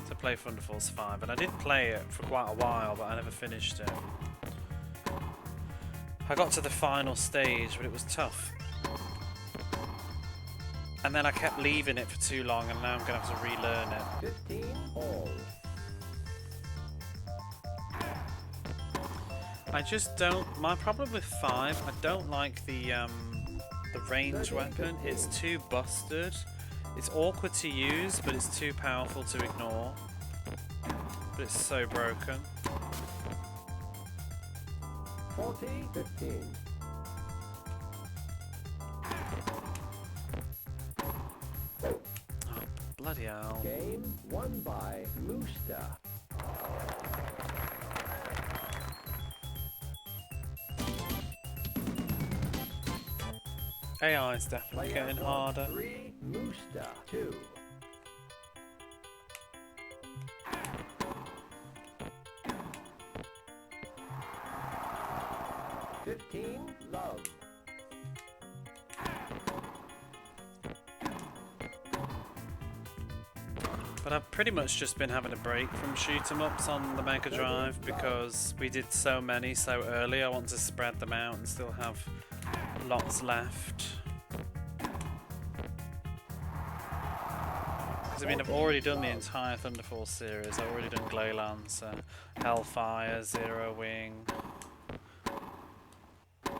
to play Thunder Force 5, and I did play it for quite a while, but I never finished it. I got to the final stage, but it was tough, and then I kept leaving it for too long, and now I'm gonna have to relearn it. 15 all. I just don't. My problem with 5, I don't like the range weapon. It's too busted. It's awkward to use, but it's too powerful to ignore. But it's so broken. 40, 15. Oh, bloody hell. Game won by Mooster. AI is definitely getting harder. 3, Mooster 2. 15, love. But I've pretty much just been having a break from shoot 'em ups on the Mega Drive because we did so many so early. I want to spread them out and still have lots left. Because I mean, I've already done the entire Thunderfall series. I've already done Gleylancer, Hellfire, Zero Wing. Oh,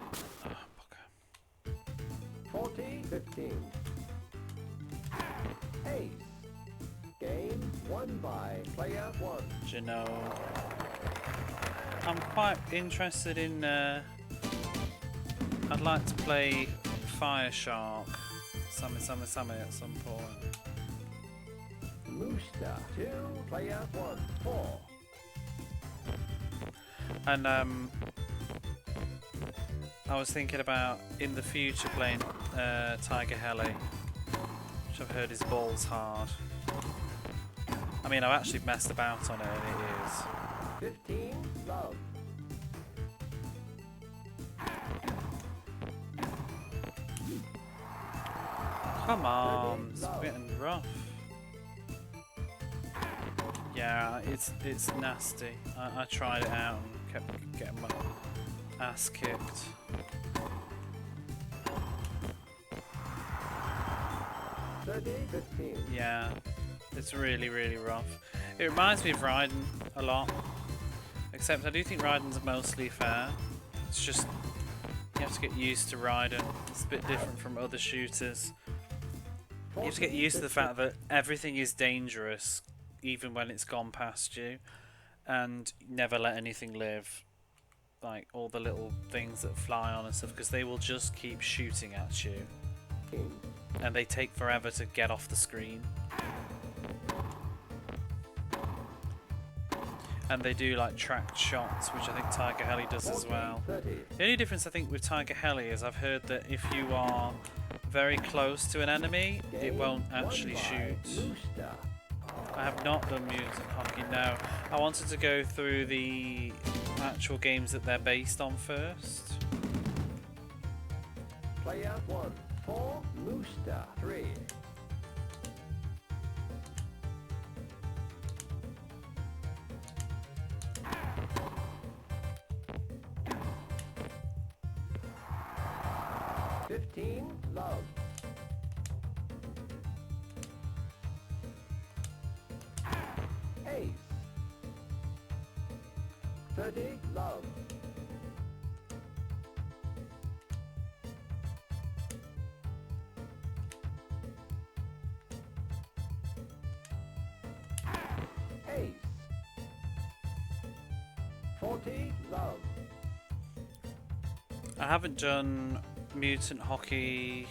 bugger. 40, 15. Ace. Game won by player 1. Do you know, I'm quite interested in. I'd like to play Fire Shark, Sammy at some point. Mooster. 2, player 1. 4. And I was thinking about in the future playing Tiger Heli, which I've heard is balls hard. I mean, I've actually messed about on it and it is. 15, love. Come on, it's getting rough. Yeah, it's nasty. I tried it out and kept getting my ass kicked. Yeah, it's really, really rough. It reminds me of Raiden a lot, except I do think Raiden's mostly fair. It's just you have to get used to Raiden. It's a bit different from other shooters. You have to get used to the fact that everything is dangerous, even when it's gone past you, and never let anything live. Like all the little things that fly on and stuff, because they will just keep shooting at you. And they take forever to get off the screen. And they do like tracked shots, which I think Tiger Heli does as well. The only difference I think with Tiger Heli is I've heard that if you are very close to an enemy, it won't actually shoot. I have not done Mutant Hockey, no. I wanted to go through the actual games that they're based on first. Player 1. 4, Mooster. 3. Love. 8. 30, love. 8. 40, love. I haven't done Mutant Hockey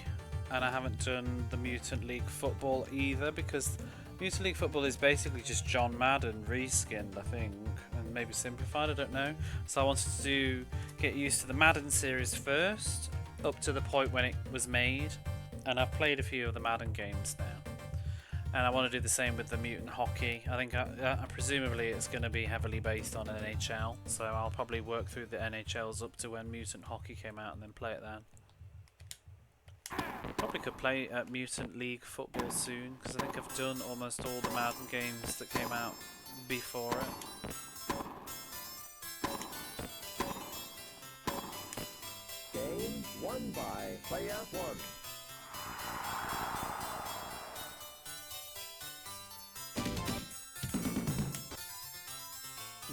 and I haven't done the Mutant League Football either, because Mutant League Football is basically just John Madden reskinned, I think, and maybe simplified, I don't know. So I wanted to get used to the Madden series first, up to the point when it was made, and I've played a few of the Madden games now. And I want to do the same with the Mutant Hockey. I think presumably it's going to be heavily based on NHL, so I'll probably work through the NHLs up to when Mutant Hockey came out and then play it then. Probably could play Mutant League Football soon, because I think I've done almost all the Madden games that came out before it. Game won by player 1.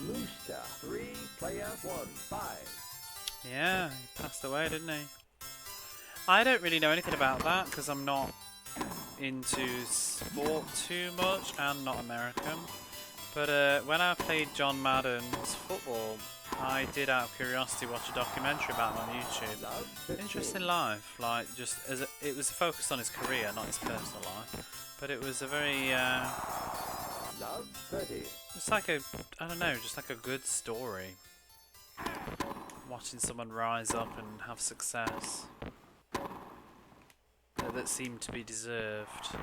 Mooster. 3, player 1. 5. Yeah, he passed away, didn't he? I don't really know anything about that because I'm not into sport too much and not American. But when I played John Madden's football, I did out of curiosity watch a documentary about him on YouTube. Interesting life, like just as it was focused on his career, not his personal life. But it was a very, it's like a, I don't know, just like a good story. Watching someone rise up and have success that seemed to be deserved.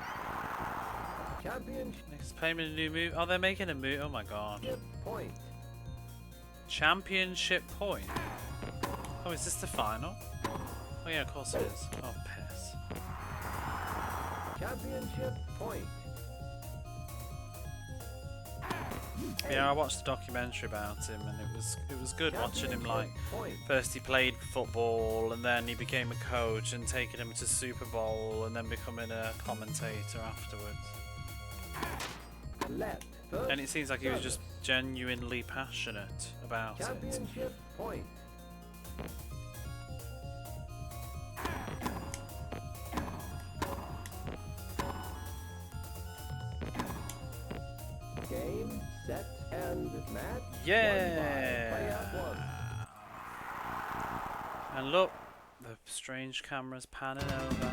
Next payment, a new move. Oh, they're making a move. Oh my god. Point. Championship point. Oh, is this the final? Oh yeah, of course it is. Oh, piss. Championship point. Yeah, I watched the documentary about him, and it was good watching him. Like, first he played football, and then he became a coach, and taking him to Super Bowl, and then becoming a commentator afterwards. left. First And it seems like he was service. just genuinely passionate about it. Championship point. Game, set, and match. Yeah! Player one. And look, the strange camera's panning over.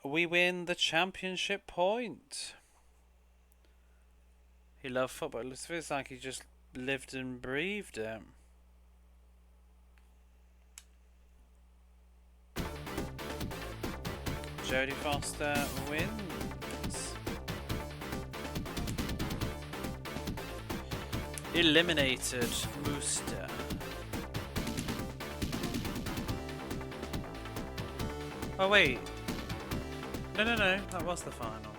We win the championship point. He loved football. It feels like he just lived and breathed it. Jodie Foster wins. Eliminated Mooster. Oh wait. No, that was the final.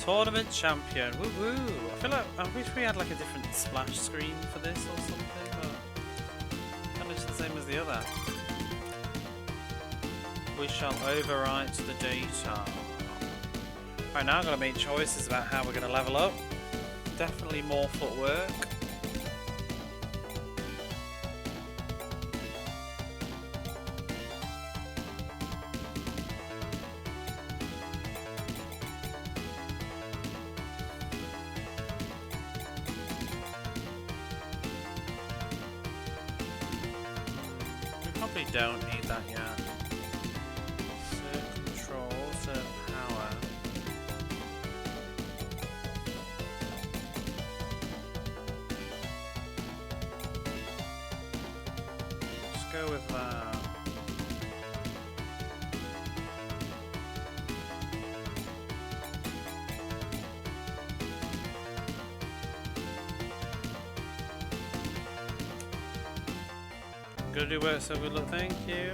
Tournament champion. Woo woo. I feel like I wish we had like a different splash screen for this or something, but kind of just the same as the other. We shall overwrite the data. Right, now I've got to make choices about how we're going to level up. Definitely more footwork. We probably don't need that yet. Cert control, cert power. Let's go with that. Gonna do work, so good luck, thank you.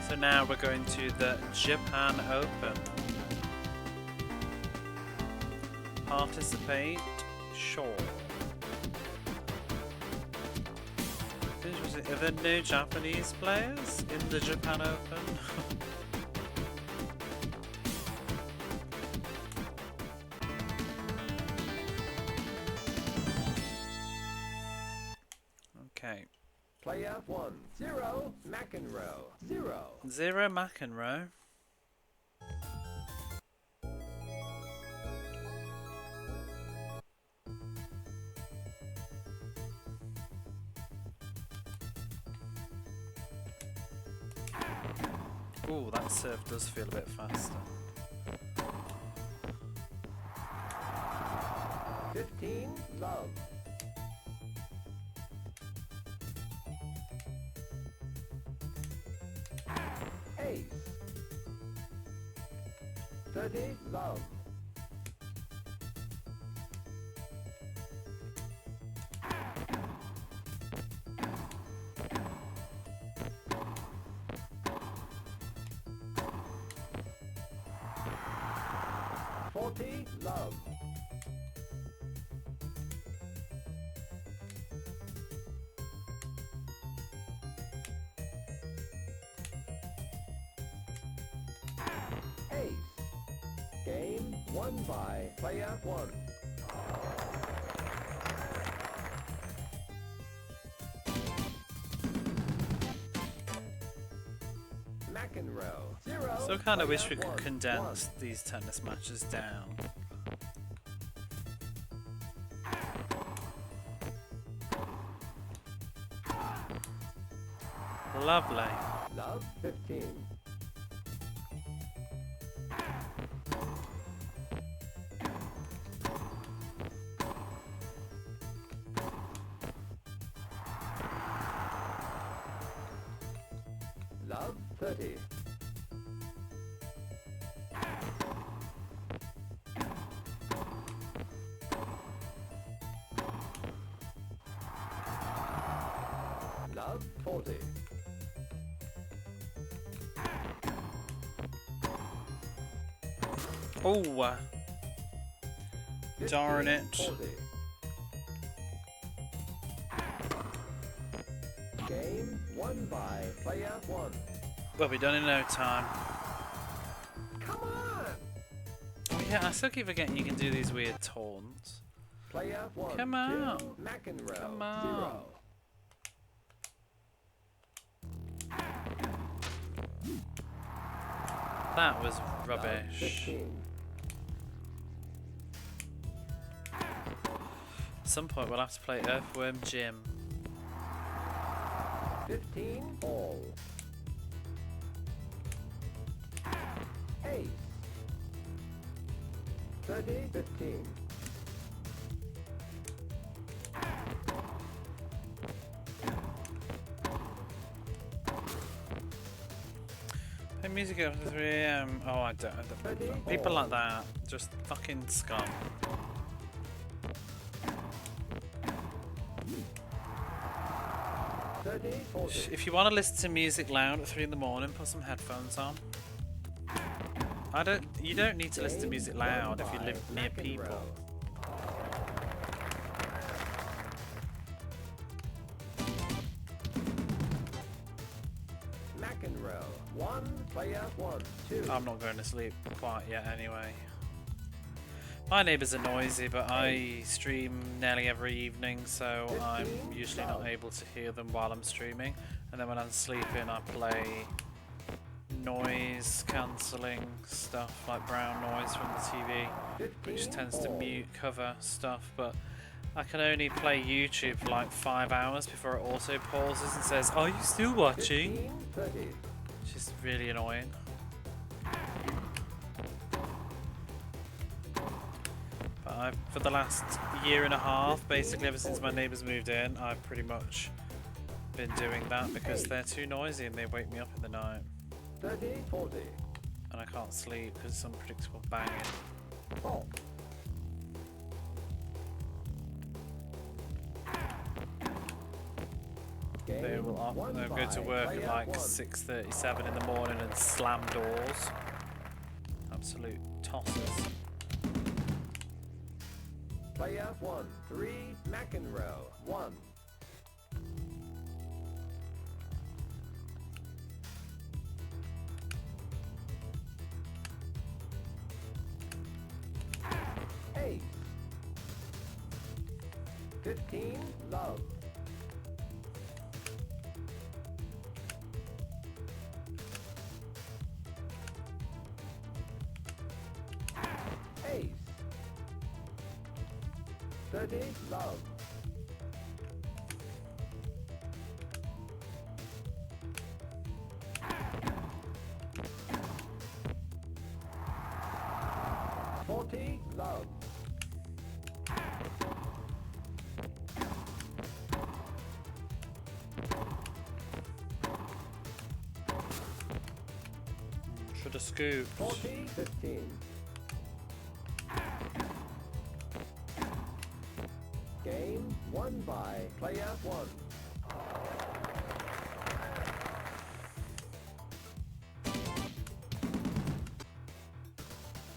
So now we're going to the Japan Open. Participate, sure. Interesting. Are there no Japanese players in the Japan Open? Okay. Player 1, 0, McEnroe, 0. 0 McEnroe. Ooh, that serve does feel a bit faster. 15, love. Ace. 30, love. Love. Ace. Game won by player 1. McEnroe. 0. So I kind of wish we player could 1, condense 1. these tennis matches down. Lovely. Love 15. Love 30. Love 40. Oh, darn it. 40. Game won by player 1. We'll be done in no time. Come on! Oh yeah, I still keep forgetting you can do these weird taunts. Player 1. Come on. 2 McEnroe. Come on. 0. That was Love rubbish. 15. At some point we'll have to play Earthworm Jim. 15 all. Ace. 30 15. Play music after 3 AM. Oh, I don't. People like that, just fucking scum. If you want to listen to music loud at 3 in the morning, put some headphones on. You don't need to listen to music loud if you live near people. McEnroe. 1 player 1 2. I'm not going to sleep quite yet anyway. My neighbours are noisy, but I stream nearly every evening, so I'm usually not able to hear them while I'm streaming. And then when I'm sleeping, I play noise cancelling stuff like brown noise from the TV, which tends to mute cover stuff. But I can only play YouTube for like 5 hours before it auto pauses and says, "Are you still watching?" 15 30. Which is really annoying. For the last year and a half, basically ever since my neighbours moved in, I've pretty much been doing that because they're too noisy and they wake me up in the night. 30 40. And I can't sleep because it's unpredictable banging. Oh. They'll go to work at like 6:37 in the morning and slam doors. Absolute tossers. Player 1 3 McEnroe 1. Ace. 15 love. Ace. 30 love. Love. Should have scooped. 40 15. Game won by player 1.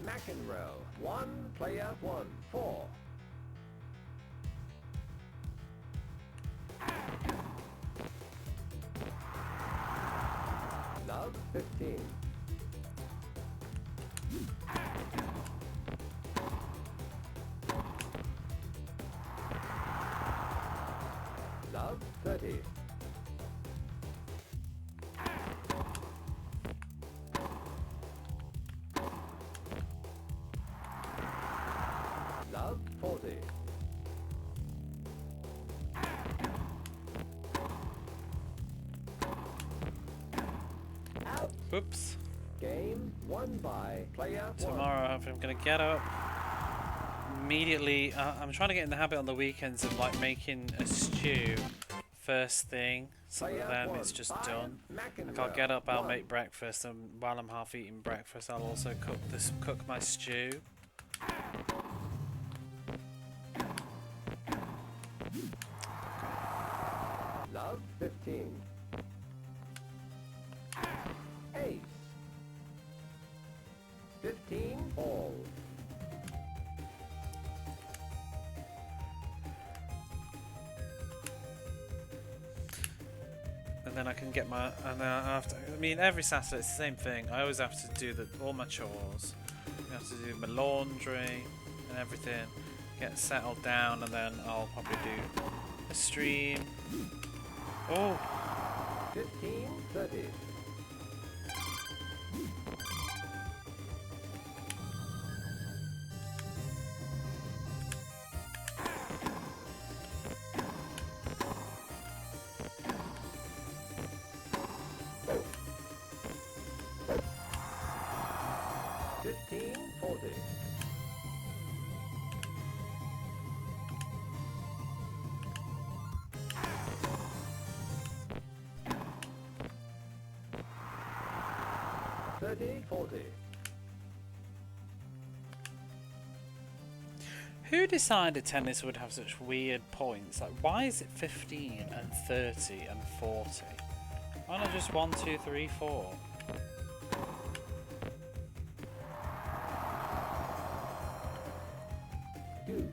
McEnroe 1 player 1 4. Love 15. Love 30. Love 40. Out. Oops. Game won by player 1. Tomorrow I'm going to get up immediately. I'm trying to get in the habit on the weekends of like making a stew first thing, so that then it's just done. Like I'll get up, I'll make breakfast, and while I'm half eating breakfast I'll also cook my stew. Love 15. Ace. 15 all. and then I can get my. And then after, I mean, every Saturday it's the same thing. I always have to do all my chores. I have to do my laundry and everything. Get settled down, and then I'll probably do a stream. Oh. 15:30. Who decided tennis would have such weird points? Like, why is it 15 and 30 and 40? Why not just 1, 2, 3, 4? Deuce.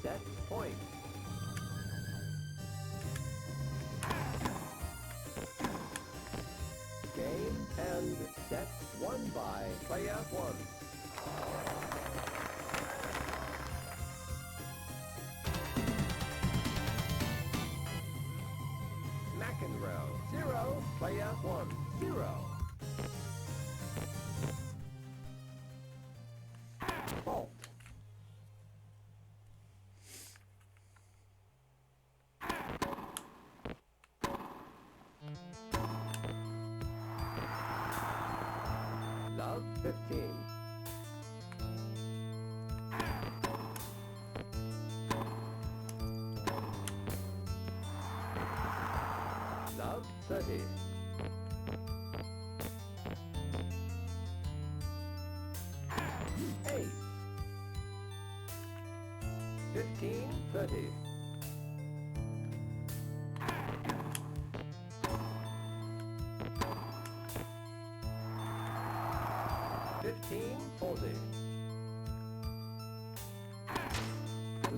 Set point. Game and set won by player 1. McEnroe 0, player 1 0. Fault. Love 15. Love 30. Ace. 15:30.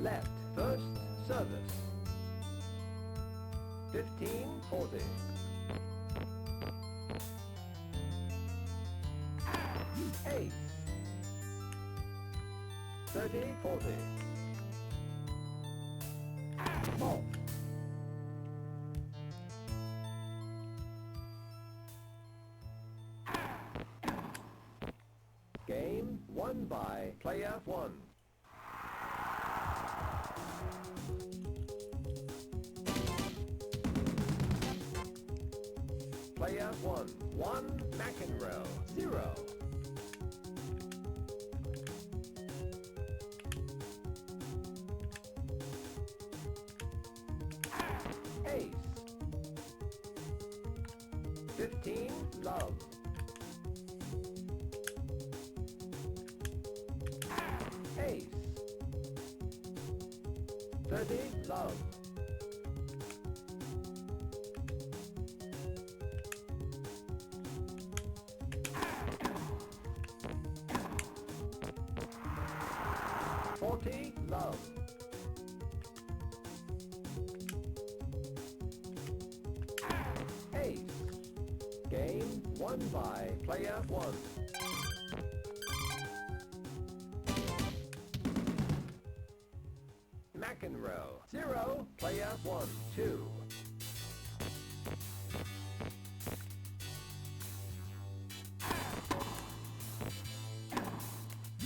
Left first service. 15:40. Ace. 30:40. Fault. Game won by player 1. Player 1 McEnroe 0. Ace. 15 love. Ace. 30 love. Love. Ace. Game won by player 1. McEnroe 0, player 1 2.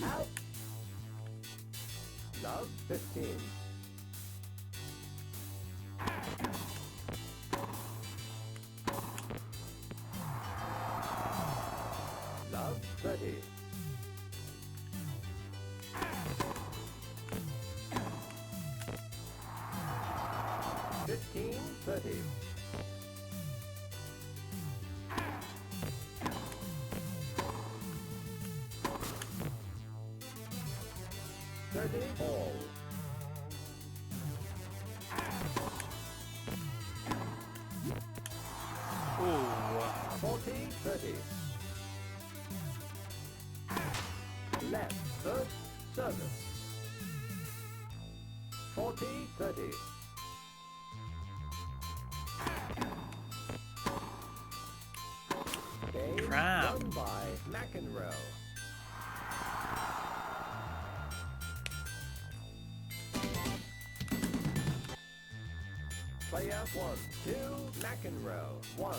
Out. Love 15. Love 30. $15, 30. All. Left first service. 40-30. Game Crap. won by McEnroe. Player 1, 2, McEnroe, 1.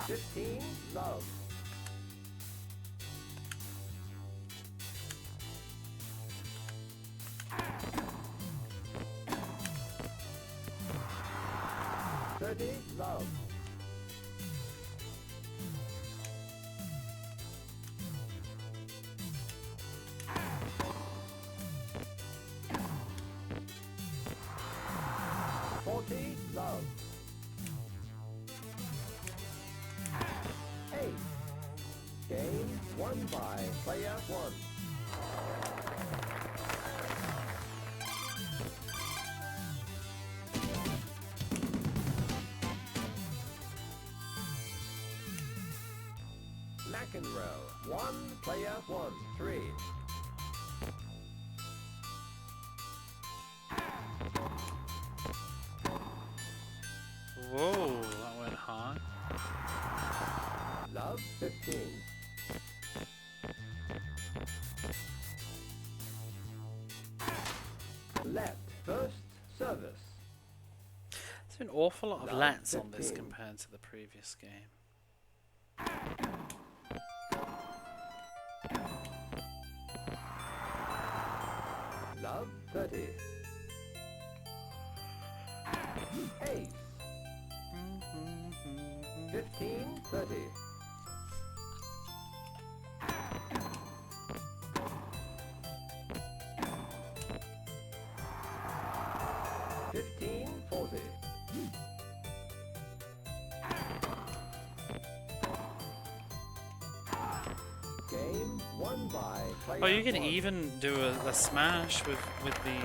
15, love. Love. 40, love. 8. Game won by player 1. McEnroe, 1, player 1, 3. Whoa, that went hard. Love, 15. Left, first service. There's an awful lot of Love, lets on this 15. compared to the previous game. Love, 30. Ace. 15, 30. 15, 40. Game won by player Oh, you can 1. even do a smash with the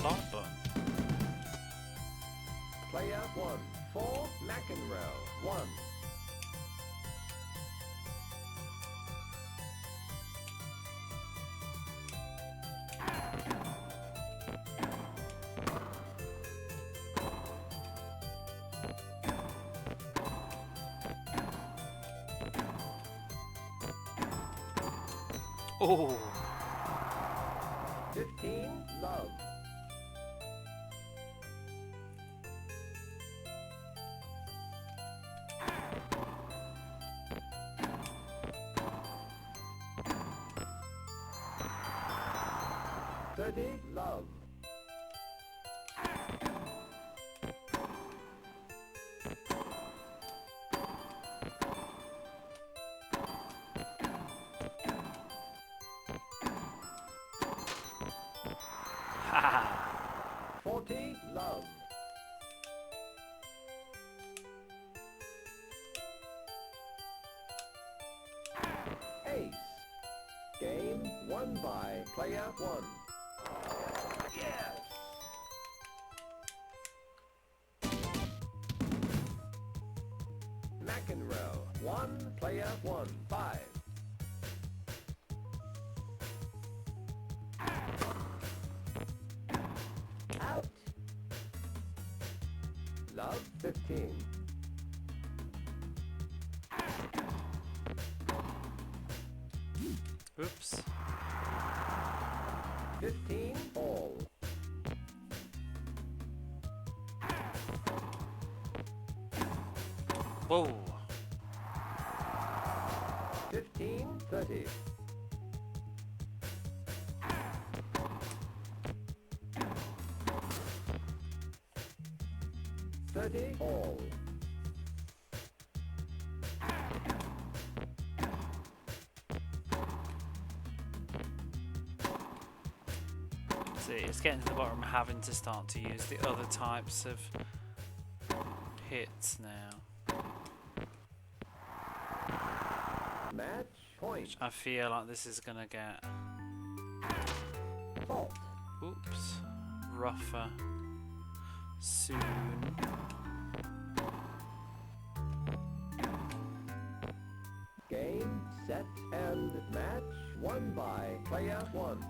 lock button. Player 1, 4, McEnroe, 1. Oh, 15, love. 30, love. 40, love. 8. Game won by player 1. Yes! McEnroe, 1, player 1, 5. Out. Love, 15. oops. 15, all. 15, 30. 30, all. See, it's getting to the bottom. I'm having to start to use the other types of hits now. Match point. Which I feel like this is gonna get. Fault. Oops. rougher soon. Game, set, and match. Won by player one.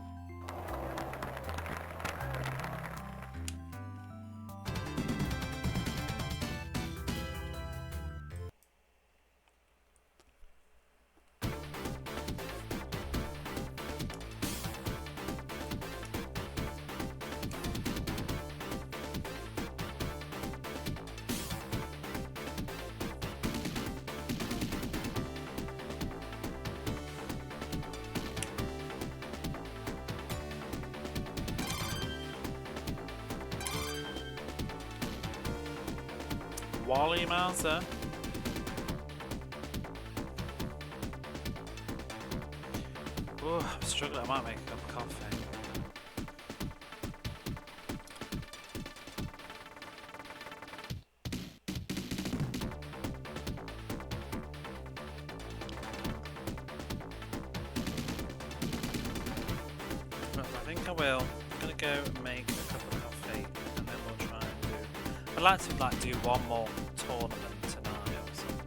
Wally Mouser. Oh, I'm struggling. I might make a cup of coffee. Right, I think I will. I'm gonna go and make a cup of coffee, and then we'll try and do. I'd like to do one more tournament tonight or something.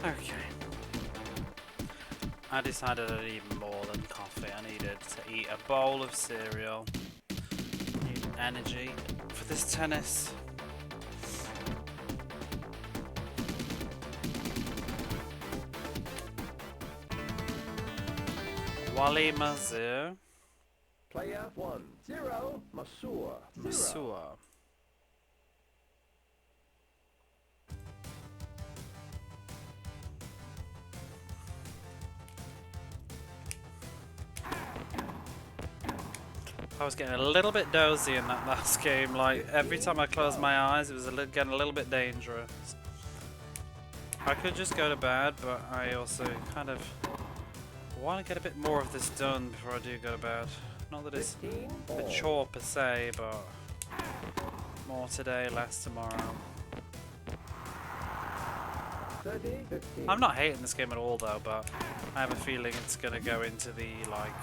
Okay. I decided I needed more than coffee. I needed to eat a bowl of cereal. Need energy for this tennis. Wally Mazur. Player 1, 0, Masur, 0. Masur. I was getting a little bit dozy in that last game. Like every time I closed my eyes, it was getting a little bit dangerous. I could just go to bed, but I also kind of want to get a bit more of this done before I do go to bed. Not that it's a chore per se, but more today, less tomorrow. 30, 15. I'm not hating this game at all though, but I have a feeling it's going to go into the like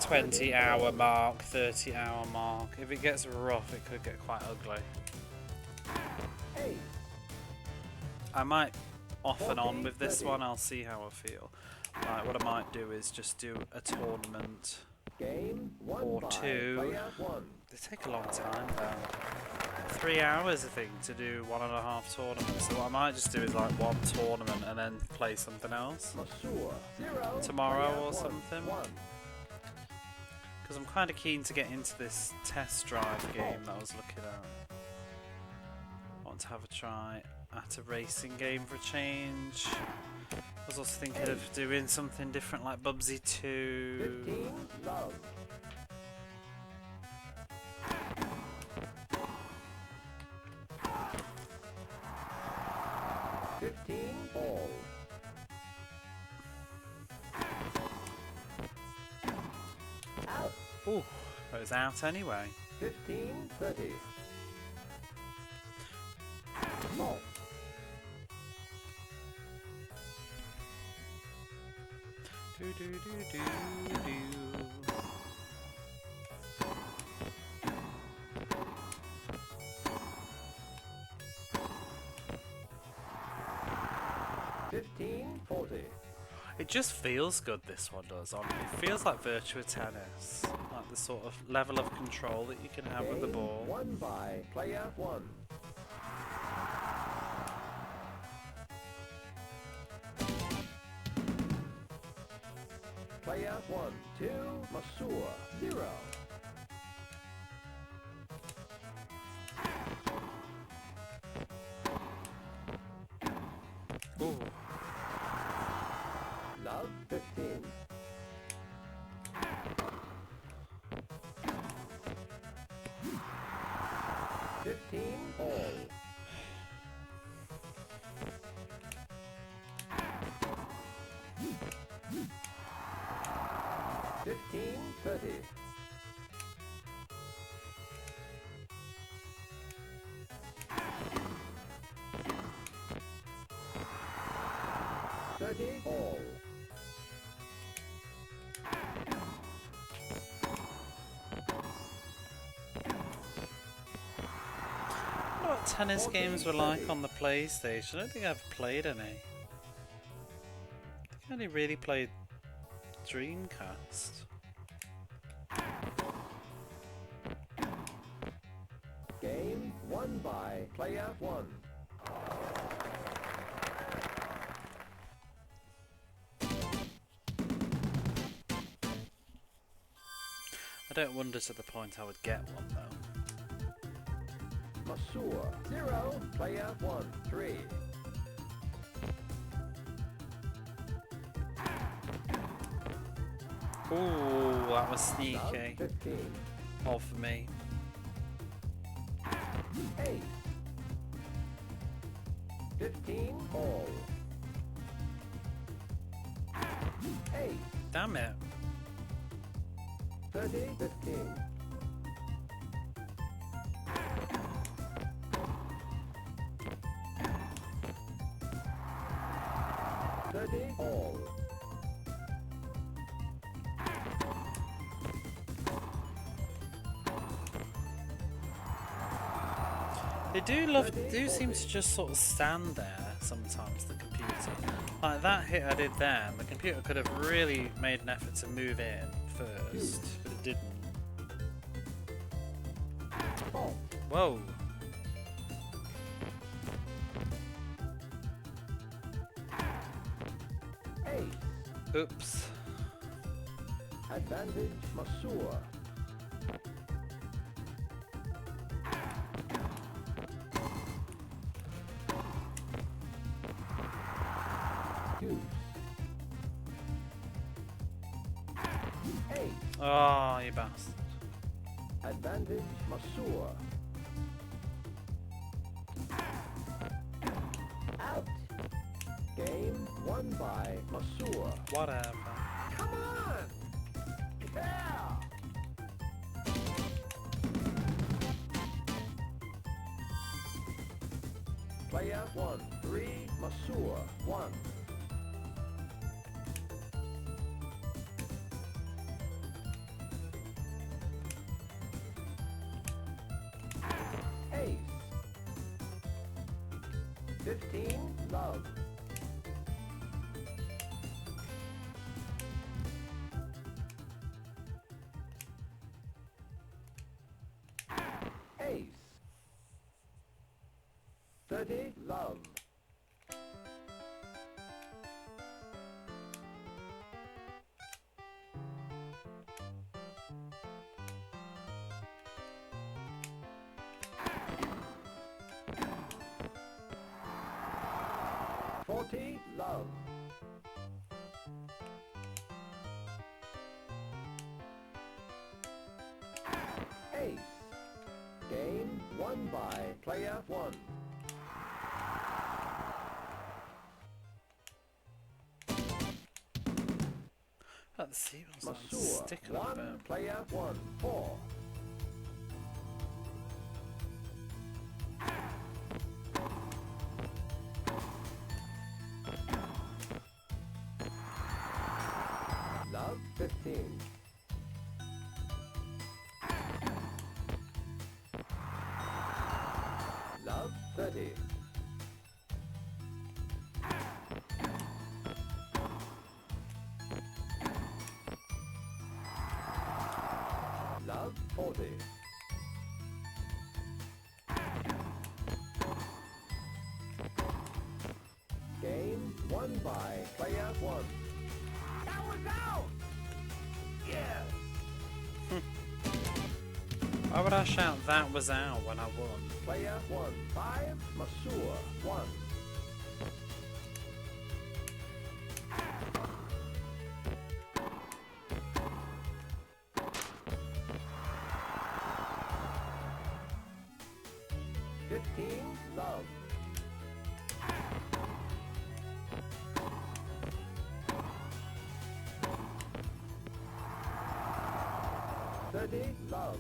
20-hour mark, 30-hour mark. If it gets rough, it could get quite ugly. 8, I might off and on with this one, I'll see how I feel. Like, what I might do is just do a tournament game, 1 or by 2. player 1. They take a long time though. 3 hours I think to do 1.5 tournaments. So what I might just do is like one tournament and then play something else Masur, 0, tomorrow player or 1, something. 1. Because I'm kind of keen to get into this test drive game that I was looking at. I want to have a try at a racing game for a change. I was also thinking of doing something different like Bubsy 2. 15, love. 15, all. Out. Ooh, it was out anyway. 15, 30. Ball. Do do do do do. 15, 40. It just feels good, this one does. It feels like Virtua Tennis, like the sort of level of control that you can have with the Game ball. 1 by player 1. Player 1, 2, Masur, 0. Ooh. Love, 15. 15, all. 15, 30. 30, all. I wonder what tennis games were like on the PlayStation. I don't think I've played any. I think I only really played Dreamcast. Game 1 by player 1. I don't wonder to the point I would get one though. Masur, 0, player 1, 3. Ooh, that was Love, sneaky. 15. All for me. 8. 15, all. 8. Damn it. 30, 15. 30, all. They do seem to just sort of stand there, sometimes, the computer. Like that hit I did then, the computer could have really made an effort to move in first, but it didn't. Whoa! Oops. Advantage Masur. Deuce. Ace. Oh, you bastard. Advantage Masur. Out. Game won by Masur. Whatever. Come on! Yeah! Player 1, 3, Masur, 1. Ace. 15, love. Ace. 30, love. Love. Ace. Game won by player 1. Oh, the seagulls aren't Masur, sticking a 1, bit. player 1, 4. Love 15. Love 30. Love 40. Game won by player 1. That was out! Yes! Why would I shout that was out when I won? Player 1, 5, Masur, 1. Love. Love.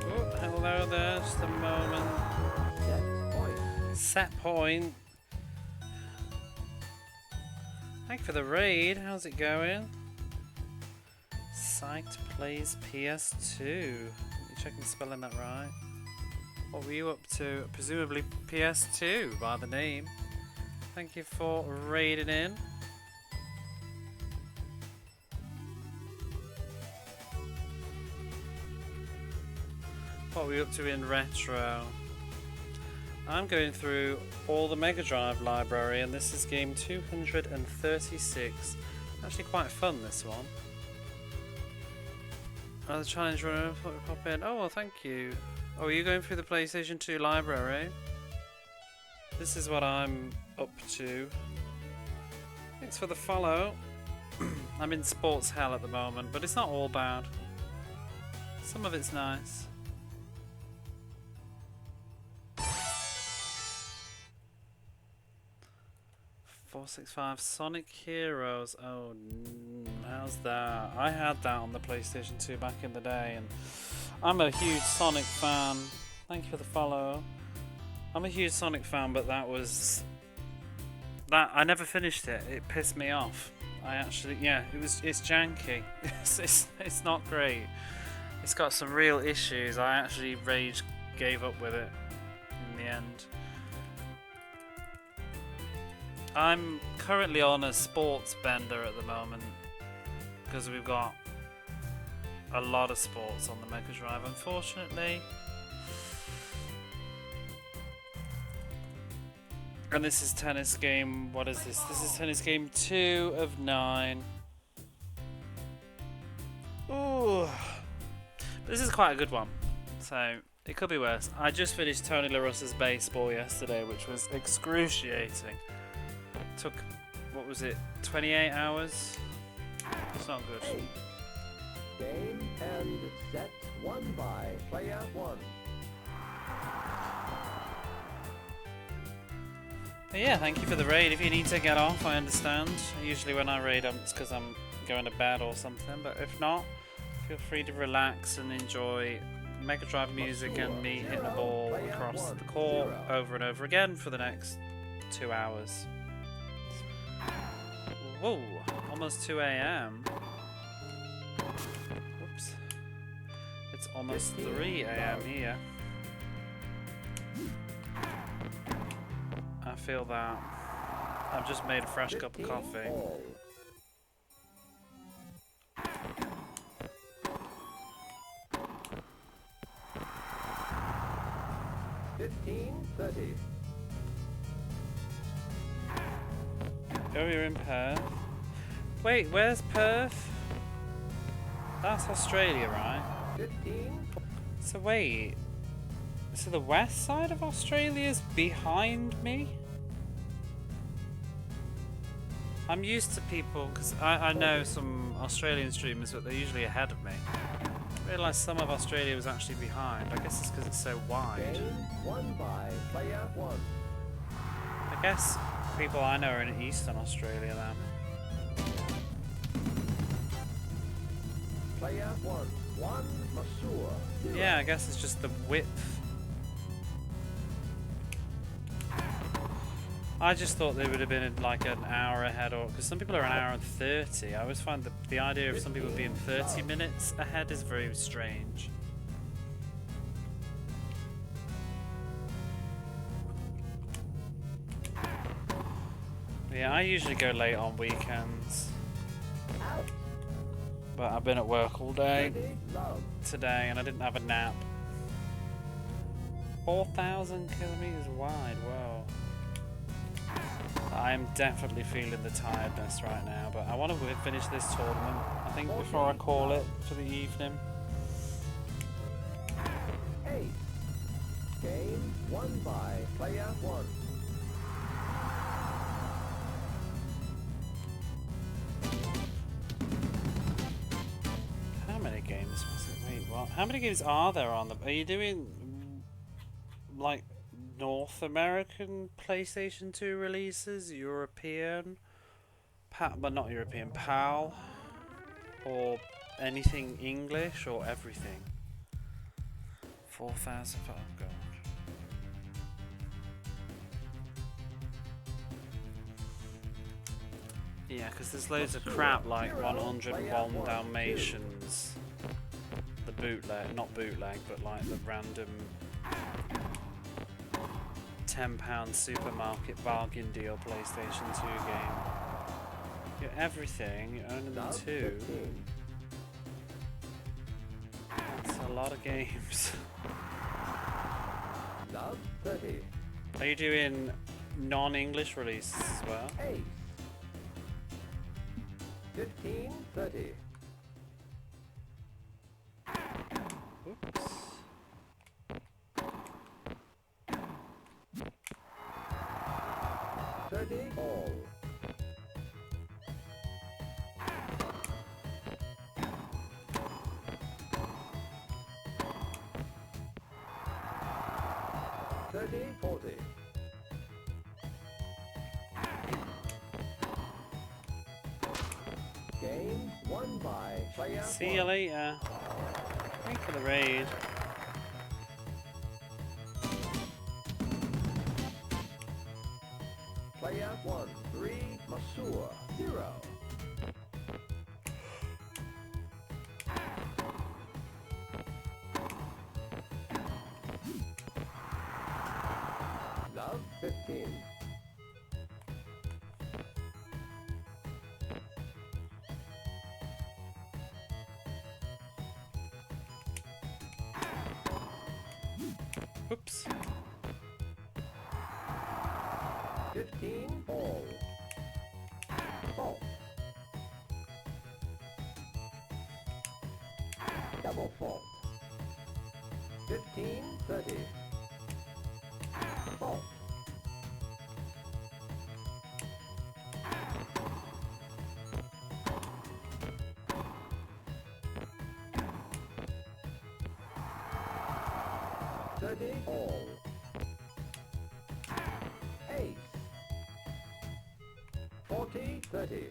Oh, hello there, just a moment. Set point. Set point. Thank you for the raid, how's it going? Psyched plays PS2. You checking spelling that right? What were you up to? Presumably PS2 by the name. Thank you for raiding in. What were we up to in retro? I'm going through all the Mega Drive library and this is game 236. Actually quite fun, this one. Another challenge runner, thought we'd pop in. Oh, well, thank you. Oh, are you going through the PlayStation 2 library? This is what I'm up to. Thanks for the follow. I'm in sports hell at the moment, but it's not all bad. Some of it's nice. .465 Sonic Heroes. Oh, how's that? I had that on the PlayStation 2 back in the day, and I'm a huge Sonic fan. Thank you for the follow. I'm a huge Sonic fan, but that I never finished it. It pissed me off. It's janky. It's not great. It's got some real issues. I actually gave up with it in the end. I'm currently on a sports bender at the moment because we've got a lot of sports on the Mega Drive, unfortunately. And this is tennis game, what is this? This is tennis game 2 of 9. Ooh. This is quite a good one, so it could be worse. I just finished Tony La Russa's baseball yesterday, which was excruciating. Took, what was it, 28 hours? It's not good. Hey. Game and set. 1 by player 1. But yeah, thank you for the raid. If you need to get off, I understand. Usually when I raid, it's because I'm going to bed or something. But if not, feel free to relax and enjoy Mega Drive music and me hitting the ball across the court over and over again for the next 2 hours. Whoa, almost 2 AM. Whoops. It's almost 3 AM here. I feel that. I've just made a fresh cup of coffee. 15-30. Oh, you're in Perth. Wait, where's Perth? That's Australia, right? 15. So wait. So the west side of Australia's behind me? I'm used to people, because I know some Australian streamers, but they're usually ahead of me. I realised some of Australia was actually behind. I guess it's because it's so wide. Game 1 by player 1. I guess people I know are in Eastern Australia then. Player 1 Masur. Yeah, I guess it's just the width. I just thought they would have been like an hour ahead, or because some people are an hour and 30. I always find that the idea of some people being 30 minutes ahead is very strange. Yeah, I usually go late on weekends, but I've been at work all day today and I didn't have a nap. 4,000 kilometers wide, whoa. I am definitely feeling the tiredness right now, but I want to finish this tournament, I think, before I call it for the evening. 8. Game 1 by player 1. How many games was it? Wait, what? How many games are there on the... Are you doing, like, North American PlayStation 2 releases, European, but not European, PAL, or anything English, or everything? 4,000, oh god. Yeah, because there's loads of crap like 101 Dalmatians, the bootleg, not bootleg, but like the random £10 supermarket bargain deal PlayStation 2 game. You get everything, you own them too. That's a lot of games. Love 30. Are you doing non-English releases as well? 8. 15-30. Oops. All. 30-40. Game 1 by player 1. See you later. Thanks for the raid. Player 1 3 Masur 0. Oops. 15 all. Fault. Double fault. 15, 30. Fault. All. Ace. 40, 30.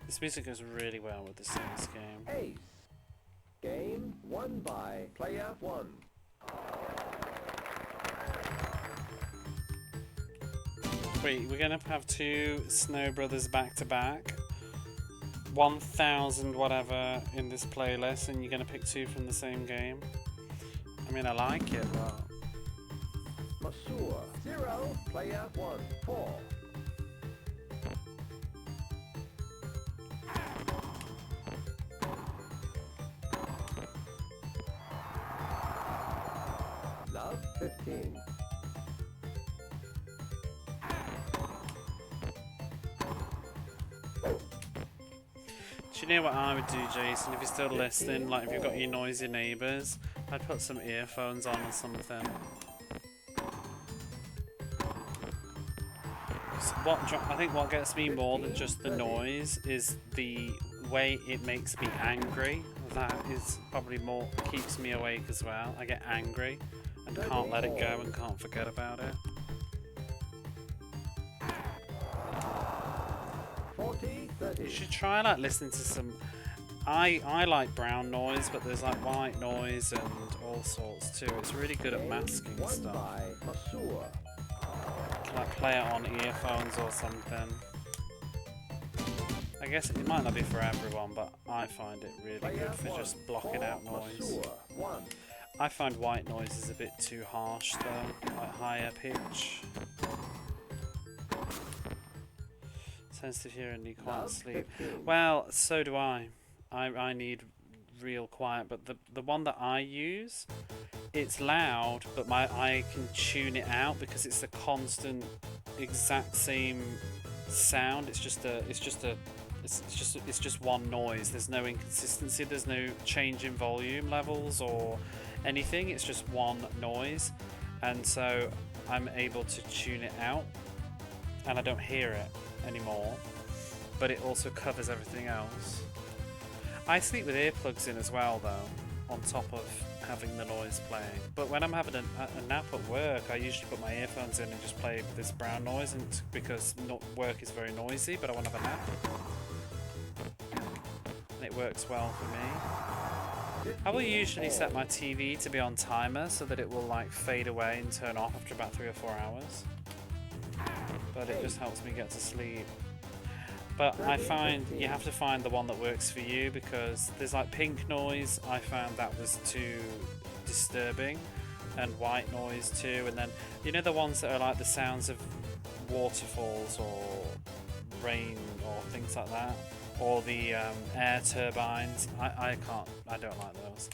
This music goes really well with this game. Ace. Game won by player 1. Wait, we're gonna have 2 Snow Brothers back to back. 1000 whatever in this playlist, and you're gonna pick 2 from the same game. I mean, I like it, but... Masur. 0, player 1, 4. Love 15. Do you know what I would do, Jason, if you're still listening? Like, if you've got your noisy neighbours, I'd put some earphones on or something. I think what gets me more than just the noise is the way it makes me angry. That is probably more, keeps me awake as well. I get angry and can't let it go and can't forget about it. 40, 30. You should try like listening to some... I like brown noise, but there's like white noise and all sorts too. It's really good at masking stuff. Can I play it on earphones or something? I guess it might not be for everyone, but I find it really good for just blocking out noise. I find white noise is a bit too harsh though, like higher pitch. Sensitive hearing, need quiet sleep. Well, so do I. I need real quiet, but the one that I use, it's loud, but I can tune it out because it's the constant, exact same sound. It's just one noise. There's no inconsistency. There's no change in volume levels or anything. It's just one noise, and so I'm able to tune it out, and I don't hear it anymore. But it also covers everything else. I sleep with earplugs in as well, though, on top of having the noise playing. But when I'm having a nap at work, I usually put my earphones in and just play this brown noise, and because work is very noisy, but I want to have a nap. And it works well for me. I will usually set my TV to be on timer so that it will like fade away and turn off after about 3 or 4 hours. But it just helps me get to sleep. But I find you have to find the one that works for you, because there's like pink noise, I found that was too disturbing, and white noise too, and then you know the ones that are like the sounds of waterfalls or rain or things like that, or the air turbines. I don't like those.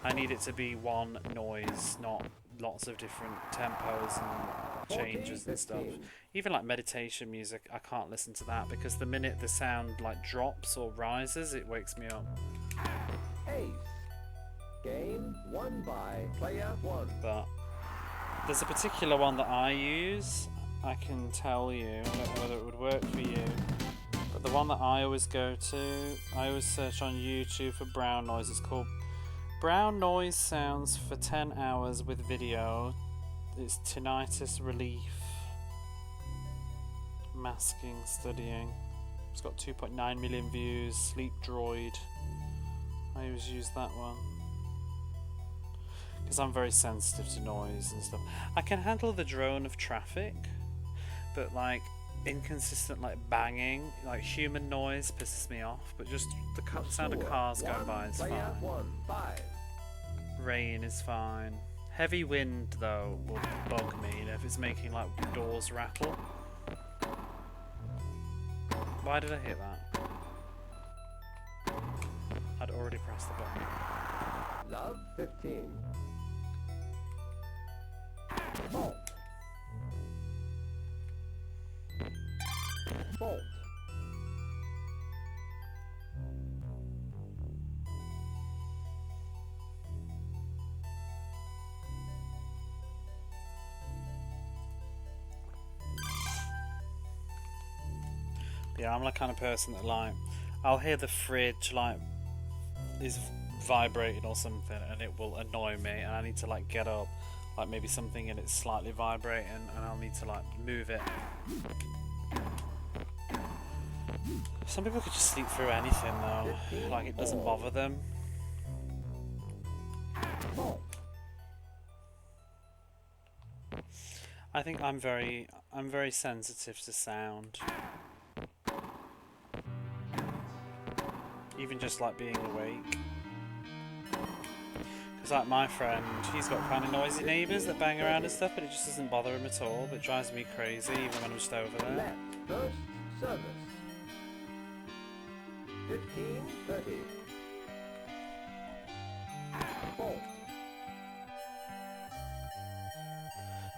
I need it to be one noise, not lots of different tempos and changes and stuff. Even like meditation music, I can't listen to that because the minute the sound like drops or rises, it wakes me up. Ace. Game won by player 1. But there's a particular one that I use. I can tell you, I don't know whether it would work for you, but the one that I always go to, I always search on YouTube for brown noise. It's called Brown Noise Sounds for 10 Hours with Video. It's tinnitus relief. Masking, studying. It's got 2.9 million views. Sleep Droid. I always use that one because I'm very sensitive to noise and stuff. I can handle the drone of traffic, but like inconsistent like banging, like human noise pisses me off. But just the sound of cars going by is fine. Rain is fine. Heavy wind though will bug me, you know, if it's making like doors rattle. Why did I hit that? I'd already pressed the button. Love 15. Bolt. Bolt. Yeah, I'm the kind of person that like, I'll hear the fridge like is vibrating or something, and it will annoy me, and I need to like get up, like maybe something in it's slightly vibrating, and I'll need to like move it. Some people could just sleep through anything though, like it doesn't bother them. I think I'm very sensitive to sound. Even just like being awake. Because like my friend, he's got kind of noisy neighbours that bang around and stuff, but it just doesn't bother him at all. But it drives me crazy even when I'm just over there. First service. 15:30. Bolt.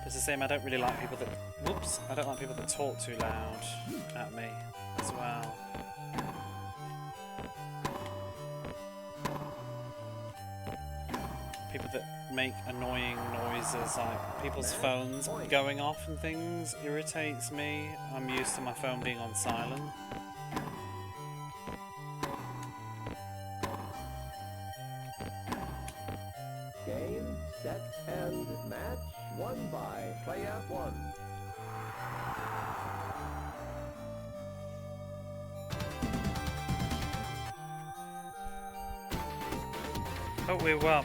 It's the same, I don't really like people that... Whoops! I don't like people that talk too loud at me as well. People that make annoying noises, like people's phones going off and things, irritates me. I'm used to my phone being on silent. Game, set, and match. Won by player 1. Oh, we won.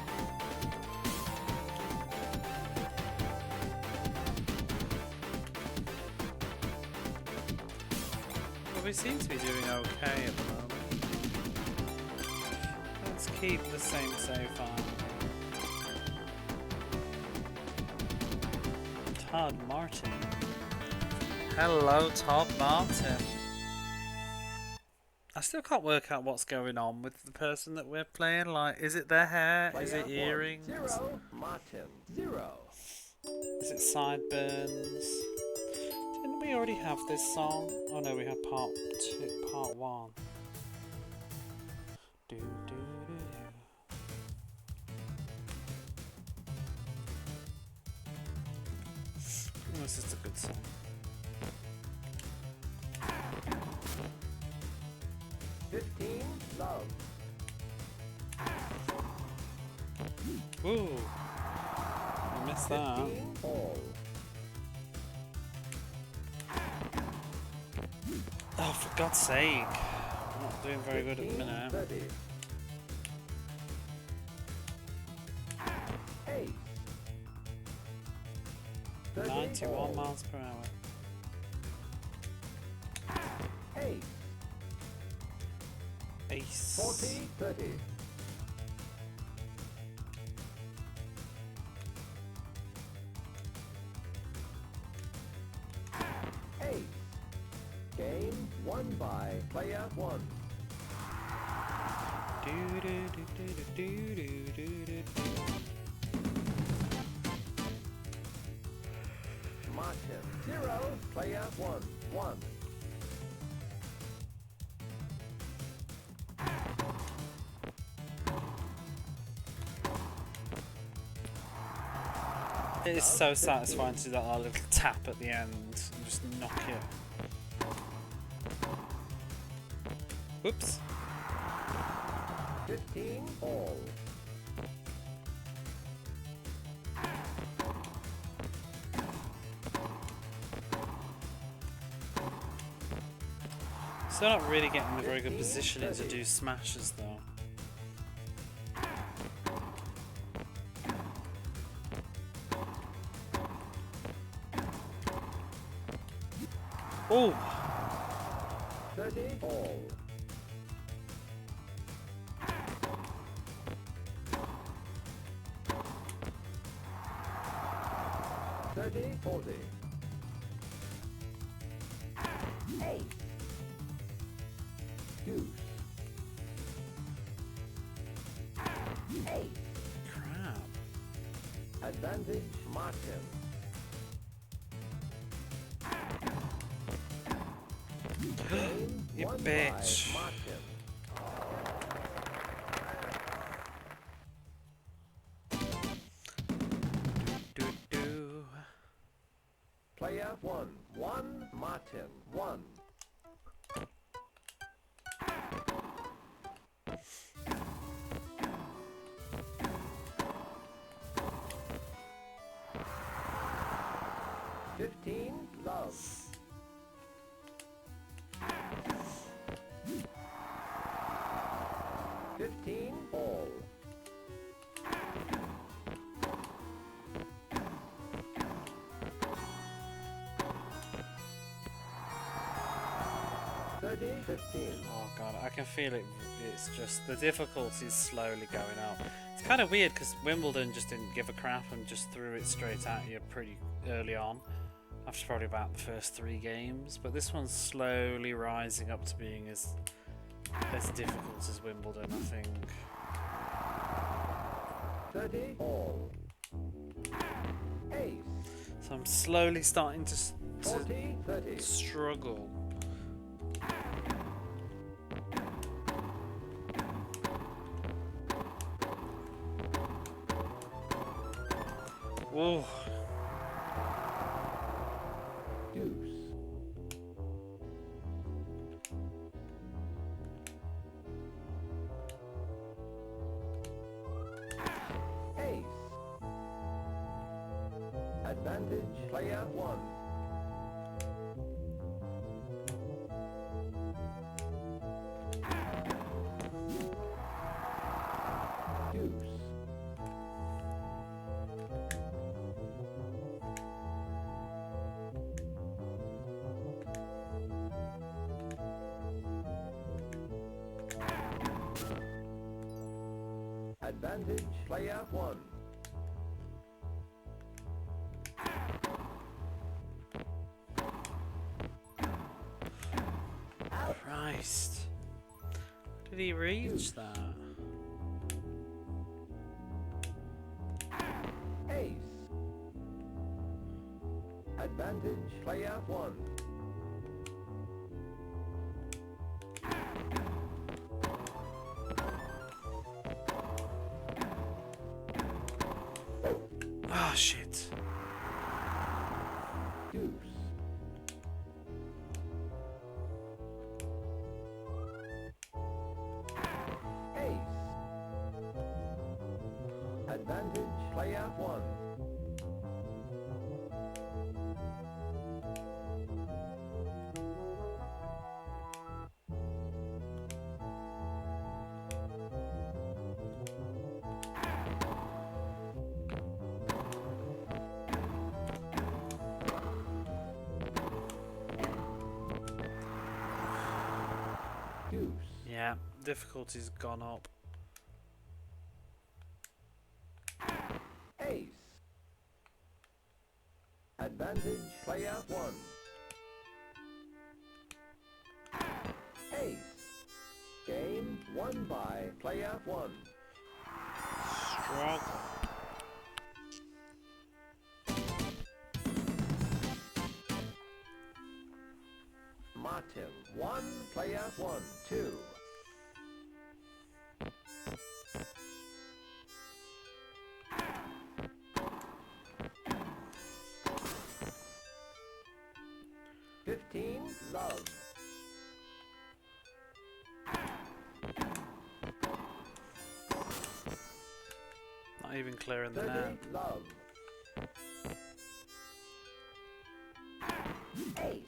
Well, we seem to be doing okay at the moment. Let's keep the same so far. Todd Martin. Hello, Todd Martin. I still can't work out what's going on with the person that we're playing. Like, is it their hair? Is it earrings? 0. Martin. 0. Is it sideburns? Didn't we already have this song? Oh no, we had part 1. Do, do, do. This is a good song. Love. Ooh, I missed that. 15 all. Oh, for God's sake! I'm not doing very good at the minute. 30. 8. 91 miles per hour. 8. Ace. 40, 30. 8. Game won by player 1. Do do do do do do do do. Martin 0, player 1. 1. It is so satisfying to do that little tap at the end and just knock it. Whoops. 15 all. 'Cause they're not really getting in a very good position to do smashes though. Oh! 30 all. 30, 40. 8. Deuce. 8. Crap. Advantage Martin. You won bitch. by Martin. Do. Player 1. 1 Martin. 1. Love. 15 all. 15. Oh god, I can feel it. It's just the difficulty's slowly going up. It's kind of weird because Wimbledon just didn't give a crap and just threw it straight at you pretty early on, after probably about the first 3 games. But this one's slowly rising up to being as difficult as Wimbledon, I think. 30 all. Ace. So I'm slowly starting to 40, 30. struggle. Oh. Deuce. 8. Advantage player 1. Deuce. 1. Christ. Did he reach that? Ace. Advantage player 1. Oh shit. Deuce. 8. Advantage player 1. Deuce. Yeah, difficulty's gone up. Ace. Advantage player 1. Ace. Game won by player 1. Struggle. Martin 1 player 1. 2. 15 love. 'Not even clearing the 30 net. love. Ace.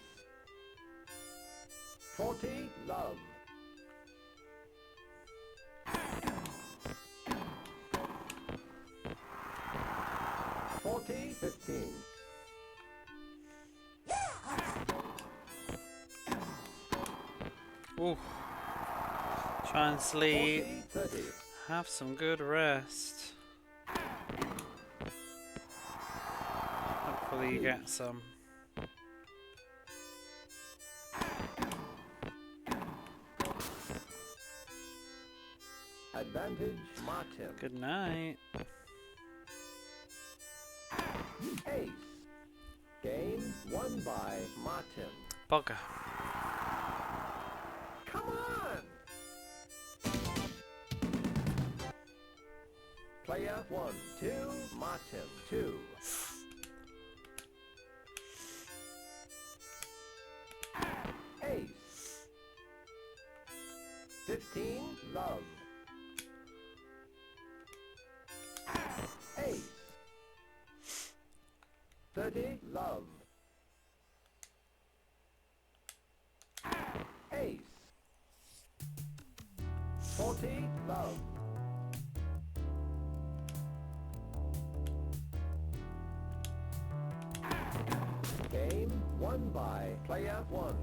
40 love. 40 15. Ooh. Try and sleep. 40 30. Have some good rest. Hopefully you get some. Advantage Martin. Good night. Ace. Game won by Martin. Bugger. 1, 2, Martin 2. Ace. 15, love. Ace. 30, love. Ace. 40, love. Game won by player 1.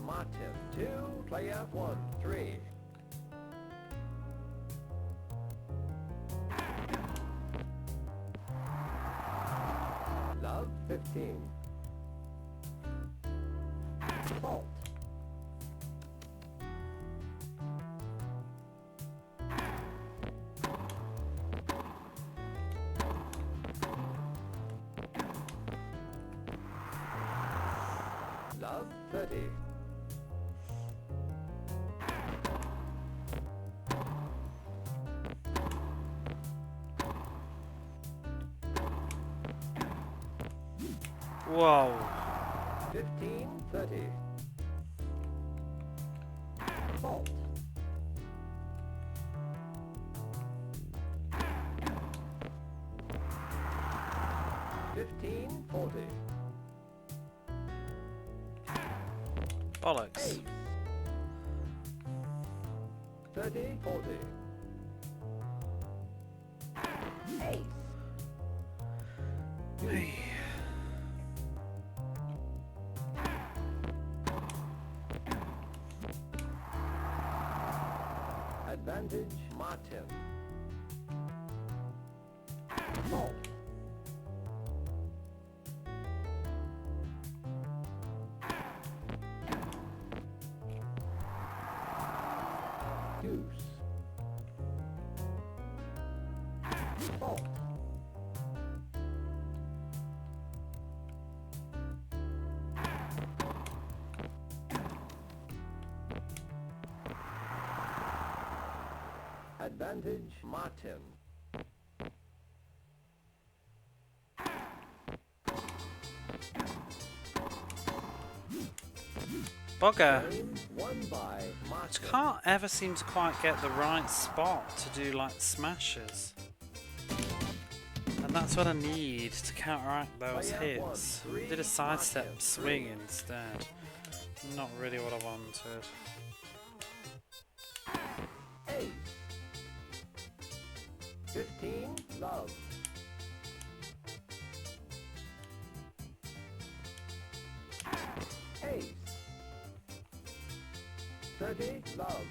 Martin 2, player 1, 3. Love 15. Fault. Love 30. Whoa. 15, 30. Fault. 15, 40. Bollocks. Ace. 30, 40. Ace. Hey. Advantage, Martin. Fault. Deuce. Fault. Advantage, Martin. Bugger. Game won by Martin. Can't ever seem to quite get the right spot to do like smashes. And that's what I need to counteract those hits. I did a sidestep swing instead. Not really what I wanted. Ace. 15, love. Ace. 30, love.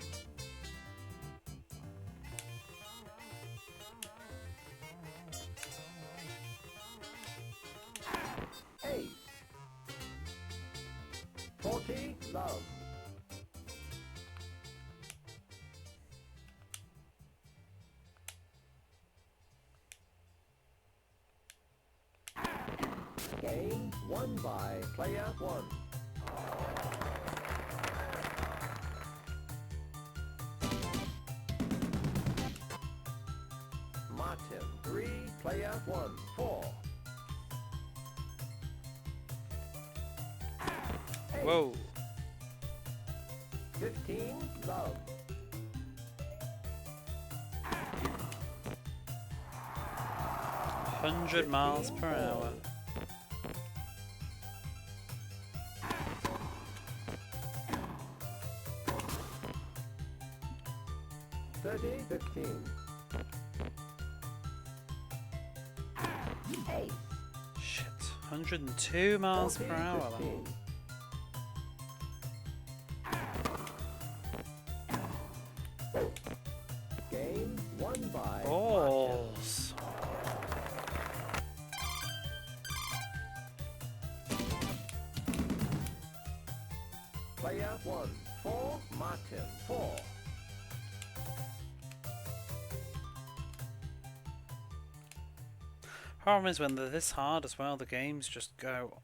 Ace. 40, love. Game won by player 1. Martin 3, player 1, 4. Ace. Whoa. 15, love. Hundred miles per hour. Thirty, 15. Ace. Shit. 102 miles per 40, hour. 15. Game won by Balls. player 1, 4, Martin 4. Problem is when they're this hard as well, the games just go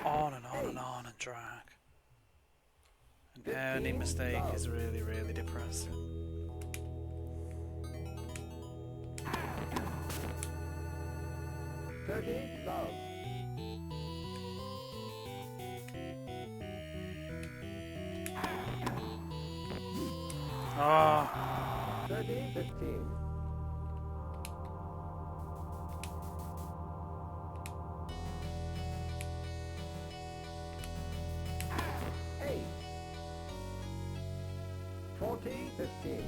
on and on and on and drag. And any mistake is really, really depressing. Love. Ah, 15. Eight. 15.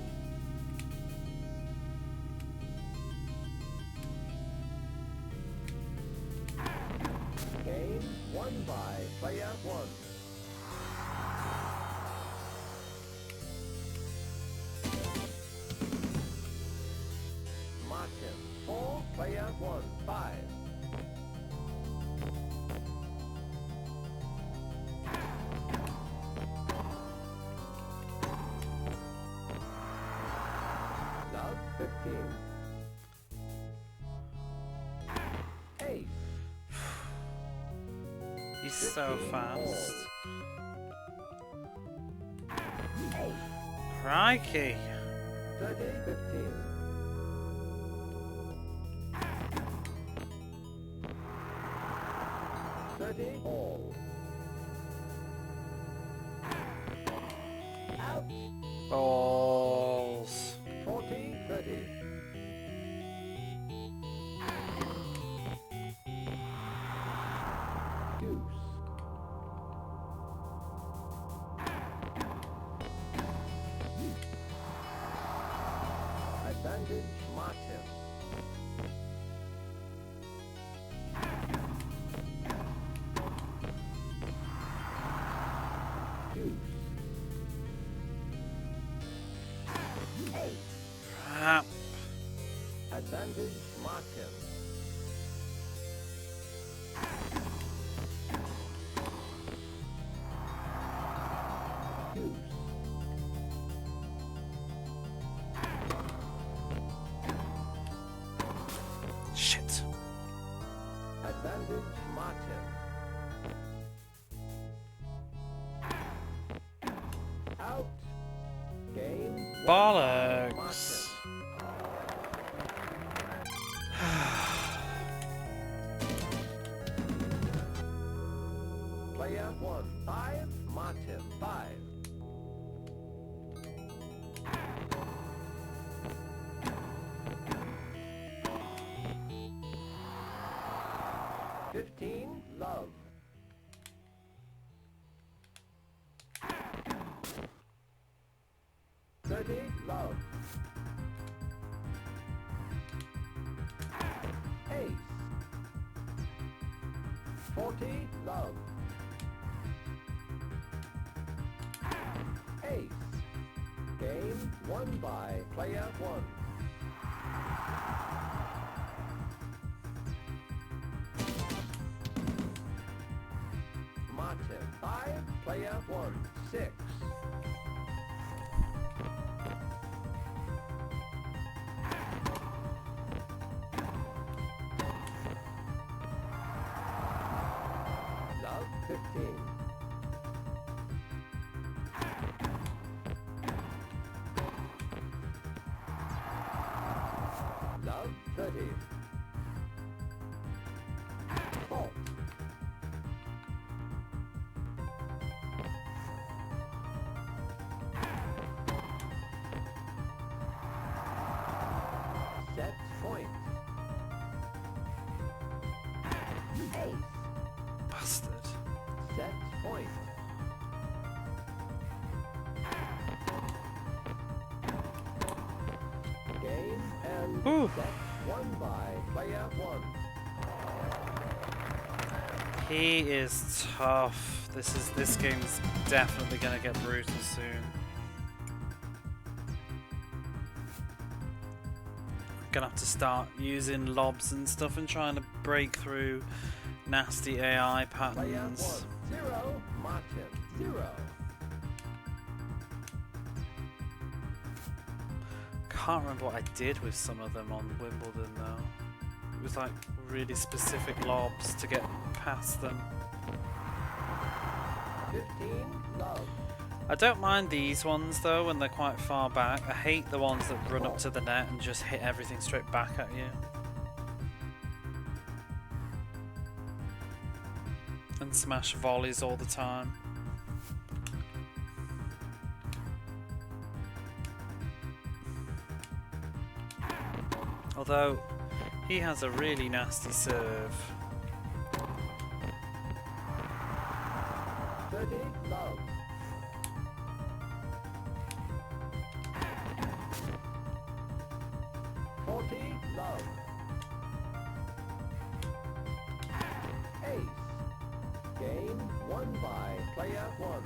Game won by player 1. Martin, 4, player 1, 5. Love, 15. Ace. he's so fast. Crikey. 15. All. Out. Balls. 30. Deuce. Advantage Martin. Deuce. Eight. Crap. Advantage Martin. Deuce. Shit. Advantage Martin. Out. Game. Bollocks. Player 1, 5, Martin, 5. Love. Love. Ace. 40, love. Ace. Game won by player 1. Martin, 5, player 1, 6. Love, 15. Love, 30. Fault. Set point. Ace. Bastard. Set point. Game and Ooh. set won by player 1. He is tough. This game's definitely gonna get brutal soon. I'm gonna have to start using lobs and stuff and trying to break through nasty AI Player 1, patterns. 0, Martin, 0. Can't remember what I did with some of them on Wimbledon though. It was like really specific lobs to get past them. love. I don't mind these ones though when they're quite far back. I hate the ones that run up to the net and just hit everything straight back at you. And smash volleys all the time. Although, he has a really nasty serve. 30 love. Love. Ace. Game won by player 1.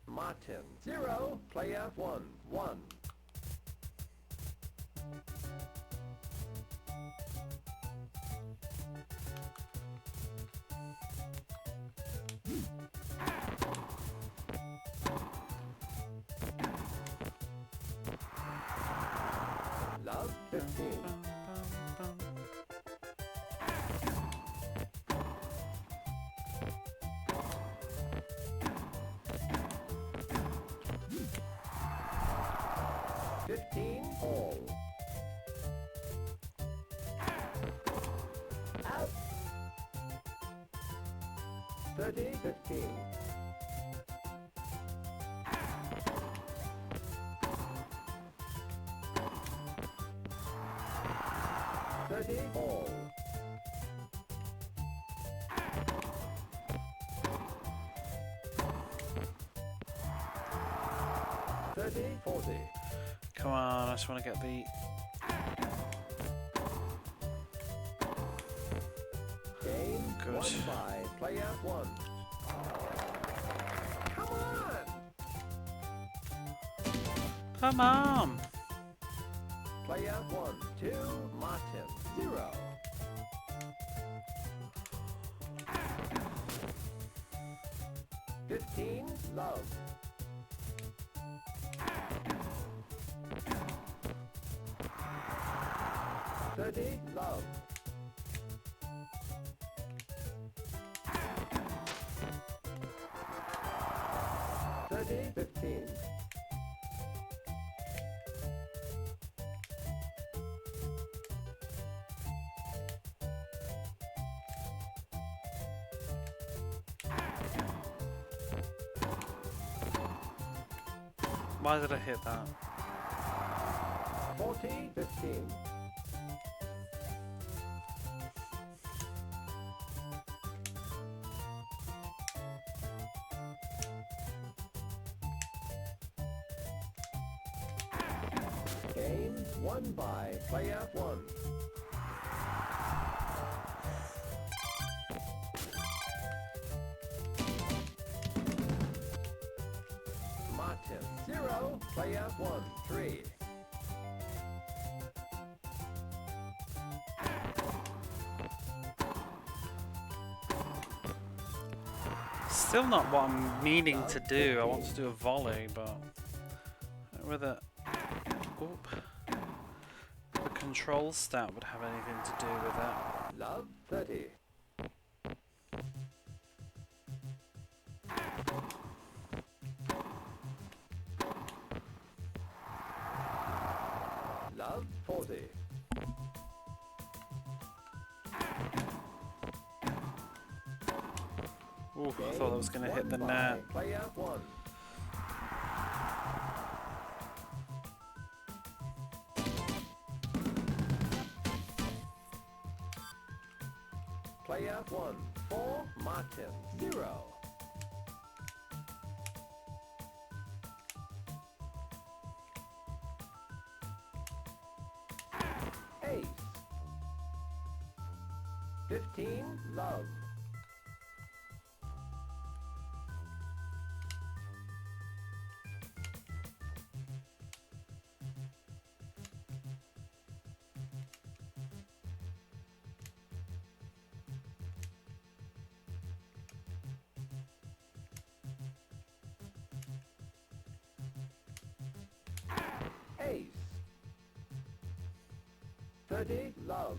Martin 0, player 1, 1. Love 15. 15 all. Out. 30, 15. 30 all. 30, 40. Come on, I just want to get the... Game Good. won by player 1. Come on! Come on! Player 1, 2, Martin, 0. $15, love. 30, love. 30, 15. Why did I hit that? 40, 15. Game won by player 1. Martin 0, player 1, 3. Still not what I'm meaning to do. I want to do a volley, but with a oop, the control stat would have anything to do with it. Love 30. Love 40. Ooh, I thought that was going to hit the net. Player 1. Player 1, 4, Martin, 0. Ace. 15, love. 30, 30, love.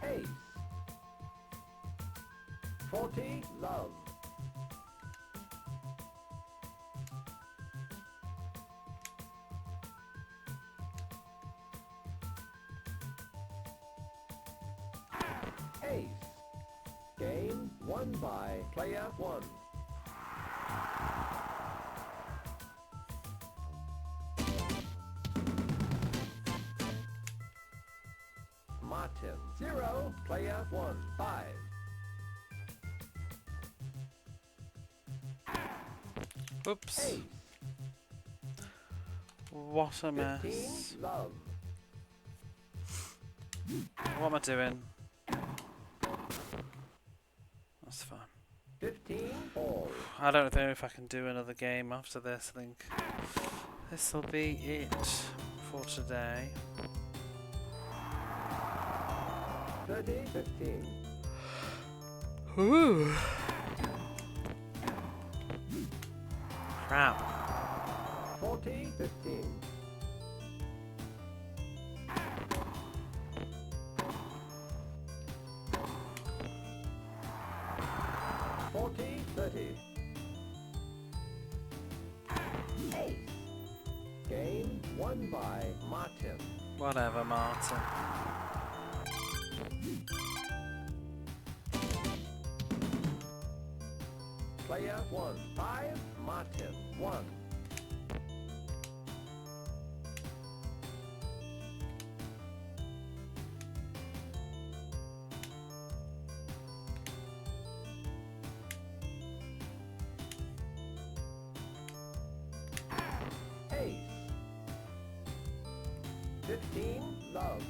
Ace. 40, love. Ace. Game won by player 1. Martin. 0, player 1. 5. Oops. Ace. What a 15, mess. love. What am I doing? That's fine. 15, all. I don't know if I can do another game after this. I think this will be it for today. 30, 15. Ooh. Crap. 40, 15. 40, 30. Ace. Game won by Martin. Whatever, Martin. Player 1. 5, Martin. 1. Ace. 15, love.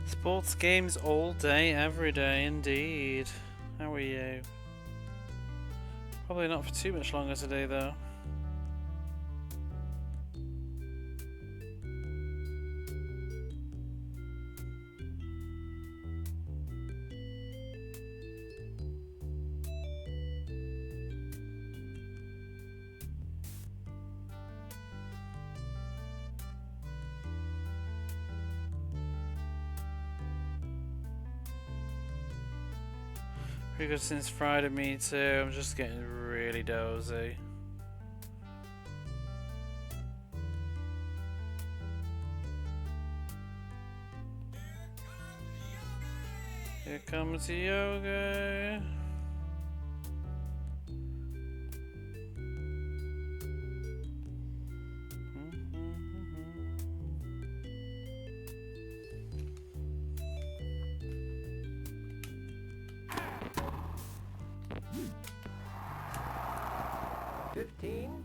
Sports games all day, every day, indeed. How are you? Probably not for too much longer today, though. Pretty good since Friday, me too. I'm just getting really dozy. Here comes the yoga.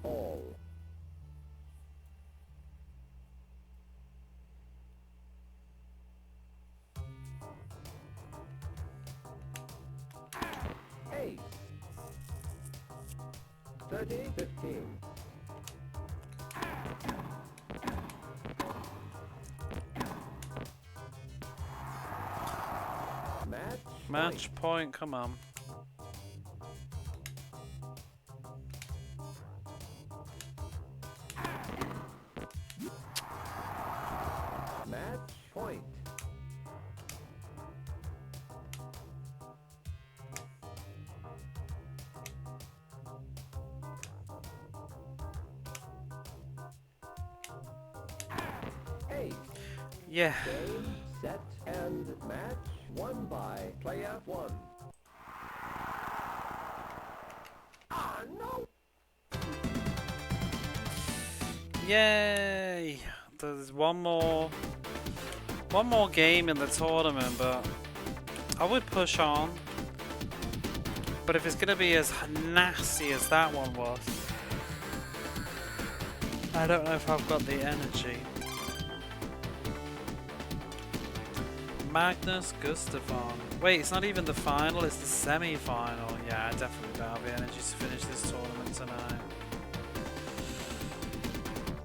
All. Ace. 30, 15. Match point, come on. Match point. Ace. Yeah. Game, set, and match won by player 1. Ah, no! Yay! There's one more One more game in the tournament, but I would push on. But if it's going to be as nasty as that one was, I don't know if I've got the energy. Magnus Gustafsson. Wait, it's not even the final, it's the semi-final. Yeah, I definitely don't have the energy to finish this tournament tonight.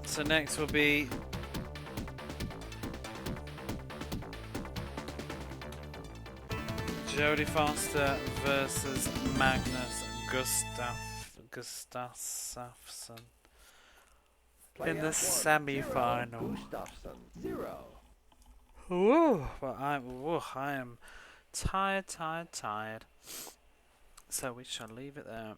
So next will be Jodie Foster versus Magnus Gustafsson in the semi-final. Gustafsson, 0. Ooh, well, I am tired. So we shall leave it there.